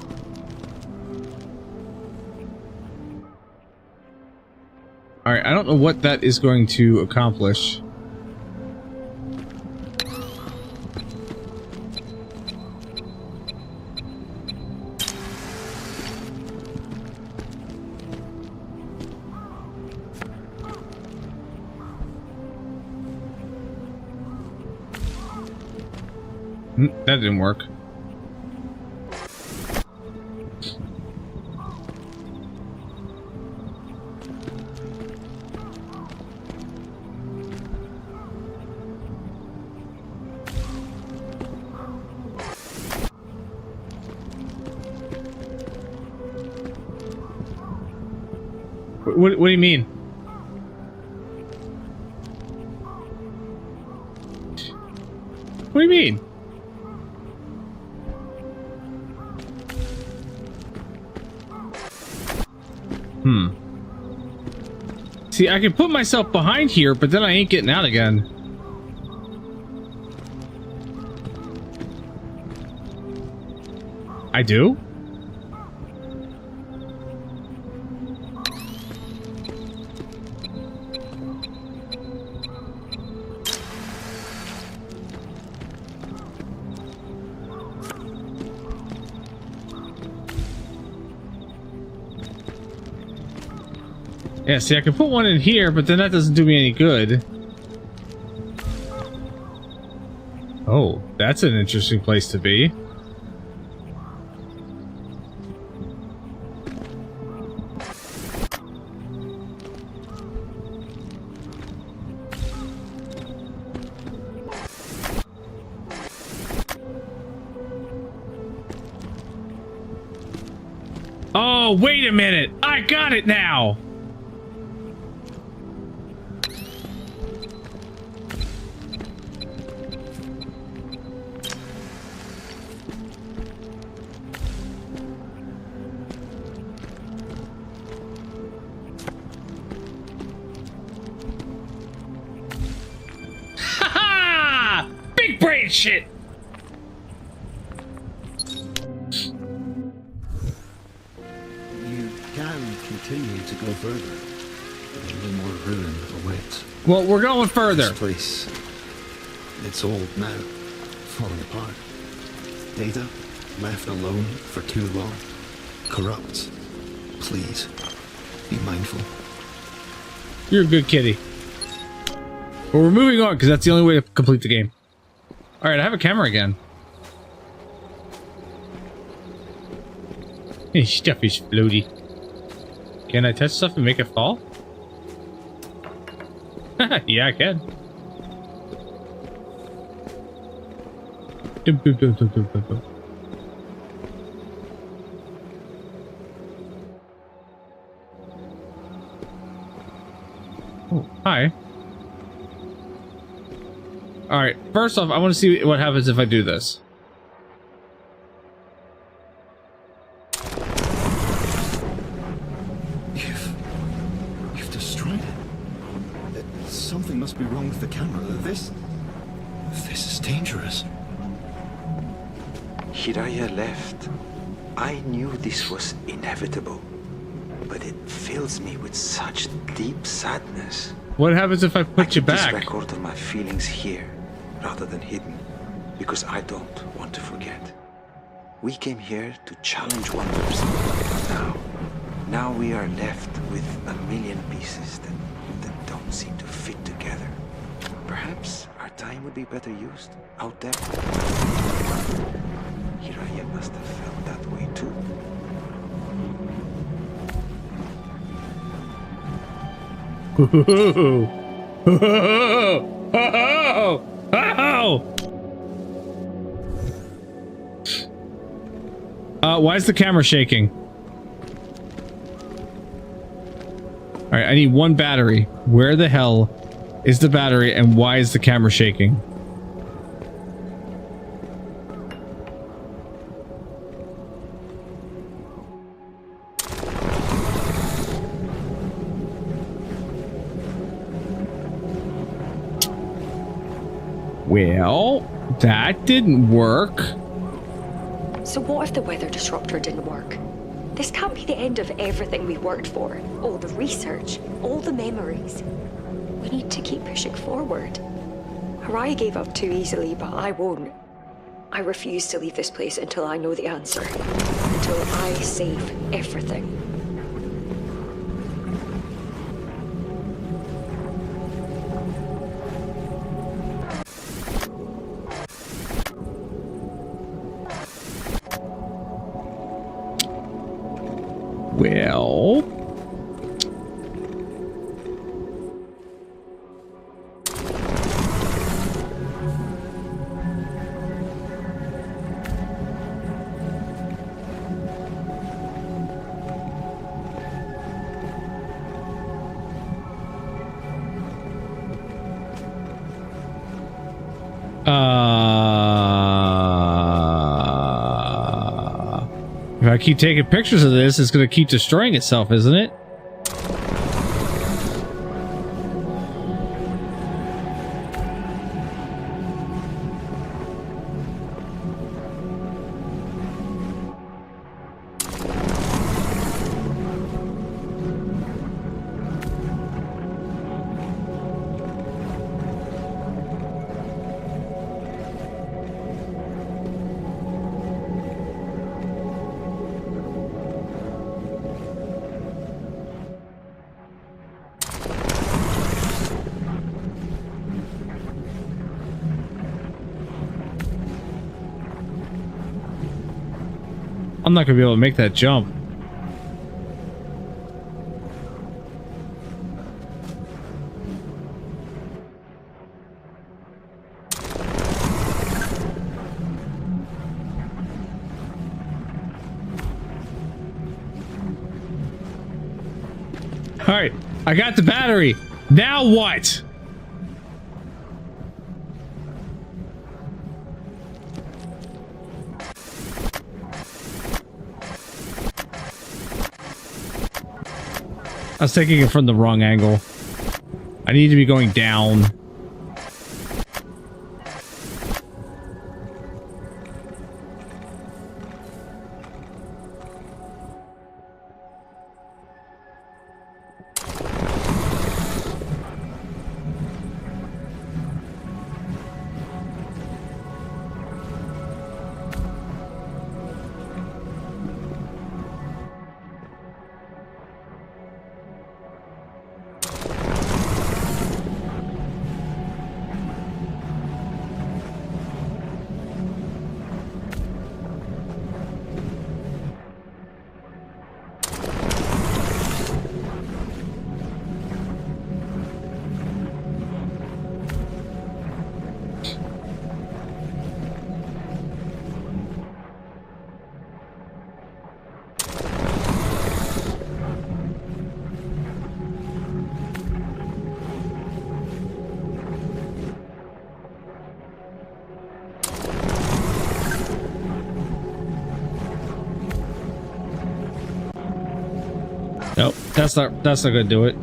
[SPEAKER 2] Alright, I don't know what that is going to accomplish. That didn't work. What do you mean? What do you mean? See, I can put myself behind here, but then I ain't getting out again. I do? Yeah, see, I can put one in here, but then that doesn't do me any good. Oh, that's an interesting place to be. Oh, wait a minute! I got it now! Shit.
[SPEAKER 7] You can continue to go further. Only more ruin awaits.
[SPEAKER 2] Well, we're going further.
[SPEAKER 7] This place, it's old now, falling apart. Data left alone for too long. Corrupt. Please, be mindful.
[SPEAKER 2] You're a good kitty. Well, we're moving on because that's the only way to complete the game. Alright, I have a camera again. This stuff is floaty. Can I touch stuff and make it fall? Yeah, I can. Oh, hi. Alright, first off, I want to see what happens if I do this.
[SPEAKER 7] You've destroyed it. Something must be wrong with the camera. This is dangerous.
[SPEAKER 11] Hiraya left. I knew this was inevitable, but it fills me with such deep sadness.
[SPEAKER 2] What happens if I put you back?
[SPEAKER 11] I keep this record of my feelings here, rather than hidden, because I don't want to forget. We came here to challenge wonders. Now we are left with a million pieces that don't seem to fit together. Perhaps our time would be better used out there. Hiraya must have felt that way too.
[SPEAKER 2] Why is the camera shaking? Alright, I need one battery. Where the hell is the battery and why is the camera shaking? Well, that didn't work.
[SPEAKER 8] So what if the weather disruptor didn't work? This can't be the end of everything we worked for. All the research, all the memories. We need to keep pushing forward. Hiraya gave up too easily, but I won't. I refuse to leave this place until I know the answer. Until I save everything.
[SPEAKER 2] Well... If I keep taking pictures of this, it's going to keep destroying itself, isn't it? I'm not gonna be able to make that jump. All right, I got the battery. Now what? I was taking it from the wrong angle. I need to be going down. That's not gonna do it.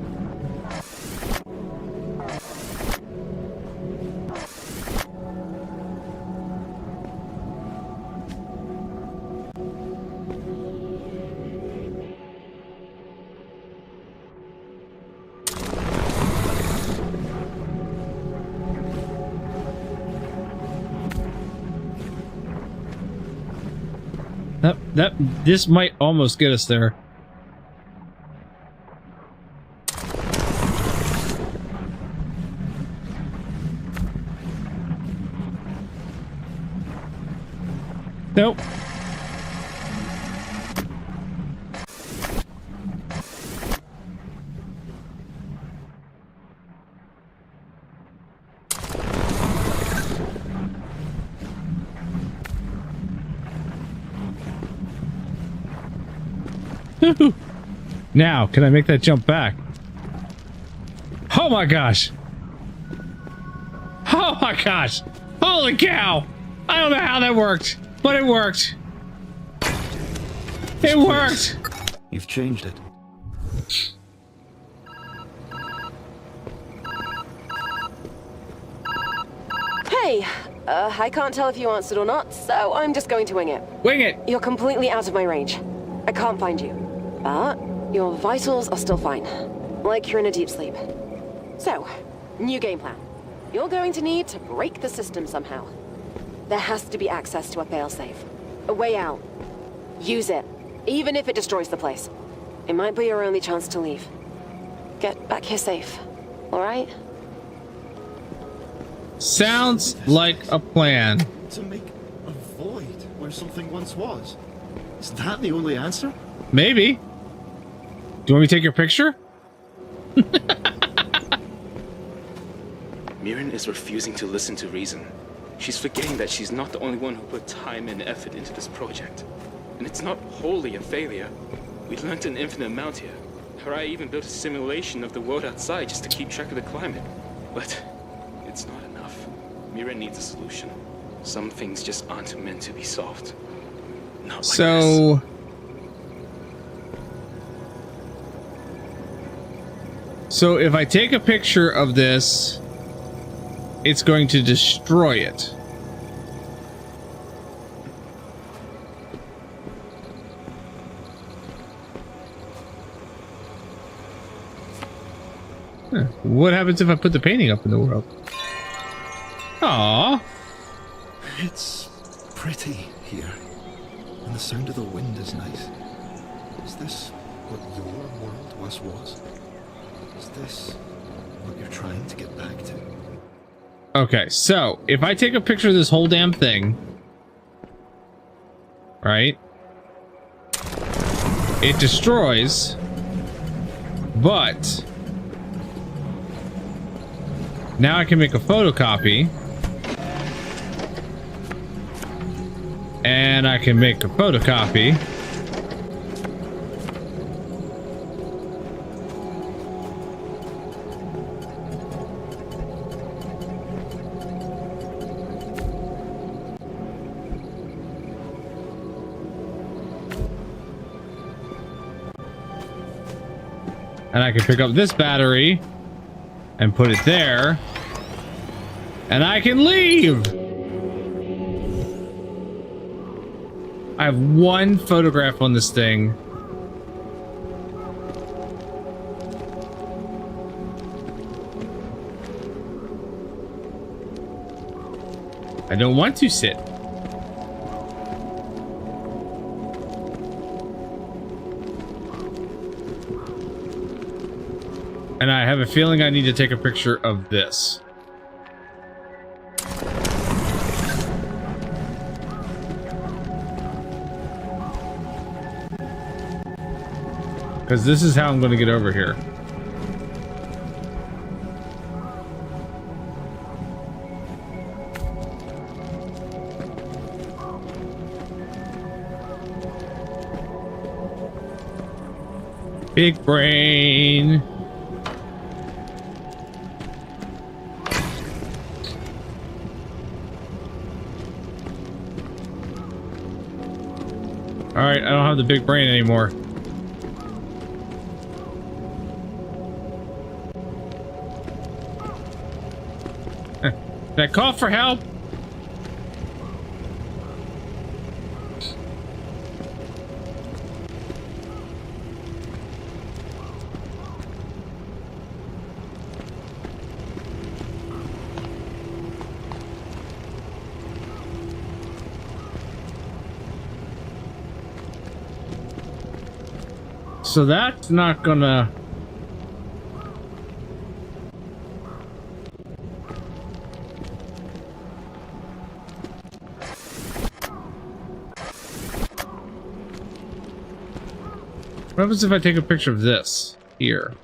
[SPEAKER 2] This might almost get us there. Nope. Now, can I make that jump back? Oh my gosh! Oh my gosh! Holy cow! I don't know how that worked, but it worked. It worked!
[SPEAKER 7] You've changed it.
[SPEAKER 9] Hey, I can't tell if you answered or not, so I'm just going to wing it.
[SPEAKER 2] Wing it!
[SPEAKER 9] You're completely out of my range. I can't find you, but your vitals are still fine, like you're in a deep sleep. So, new game plan. You're going to need to break the system somehow. There has to be access to a failsafe, a way out. Use it, even if it destroys the place. It might be your only chance to leave. Get back here safe, all right?
[SPEAKER 2] Sounds like a plan.
[SPEAKER 7] To make a void where something once was. Is that the only answer?
[SPEAKER 2] Maybe. Do you want me to take your picture?
[SPEAKER 3] Mirren is refusing to listen to reason. She's forgetting that she's not the only one who put time and effort into this project. And it's not wholly a failure. We learned an infinite amount here. Harai even built a simulation of the world outside just to keep track of the climate. But it's not enough. Mirren needs a solution. Some things just aren't meant to be solved. Not like
[SPEAKER 2] so
[SPEAKER 3] this.
[SPEAKER 2] So if I take a picture of this, it's going to destroy it. Huh. What happens if I put the painting up in the world? Aww.
[SPEAKER 7] It's pretty here. And the sound of the wind is nice. Is this what your world once was? Is this what you're trying to get back to?
[SPEAKER 2] Okay, so if I take a picture of this whole damn thing, right? It destroys, but now I can make a photocopy, and I can make a photocopy, and I can pick up this battery and put it there, and I can leave. I have one photograph on this thing. I don't want to sit. And I have a feeling I need to take a picture of this. Because this is how I'm going to get over here. Big brain. All right, I don't have the big brain anymore. Did I call for help? So that's not gonna... What happens if I take a picture of this here?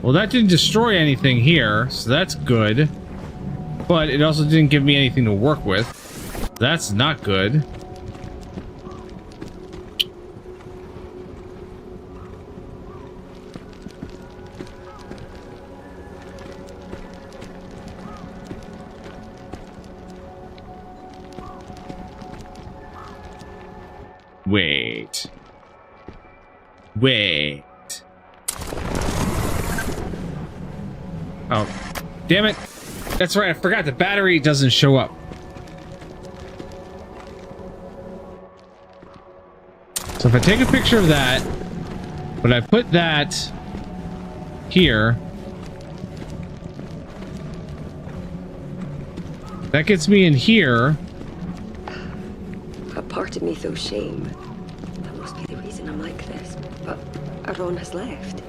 [SPEAKER 2] Well, that didn't destroy anything here, so that's good. But it also didn't give me anything to work with. That's not good. Wait. Wait. Oh, damn it. That's right, I forgot the battery doesn't show up. So if I take a picture of that, but I put that here, that gets me in here.
[SPEAKER 8] A part of me feels shame. That must be the reason I'm like this. But Aaron has left.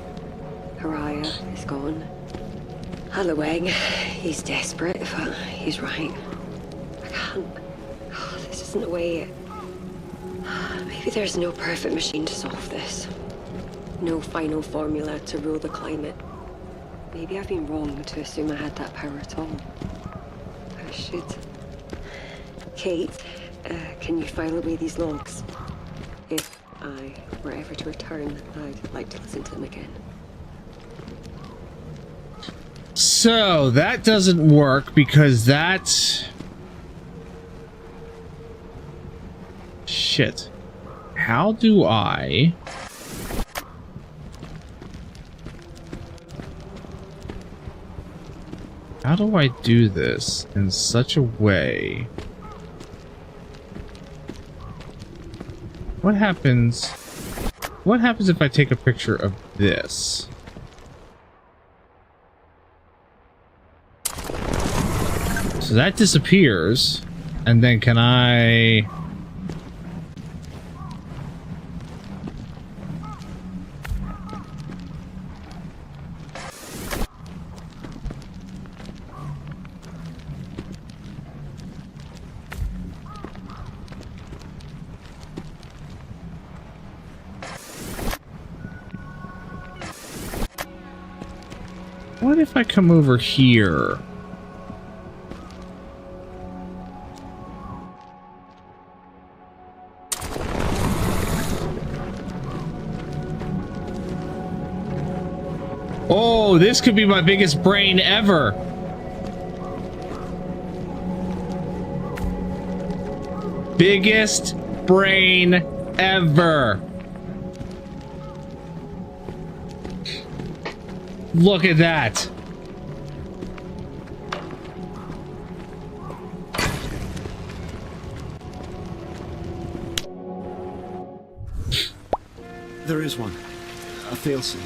[SPEAKER 8] Haraya is gone. Halloween, he's desperate, but he's right. I can't. Oh, this isn't the way. Maybe there's no perfect machine to solve this. No final formula to rule the climate. Maybe I've been wrong to assume I had that power at all. I should. Kate, can you file away these logs? If I were ever to return, I'd like to listen to them again.
[SPEAKER 2] So that doesn't work because that's... Shit. How do I... How do I do this in such a way? What happens if I take a picture of this? So that disappears, and then can I... What if I come over here? Oh, this could be my biggest brain ever. Biggest brain ever. Look at that.
[SPEAKER 7] There is one. A failsafe.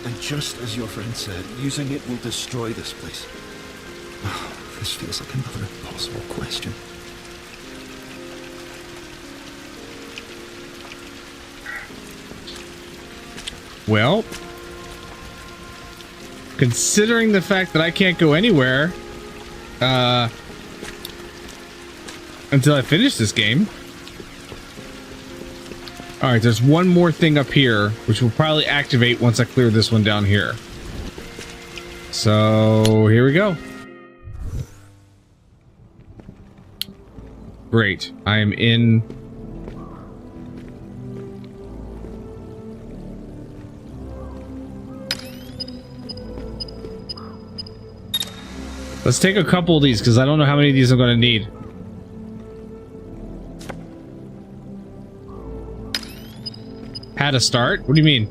[SPEAKER 7] And just as your friend said, using it will destroy this place. Oh, this feels like another impossible question.
[SPEAKER 2] Well, considering the fact that I can't go anywhere until I finish this game. All right, there's one more thing up here, which will probably activate once I clear this one down here. So here we go. Great, I am in. Let's take a couple of these because I don't know how many of these I'm going to need. How to start? What do you mean?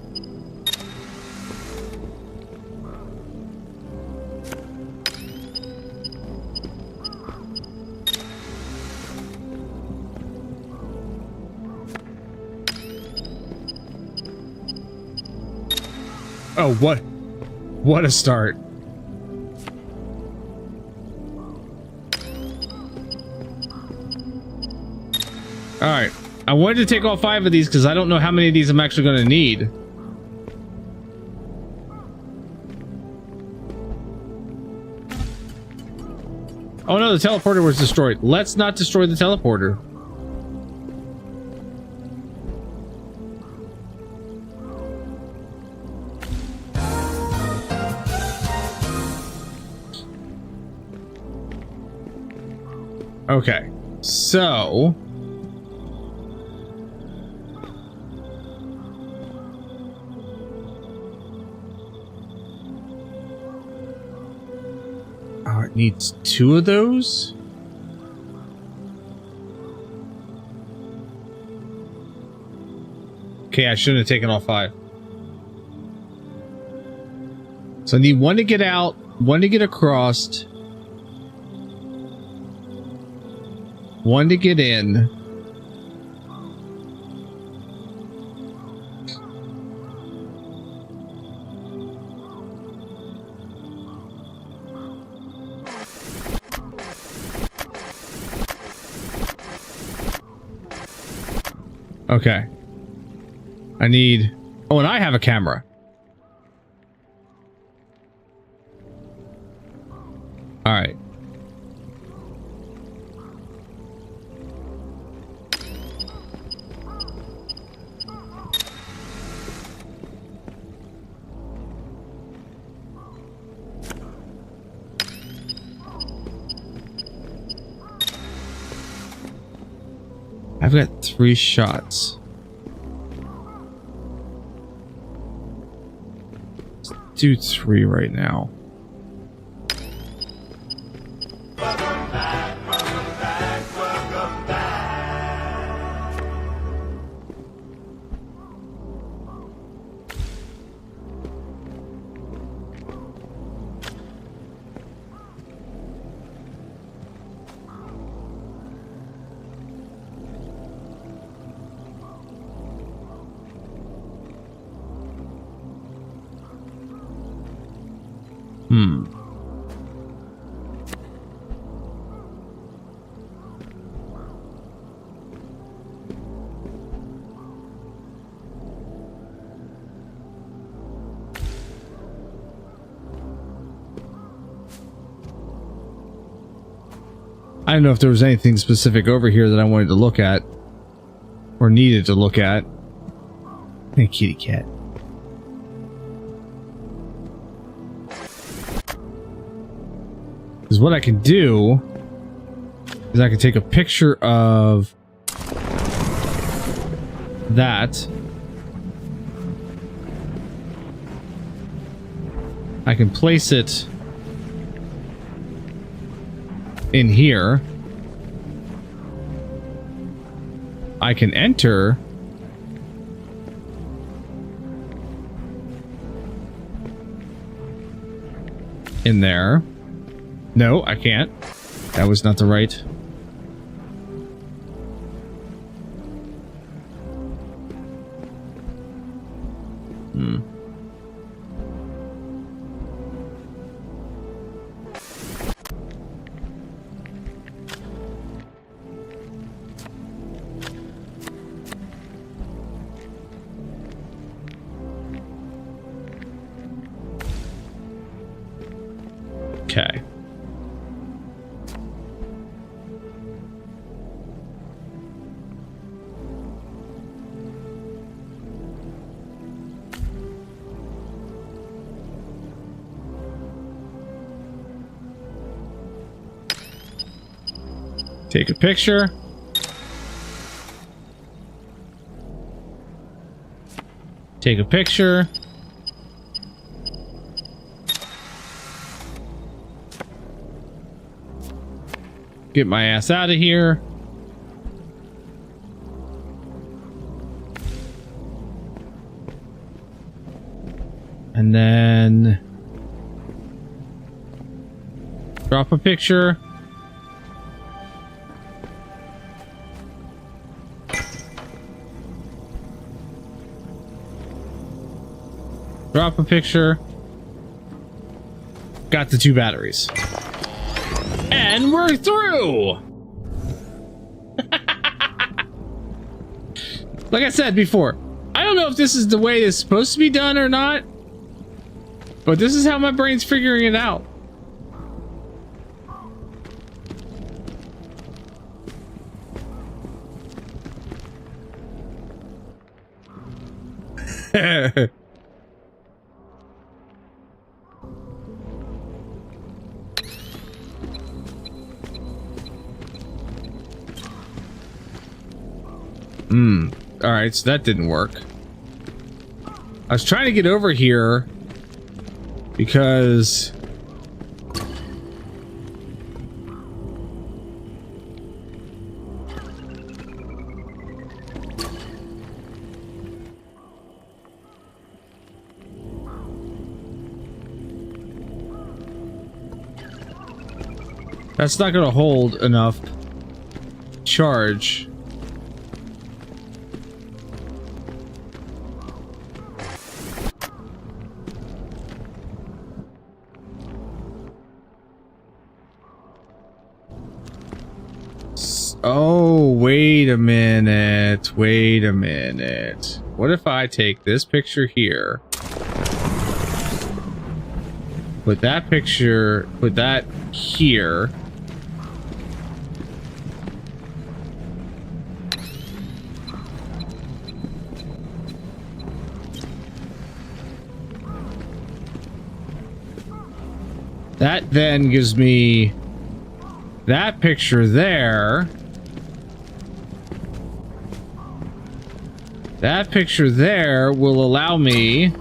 [SPEAKER 2] Oh, what a start. All right. I wanted to take all 5 of these because I don't know how many of these I'm actually going to need. Oh no, the teleporter was destroyed. Let's not destroy the teleporter. Okay, so... Oh, it needs 2 of those? Okay, I shouldn't have taken all 5. So I need 1 to get out, 1 to get across, 1 to get in. Okay. I need... Oh, and I have a camera. All right. I've got 3 shots. Let's do 3 right now. I don't know if there was anything specific over here that I wanted to look at or needed to look at. Hey, kitty cat. Because what I can do is I can take a picture of that. I can place it in here. I can enter in there. No, I can't. That was not the right. Okay. Take a picture. Take a picture. Get my ass out of here. And then drop a picture. Drop a picture. Got the 2 batteries. And we're through! Like I said before, I don't know if this is the way it's supposed to be done or not, but this is how my brain's figuring it out. All right, so that didn't work. I was trying to get over here because that's not going to hold enough charge. Oh, wait a minute. Wait a minute. What if I take this picture here? Put that picture, put that here. That then gives me that picture there. That picture there will allow me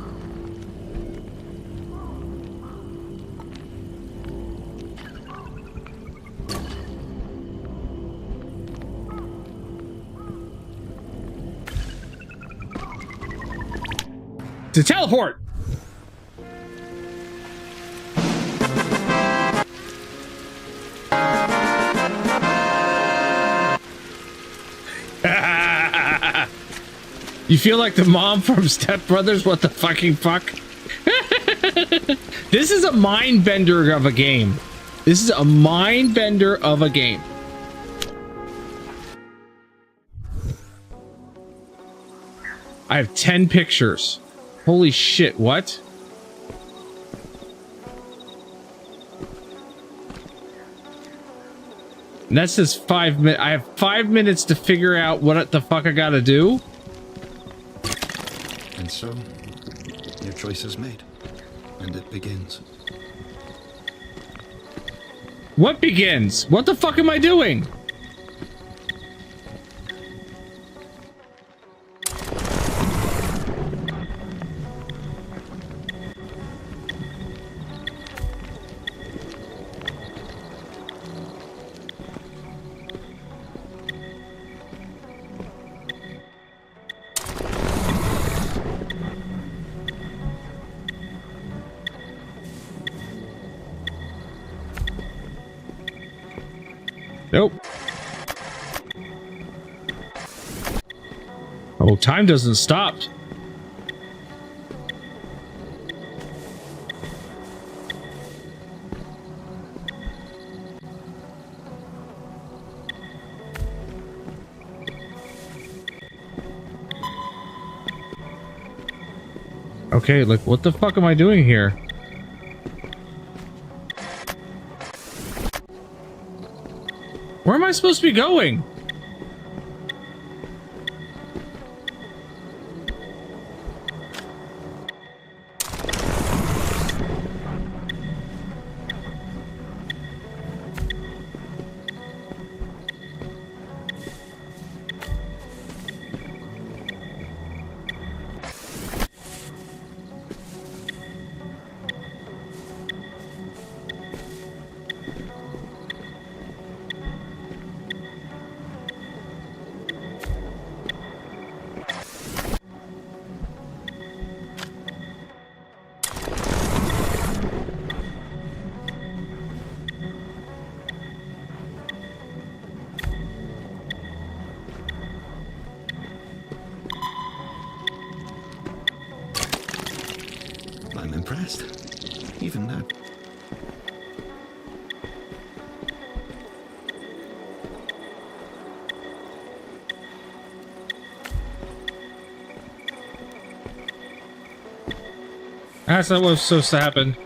[SPEAKER 2] to teleport. You feel like the mom from Step Brothers? What the fucking fuck? This is a mind bender of a game. This is a mind bender of a game. I have 10 pictures. Holy shit, what? And that says 5 minutes. I have 5 minutes to figure out what the fuck I gotta do.
[SPEAKER 7] And so, your choice is made, and it begins.
[SPEAKER 2] What begins? What the fuck am I doing? Nope. Oh, time doesn't stop. Okay, like, what the fuck am I doing here? Where am I supposed to be going?
[SPEAKER 7] I'm impressed. Even now.
[SPEAKER 2] That's not what was supposed to happen.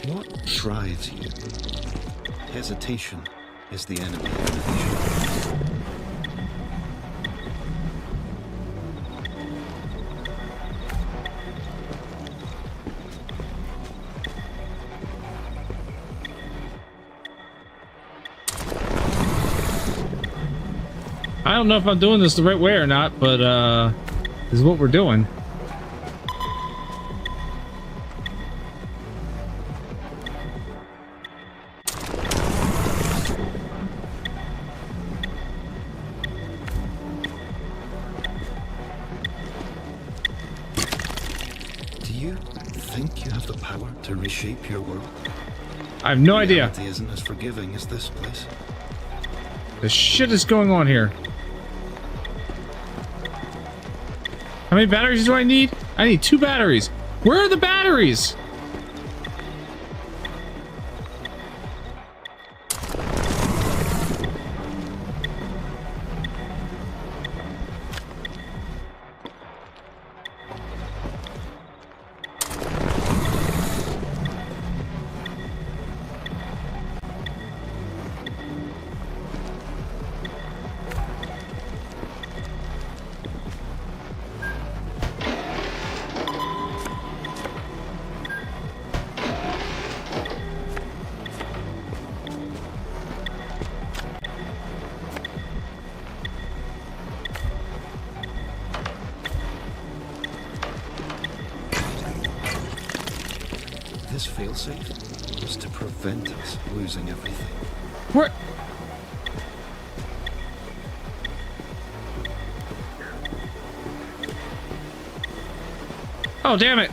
[SPEAKER 7] What drives you? Hesitation is the enemy of innovation.
[SPEAKER 2] I don't know if I'm doing this the right way or not, but this is what we're doing.
[SPEAKER 7] Do you think you have the power to reshape your world?
[SPEAKER 2] I have no idea.
[SPEAKER 7] Reality isn't as forgiving as this place.
[SPEAKER 2] The shit is going on here. How many batteries do I need? I need 2 batteries. Where are the batteries?
[SPEAKER 7] This failsafe was to prevent us losing everything.
[SPEAKER 2] Where? Oh, damn it.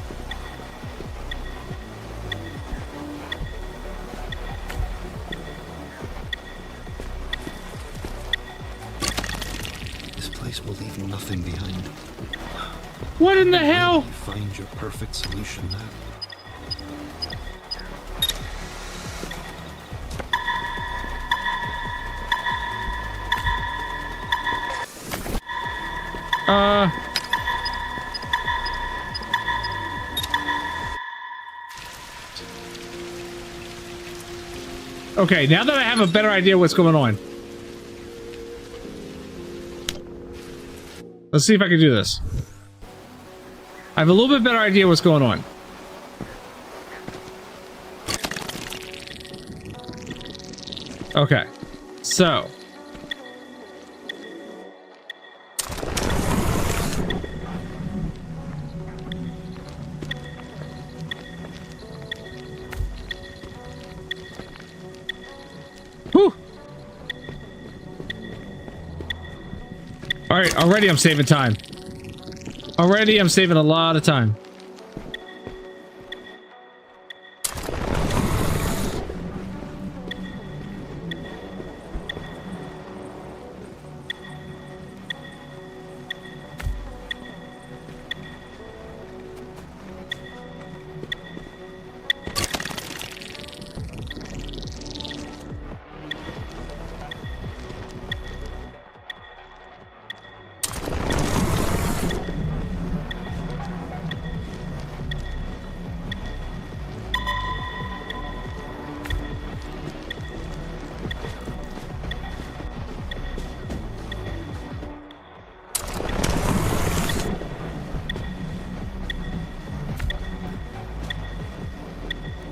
[SPEAKER 7] This place will leave nothing behind.
[SPEAKER 2] What in the hell?
[SPEAKER 7] You find your perfect solution now.
[SPEAKER 2] Okay, now that I have a better idea what's going on. Let's see if I can do this. I have a little bit better idea what's going on. Okay, so. Whew. All right, already I'm saving time. Already I'm saving a lot of time.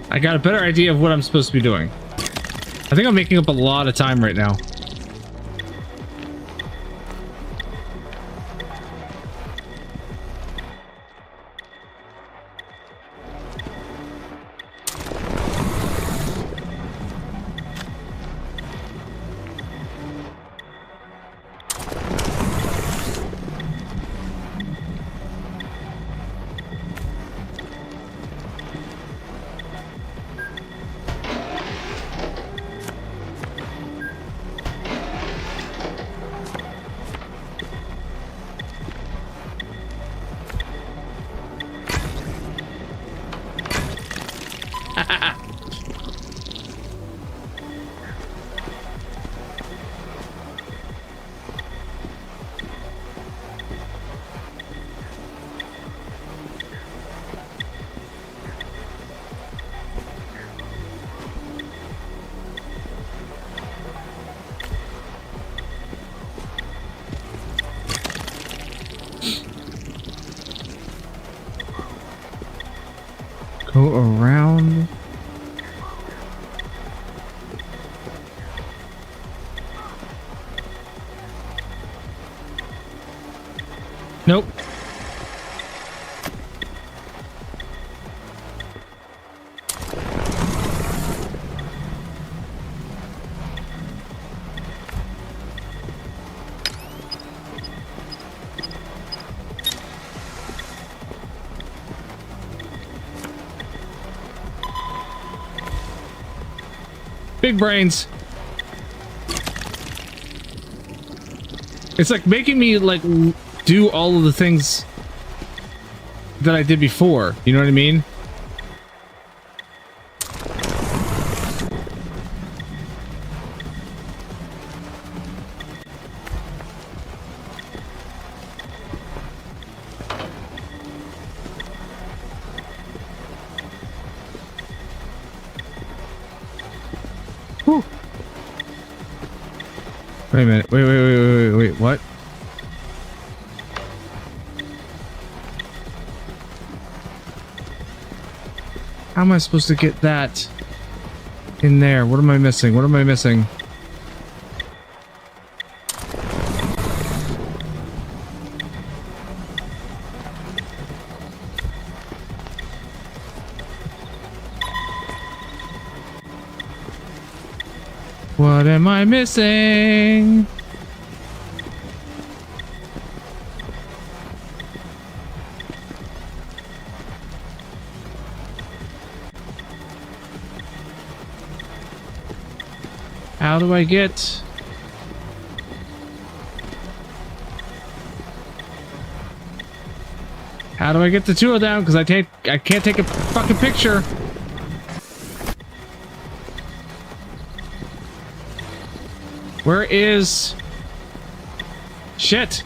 [SPEAKER 2] I got a better idea of what I'm supposed to be doing. I think I'm making up a lot of time right now. Big brains. It's like making me like do all of the things that I did before. You know what I mean? Whew. Wait a minute. Wait, what? How am I supposed to get that in there? What am I missing? What am I missing? What am I missing? How do I get... How do I get the two of them? Because I can't take a fucking picture. Where is... Shit.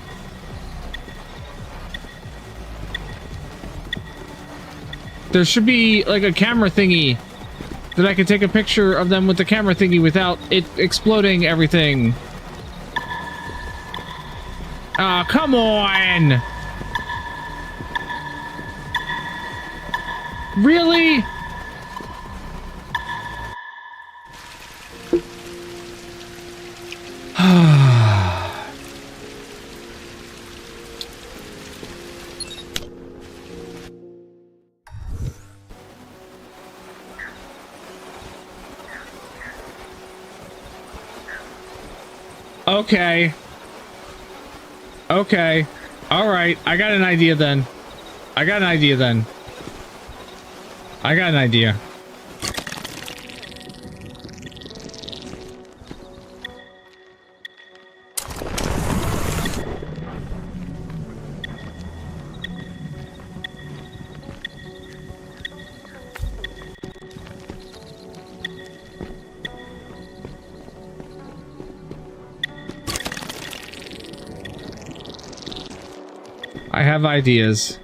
[SPEAKER 2] There should be like a camera thingy that I can take a picture of them with the camera thingy without it exploding everything. Ah, come on! Really? Okay. Okay. Alright. I got an idea then. I got an idea. I have ideas.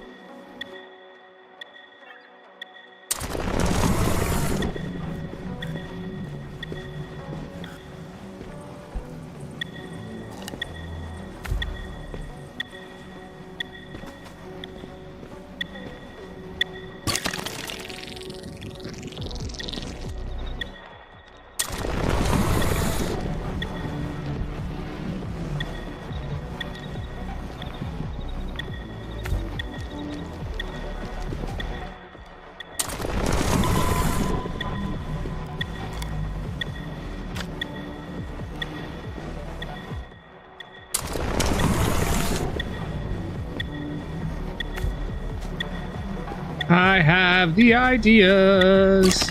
[SPEAKER 2] I have the ideas.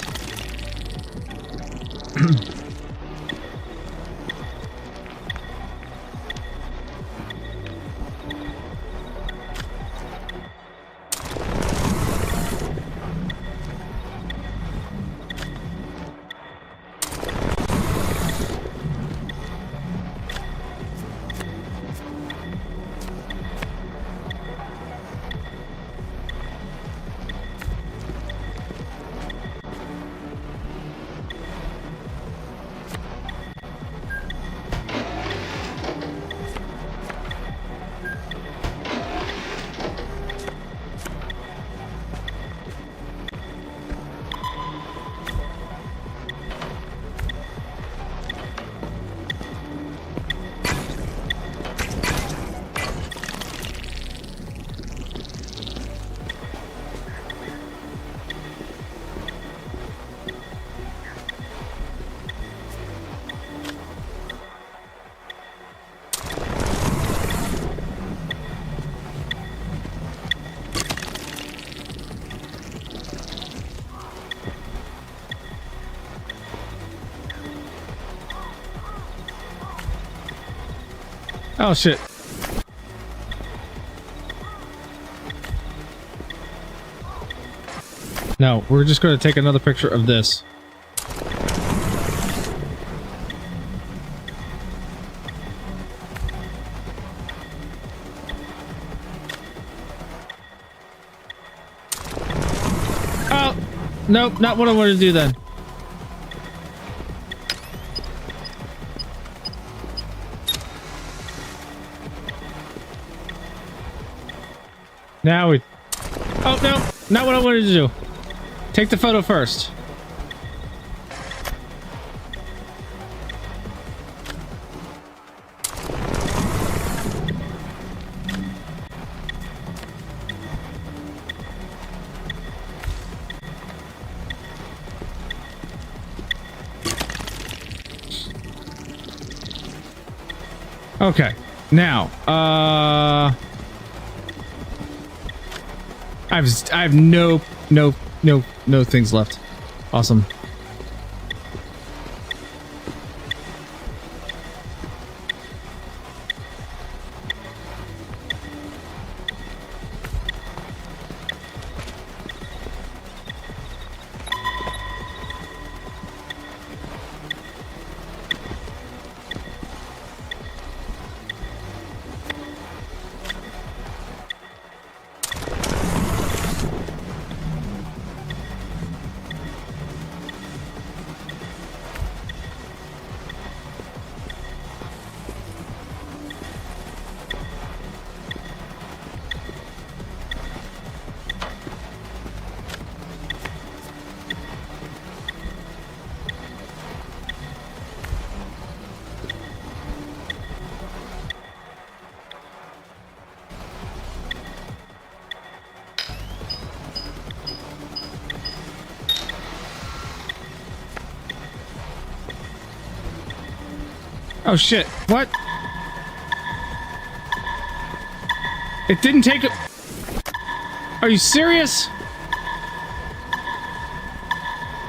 [SPEAKER 2] Oh shit. No, we're just going to take another picture of this. Oh, nope, not what I wanted to do then. Now we... Oh, no, not what I wanted to do. Take the photo first. Okay, now, I have no things left. Awesome. Oh shit, what? It didn't take a... Are you serious?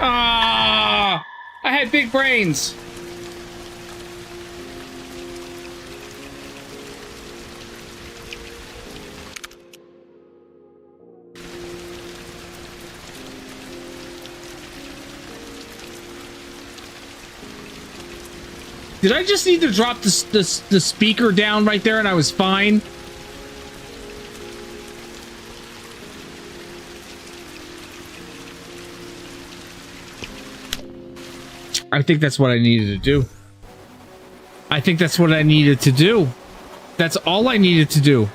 [SPEAKER 2] Ah! I had big brains. Did I just need to drop the speaker down right there and I was fine? I think that's what I needed to do. I think that's what I needed to do. That's all I needed to do.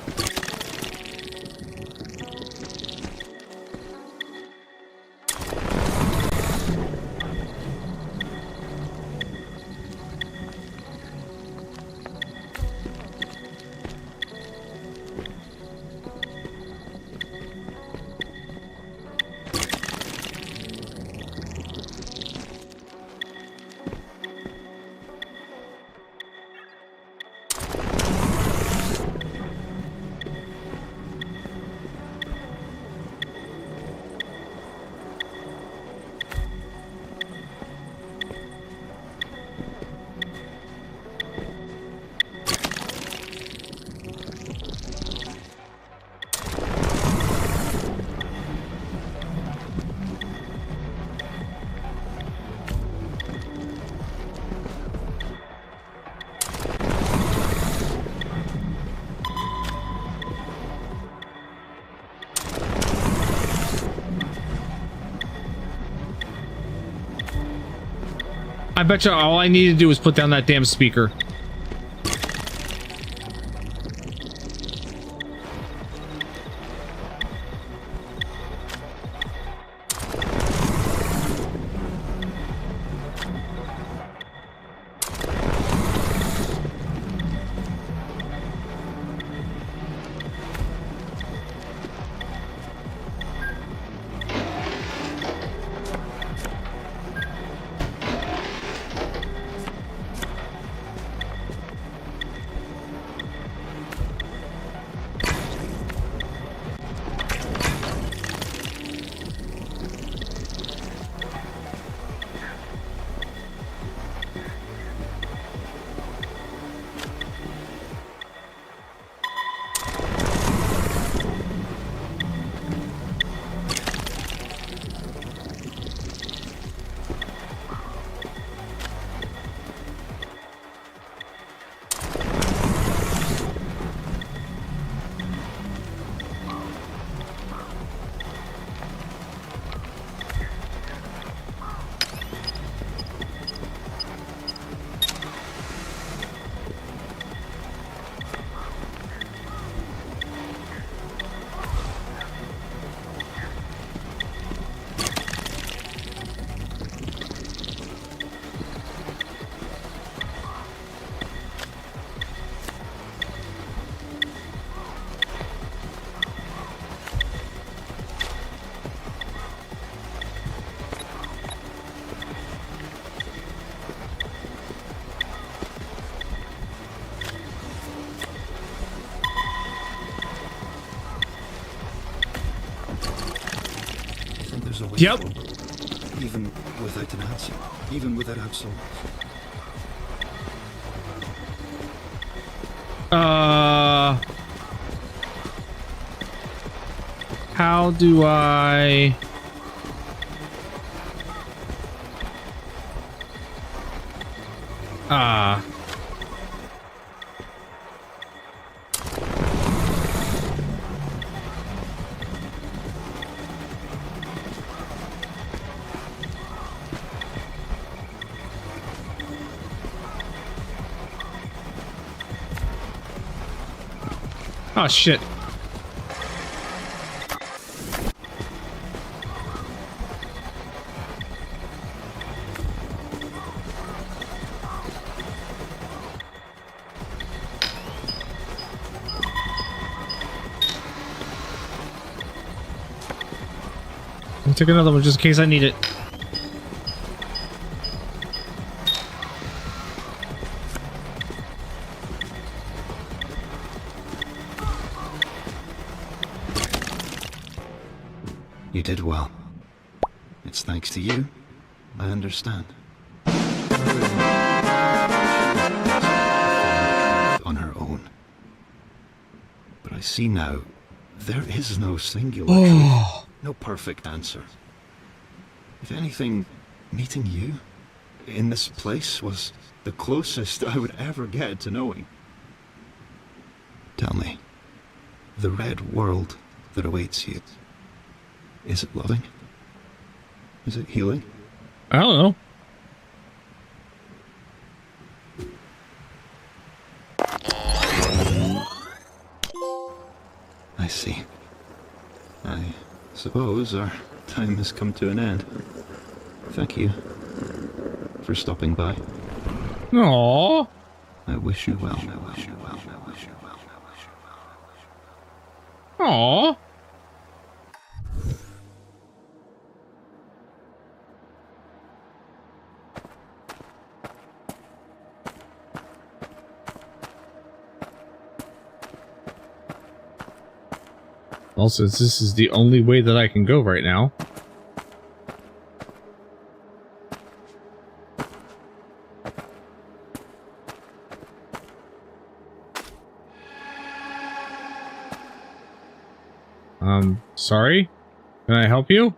[SPEAKER 2] I bet you all I need to do is put down that damn speaker.
[SPEAKER 7] wait
[SPEAKER 2] Yep.
[SPEAKER 7] for, even without an answer, even without absolute.
[SPEAKER 2] How do I... Oh, shit. I'll take another one just in case I need it.
[SPEAKER 7] You did well. It's thanks to you. I understand. On her own. But I see now, there is no singular truth, no perfect answer. If anything, meeting you in this place was the closest I would ever get to knowing. Tell me, the red world that awaits you, is it loving? Is it healing?
[SPEAKER 2] I don't know.
[SPEAKER 7] I see. I suppose our time has come to an end. Thank you for stopping by.
[SPEAKER 2] Aww.
[SPEAKER 7] I wish you well.
[SPEAKER 2] Aww. Well, since this is the only way that I can go right now. Sorry? Can I help you?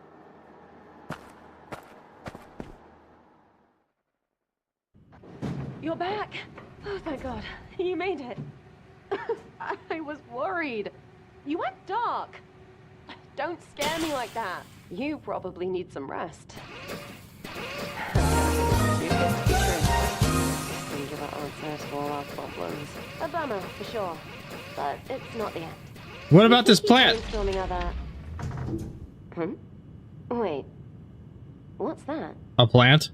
[SPEAKER 9] You're back. Oh, thank God. You made it. I was worried. You went dark. Don't scare me like that. You probably need some rest. Think of an answer to all our problems. A bummer, for sure. But it's not the end.
[SPEAKER 2] What about this plant?
[SPEAKER 9] Wait. What's that?
[SPEAKER 2] A plant?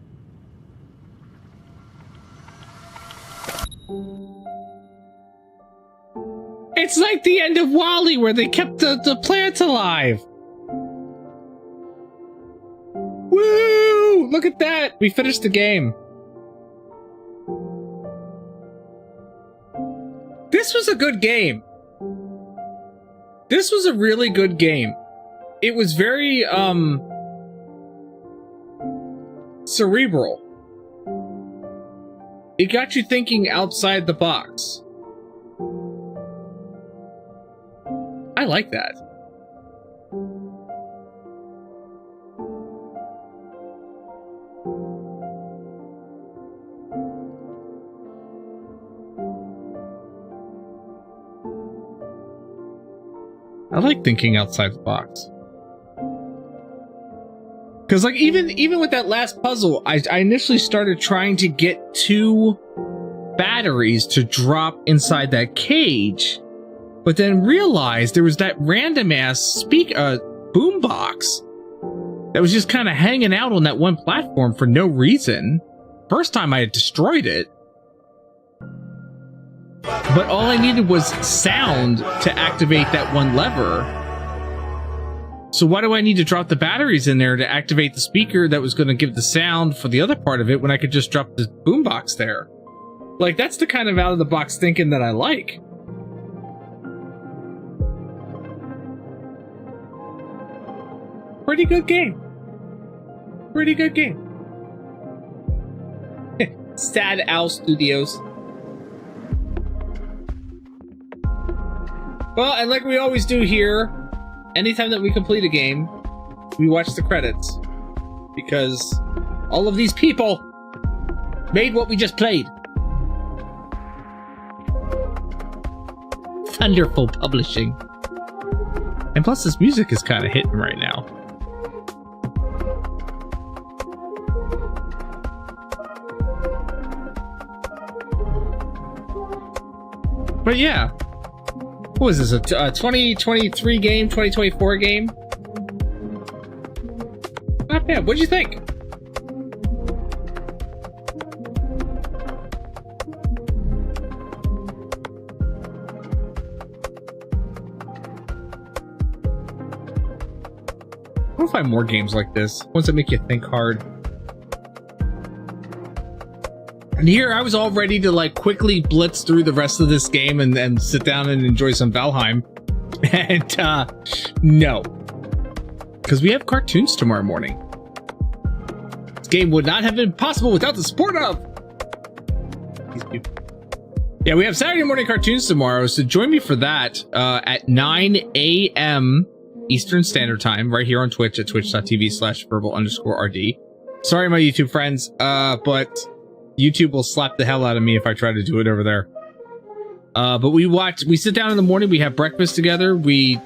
[SPEAKER 2] It's like the end of WALL-E where they kept the plants alive. Woo! Look at that! We finished the game. This was a good game. This was a really good game. It was very, cerebral. It got you thinking outside the box. I like that. I like thinking outside the box. Because, like, even with that last puzzle, I initially started trying to get 2 batteries to drop inside that cage, but then realized there was that random-ass boombox that was just kind of hanging out on that one platform for no reason. First time I had destroyed it. But all I needed was sound to activate that one lever. So why do I need to drop the batteries in there to activate the speaker that was going to give the sound for the other part of it when I could just drop the boombox there? Like, that's the kind of out-of-the-box thinking that I like. Pretty good game. Pretty good game. Sad Owl Studios. Well, and like we always do here, anytime that we complete a game, we watch the credits. Because all of these people made what we just played. Thunderful Publishing. And plus this music is kind of hitting right now. But yeah. What was this? A 2023 game? 2024 game? Not bad. What'd you think? I want to find more games like this. Ones that make you think hard. And here I was all ready to like quickly blitz through the rest of this game and sit down and enjoy some Valheim. And no. Because we have cartoons tomorrow morning. This game would not have been possible without the support of these people. Yeah, we have Saturday morning cartoons tomorrow, so join me for that at 9 a.m. Eastern Standard Time, right here on Twitch at twitch.tv/verbal_RD. Sorry, my YouTube friends, but YouTube will slap the hell out of me if I try to do it over there. But we sit down in the morning, we have breakfast together, we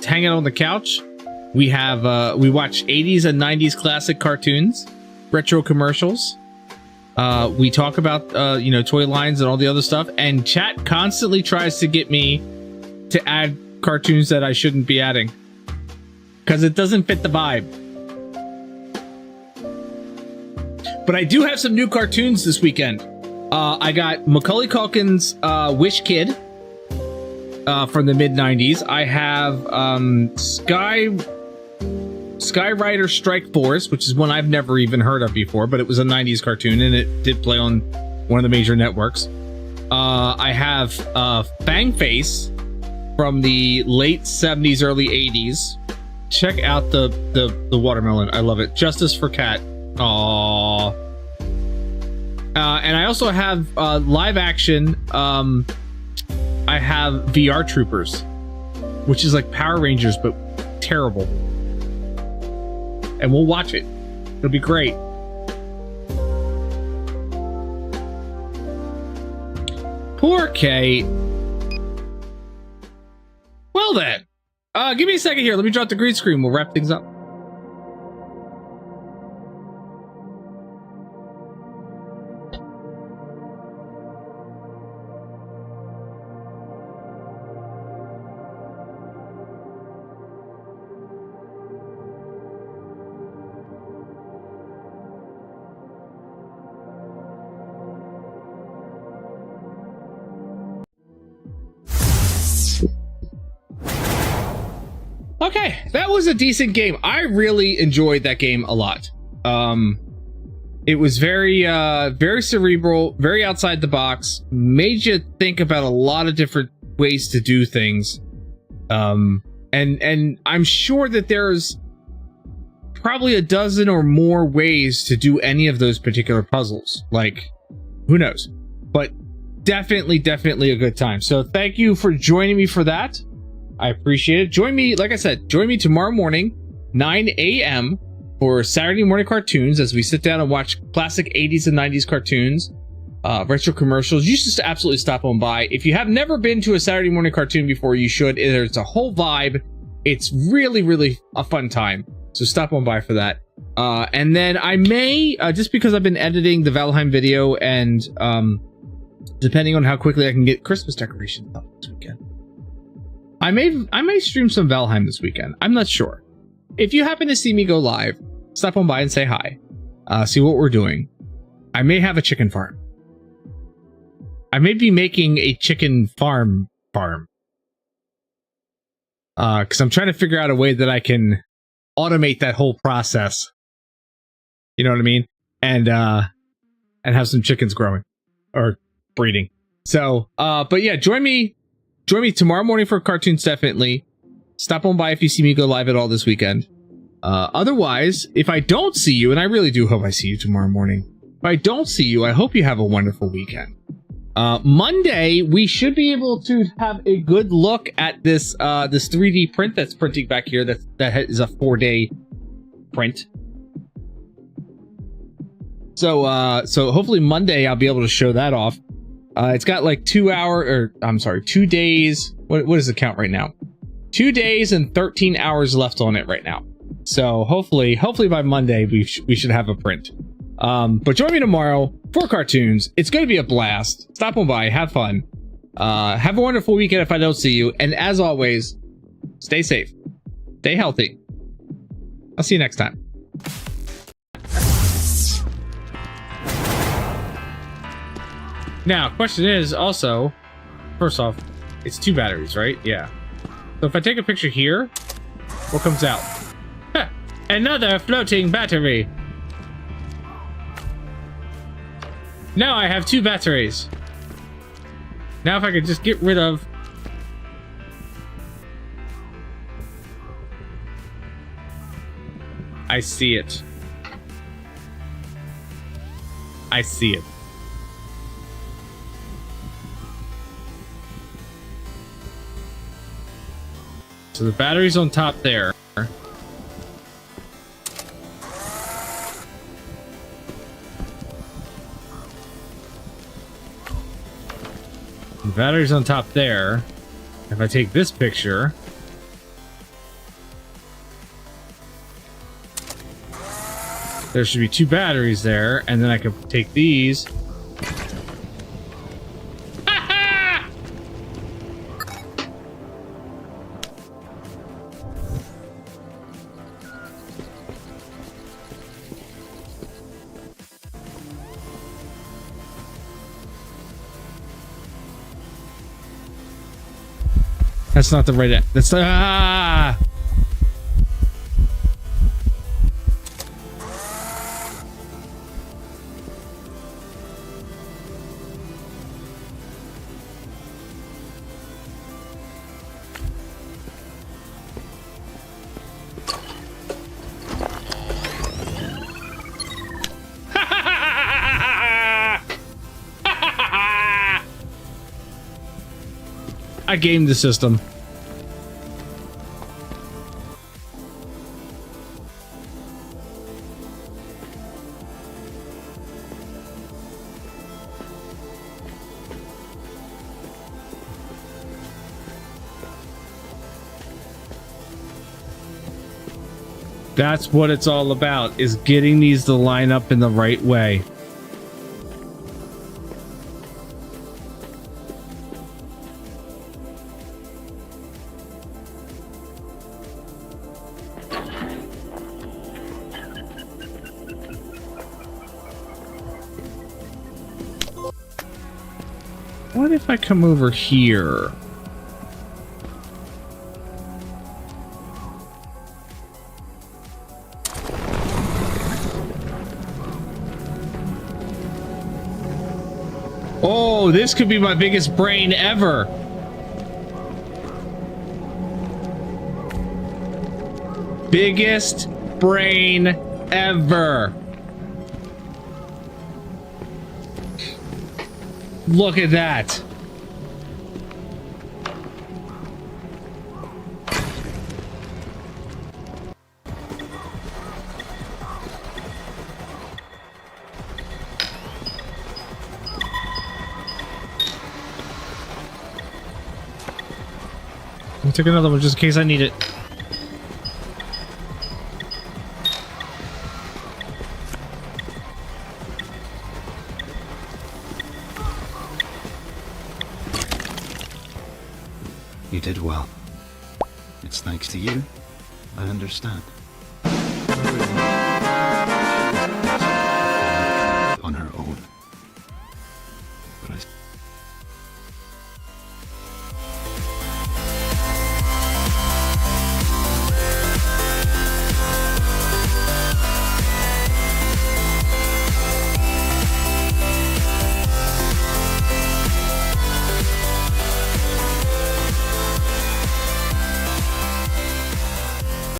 [SPEAKER 2] hang out on the couch, we watch 80s and 90s classic cartoons, retro commercials, we talk about, toy lines and all the other stuff, and chat constantly tries to get me to add cartoons that I shouldn't be adding. Because it doesn't fit the vibe. But I do have some new cartoons this weekend. I got Macaulay Culkin's Wish Kid from the mid-90s. I have Skyrider Strike Force, which is one I've never even heard of before, but it was a 90s cartoon, and it did play on one of the major networks. I have Fang Face from the late 70s, early 80s. Check out the watermelon. I love it. Justice for Cat. Aww. And I also have live action. I have VR Troopers, which is like Power Rangers, but terrible. And we'll watch it. It'll be great. Poor Kate. Well then. Give me a second here. Let me drop the green screen. We'll wrap things up. Okay, that was a decent game. I really enjoyed that game a lot. It was very cerebral, very outside the box, made you think about a lot of different ways to do things. And I'm sure that there's probably a dozen or more ways to do any of those particular puzzles. Like, who knows? But definitely a good time. So thank you for joining me for that. I appreciate it. Join me, like I said, join me tomorrow morning, 9 a.m. for Saturday morning cartoons as we sit down and watch classic 80s and 90s cartoons, retro commercials. You should just absolutely stop on by. If you have never been to a Saturday morning cartoon before, you should. It's a whole vibe. It's really a fun time. So stop on by for that. And then I may, just because I've been editing the Valheim video and depending on how quickly I can get Christmas decorations up this weekend, I may stream some Valheim this weekend. I'm not sure. If you happen to see me go live, stop on by and say hi. See what we're doing. I may have a chicken farm. I may be making a chicken farm. Because I'm trying to figure out a way that I can automate that whole process. You know what I mean? And have some chickens growing or breeding. So, but yeah, join me tomorrow morning for cartoons, definitely. Stop on by if you see me go live at all this weekend. Otherwise, if I don't see you, and I really do hope I see you tomorrow morning, if I don't see you, I hope you have a wonderful weekend. Monday, we should be able to have a good look at this 3D print that's printing back here. That is a 4-day print. So hopefully Monday I'll be able to show that off. It's got like 2 days. What is the count right now? 2 days and 13 hours left on it right now. So hopefully by Monday we should have a print. But join me tomorrow for cartoons. It's going to be a blast. Stop on by, have fun. Have a wonderful weekend if I don't see you. And as always, stay safe, stay healthy. I'll see you next time. Now, question is also, first off, it's 2 batteries, right? Yeah. So if I take a picture here, what comes out? Huh, another floating battery. Now I have 2 batteries. Now if I could just get rid of... I see it. I see it. So the battery's on top there. The battery's on top there. If I take this picture, there should be 2 batteries there, and then I can take these. That's not the right end. That's the... Ah! I gamed the system. That's what it's all about, is getting these to line up in the right way. What if I come over here? Oh, this could be my biggest brain ever. Biggest brain ever. Look at that. I'll take another one just in case I need it.
[SPEAKER 7] You did well. It's thanks to you I understand.